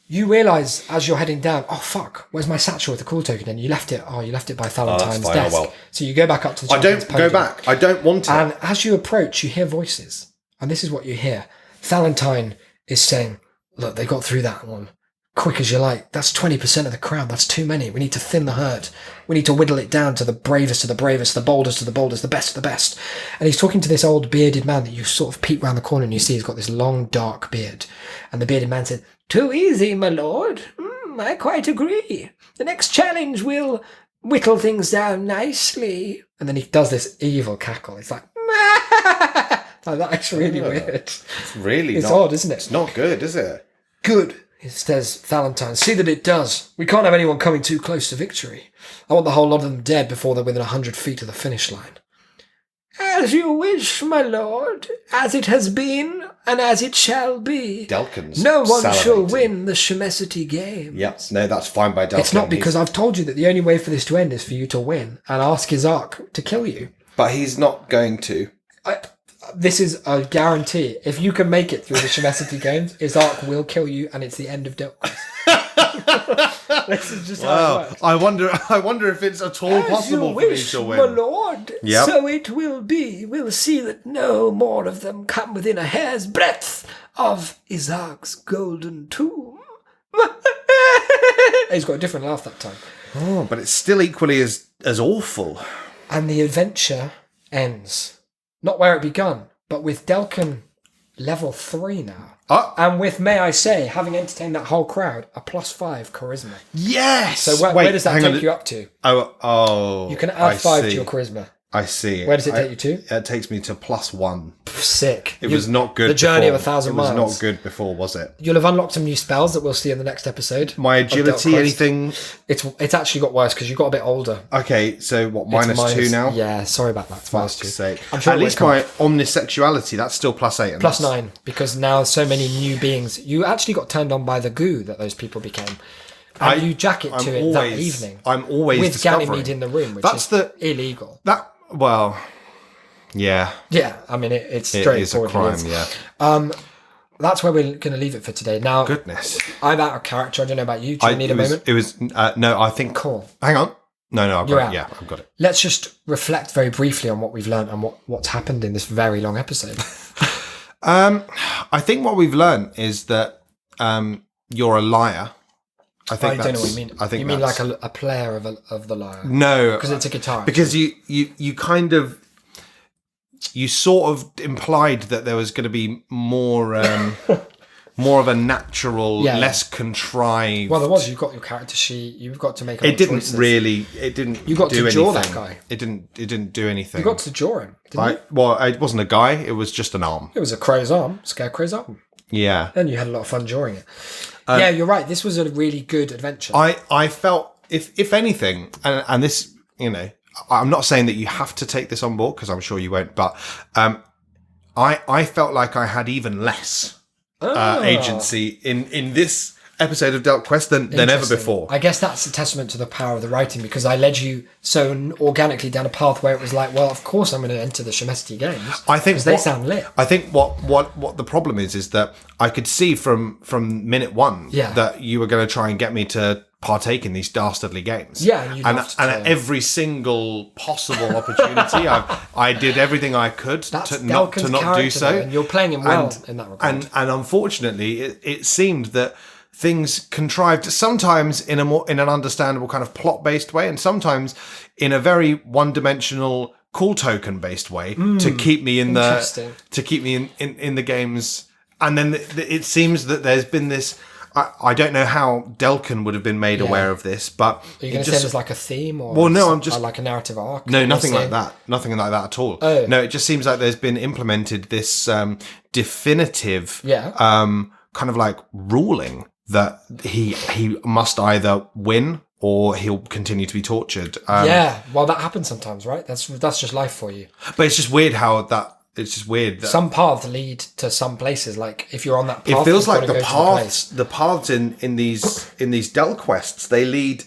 You realise as you're heading down, oh fuck, where's my satchel with the call token? And you left it. Oh, you left it by Thalentine's
fine,
desk.
oh well.
So you go back up to the
I don't
champion's
go
podium.
back. I don't want to.
And as you approach, you hear voices. And this is what you hear. Thalentine is saying, look, they got through that one. Quick as you like. That's 20% of the crowd. That's too many. We need to thin the herd. We need to whittle it down to the bravest of the bravest, the boldest of the boldest, the best of the best. And he's talking to this old bearded man that you sort of peek round the corner and you see he's got this long, dark beard. And the bearded man said, too easy, my lord. I quite agree. The next challenge will whittle things down nicely. And then he does this evil cackle. It's like, like that's really weird.
It's really
It's
not,
odd, isn't it?
It's not good, is it?
Good, says Valentine. See that it does. We can't have anyone coming too close to victory. I want the whole lot of them dead before they're within 100 feet of the finish line. As you wish, my lord. As it has been, and as it shall be.
Delcquest.
No one shall
salivating.
win the Shemesity game.
Yep. No, that's fine by Delcquest.
It's not because I've told you that the only way for this to end is for you to win and ask Izark to kill you.
But he's not going to.
This is a guarantee. If you can make it through the Shemesity games, Izark will kill you, and it's the end of Delcquest. This is just how it works.
I wonder if it's at all possible for me to win.
My lord.
Yep.
So it will be. We'll see that no more of them come within a hair's breadth of Izark's golden tomb. He's got a different laugh that time.
Oh, but it's still equally as awful.
And the adventure ends. Not where it begun, but with Delcquest level 3 now. And with, may I say, having entertained that whole crowd, a +5 charisma.
Yes.
So where does that take you up to?
Oh.
You can add 5 to your charisma.
I see.
Where does it take you to?
It takes me to +1.
Sick.
It was not good.
The journey
before.
of 1,000
It was
miles.
not good before, was it?
You'll have unlocked some new spells that we'll see in the next episode.
My agility,
Delcquest.
anything?
It's actually got worse because you got a bit older.
Okay, so what?
It's
-2 now?
Yeah, sorry about that. It's
Fuck's
-2.
sake.
I'm sure
At
it will
least
come
my
up.
omnisexuality, that's still +8. and that's-
+9 because now so many new beings. You actually got turned on by the goo that those people became. And you jacket to it that evening.
I'm always
with
discovering.
Ganymede in the room, which
That's
is
the-
illegal.
Well, yeah.
Yeah, I mean it's
It
straightforward.
is a crime, yeah.
That's where we're going to leave it for today. Now,
Goodness.
I'm out of character. I don't know about you. Do you need a moment?
It was, no, I think...
Cool.
Hang on. No, I've
You're
got
out.
it. Yeah, I've got it.
Let's just reflect very briefly on what we've learned and what's happened in this very long episode.
I think what we've learned is that you're a liar. I think
I don't know what you mean.
I think
you mean
that's-
like a player of the lyre?
No.
Because it's a guitar.
Because you kind of... You sort of implied that there was going to be more more of a natural,
Yeah.
less contrived...
Well, there was. You've got your character sheet. You've got to make. A lot
It
of
didn't
choices.
really... It didn't
You got
do
to draw
anything.
that guy.
It didn't do anything.
You got to draw him. Didn't you?
Well, it wasn't a guy. It was just an arm.
It was a crow's arm, scarecrow's arm,
Yeah.
and you had a lot of fun drawing it. Yeah, you're right. This was a really good adventure.
I felt, if anything, and this, I'm not saying that you have to take this on board because I'm sure you won't, but I felt like I had even less agency in this episode of Delcquest than ever
Interesting.
before.
I guess that's a testament to the power of the writing because I led you so organically down a path where it was like, well, of course I'm going to enter the Shemesity games.
I think
because they sound lit.
I think what the problem is that I could see from minute one that you were going to try and get me to partake in these dastardly games.
Yeah, and you'd
and
love to
at every single possible opportunity, I did everything I could to not
Delcquest's
do
character,
so.
though, and you're playing him well in that regard.
And unfortunately, it seemed that things contrived sometimes in an understandable kind of plot based way, and sometimes in a very one dimensional call token based way to keep me in
Interesting.
in the games. And then it seems that there's been this. I don't know how Delcquest would have been made aware of this, but
Are you going to say there's like a theme or like a narrative arc?
No, nothing like that. Nothing like that at all.
Oh.
No, it just seems like there's been implemented this definitive kind of like ruling that he must either win or he'll continue to be tortured.
Well, that happens sometimes, right? That's just life for you.
But it's just weird how that. It's just weird. That
some paths lead to some places. Like if you're on that path,
it feels like
the
paths in these Delcquests, they lead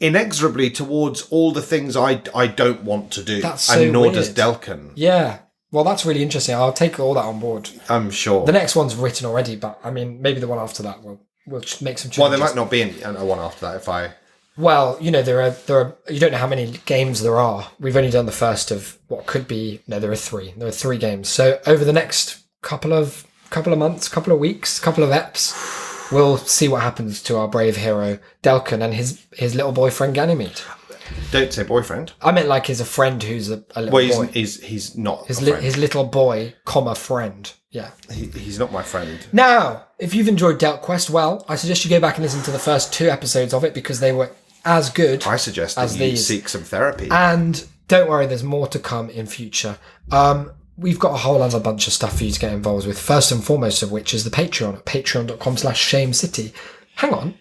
inexorably towards all the things I don't want to do.
That's so
and nor
weird.
does Delcquest.
Yeah. Well, that's really interesting. I'll take all that on board.
I'm sure.
The next one's written already, but I mean, maybe the one after that will just make some changes.
Well, there might not be a one after that if I.
Well, there are. You don't know how many games there are. We've only done the first of what could be. No, there are three. There are 3 games. So over the next couple of months, couple of weeks, couple of eps, we'll see what happens to our brave hero Delcquest and his little boyfriend Ganymede.
Don't say boyfriend.
I meant like he's a friend who's a little boy.
Well, he's not
his
a friend.
his little boy, friend. Yeah.
He's not my friend.
Now, if you've enjoyed Delcquest, well, I suggest you go back and listen to the first 2 episodes of it because they were as good.
I suggest that you seek some therapy.
And don't worry, there's more to come in future. We've got a whole other bunch of stuff for you to get involved with. First and foremost of which is the Patreon at patreon.com/shamecity. Hang on.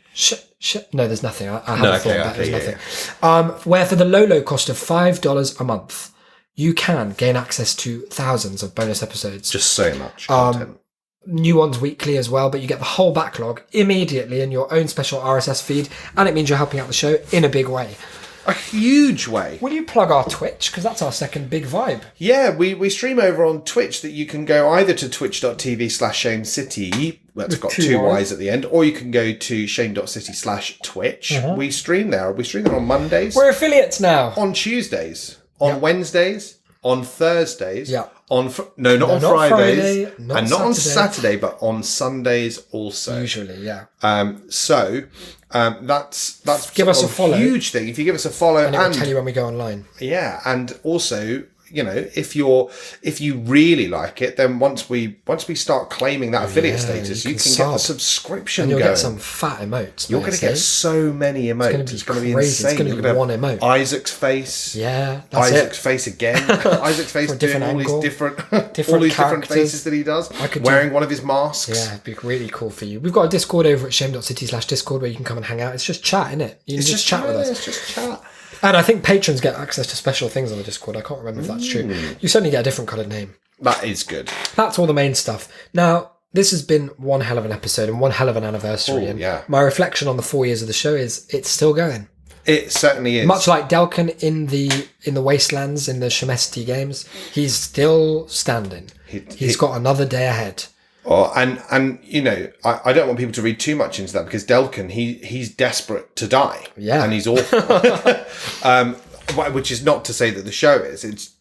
No, there's nothing. I haven't thought about it. There's nothing. Where for the low cost of $5 a month, you can gain access to thousands of bonus episodes.
Just so much content.
New ones weekly as well, but you get the whole backlog immediately in your own special RSS feed, and it means you're helping out the show in a big way.
A huge way.
Will you plug our Twitch? Because that's our second big vibe.
Yeah, we stream over on Twitch that you can go either to twitch.tv/shamecity, that's got 2 Y's at the end, or you can go to shame.city/twitch. We stream there. We stream there on Mondays.
We're affiliates now.
On Tuesdays. On Wednesdays. On Thursdays.
Yeah.
Not on Fridays. And not on Saturday, but on Sundays also.
Usually, yeah.
That's
give us a follow.
Huge thing. If you give us a follow,
and it will tell you when we go online.
Yeah, and also, if you really like it, then once we start claiming that affiliate status, you can get a subscription.
And you'll
going.
get some fat emotes.
You're going to get so many emotes. It's going to be
crazy.
insane.
It's going to be one emote.
Isaac's face.
Yeah, that's
Isaac's face again. Isaac's face doing all these different faces that he does. Wearing one of his masks.
Yeah, it'd be really cool for you. We've got a Discord over at shame.city/discord where you can come and hang out. It's just chat, isn't it? You can just chat with us.
It's just chat.
And I think patrons get access to special things on the Discord. I can't remember if that's true. You certainly get a different coloured name.
That is good.
That's all the main stuff. Now, this has been one hell of an episode and one hell of an anniversary. And my reflection on the 4 years of the show is it's still going.
It certainly is.
Much like Delcquest in the Wastelands, in the Shemesty games, he's still standing. He's got another day ahead.
Oh, and I don't want people to read too much into that because Delcquest, he's desperate to die. Yeah. And he's awful. Which is not to say that the show is. It's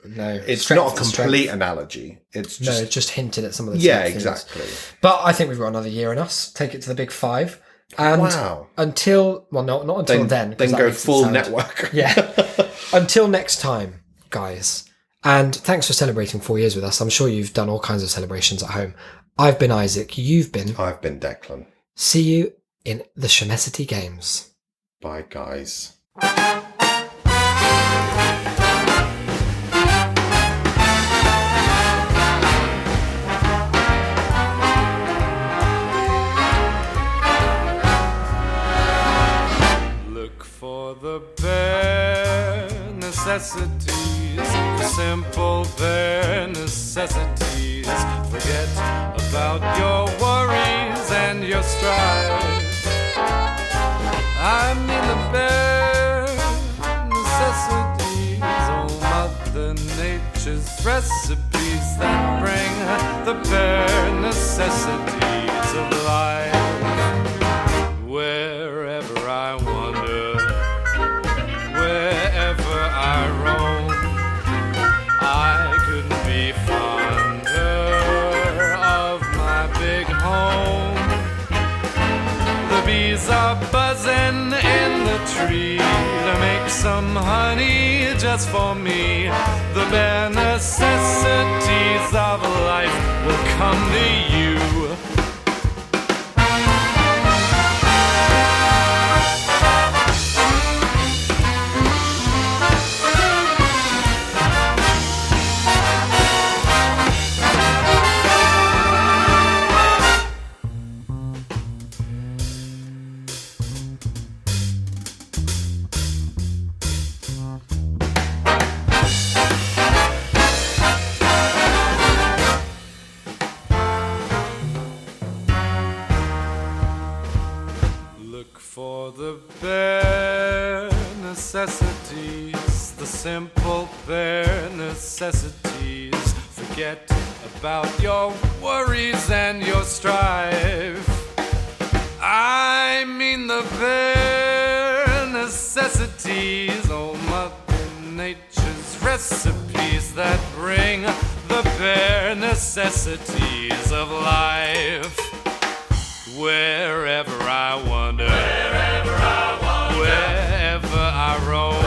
not a complete analogy. It's
just hinted at some of the
things. Exactly.
But I think we've got another year in us. Take it to the big 5. And until not until then
go full network.
Yeah. Until next time, guys. And thanks for celebrating 4 years with us. I'm sure you've done all kinds of celebrations at home. I've been Isaac. I've been
Declan.
See you in the Shemesity Games.
Bye, guys.
Look for the bare necessities, the simple bare necessities. Forget about your worries and your strife. I mean the bare necessities, oh Mother Nature's recipes that bring the bare necessities of life. Wherever I wander, wherever I roam, I couldn't be fonder of my big home. The bees are buzzing in the tree to make some honey just for me. The bare necessities of life will come to you. For the bare necessities, the simple bare necessities. Forget about your worries and your strife. I mean the bare necessities, oh Mother Nature's recipes that bring the bare necessities of life. Wherever I wander, wherever I roam,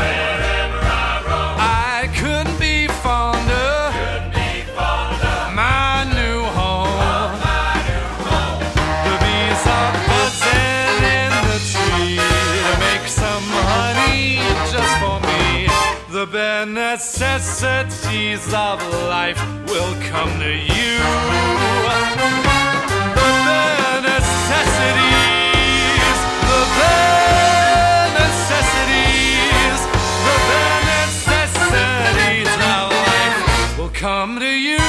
I couldn't be fonder, my new home. The bees are buzzing in the tree to make some honey just for me. The bare necessities of life will come to you. Necessities, the bare necessities, the bare necessities of life will come to you.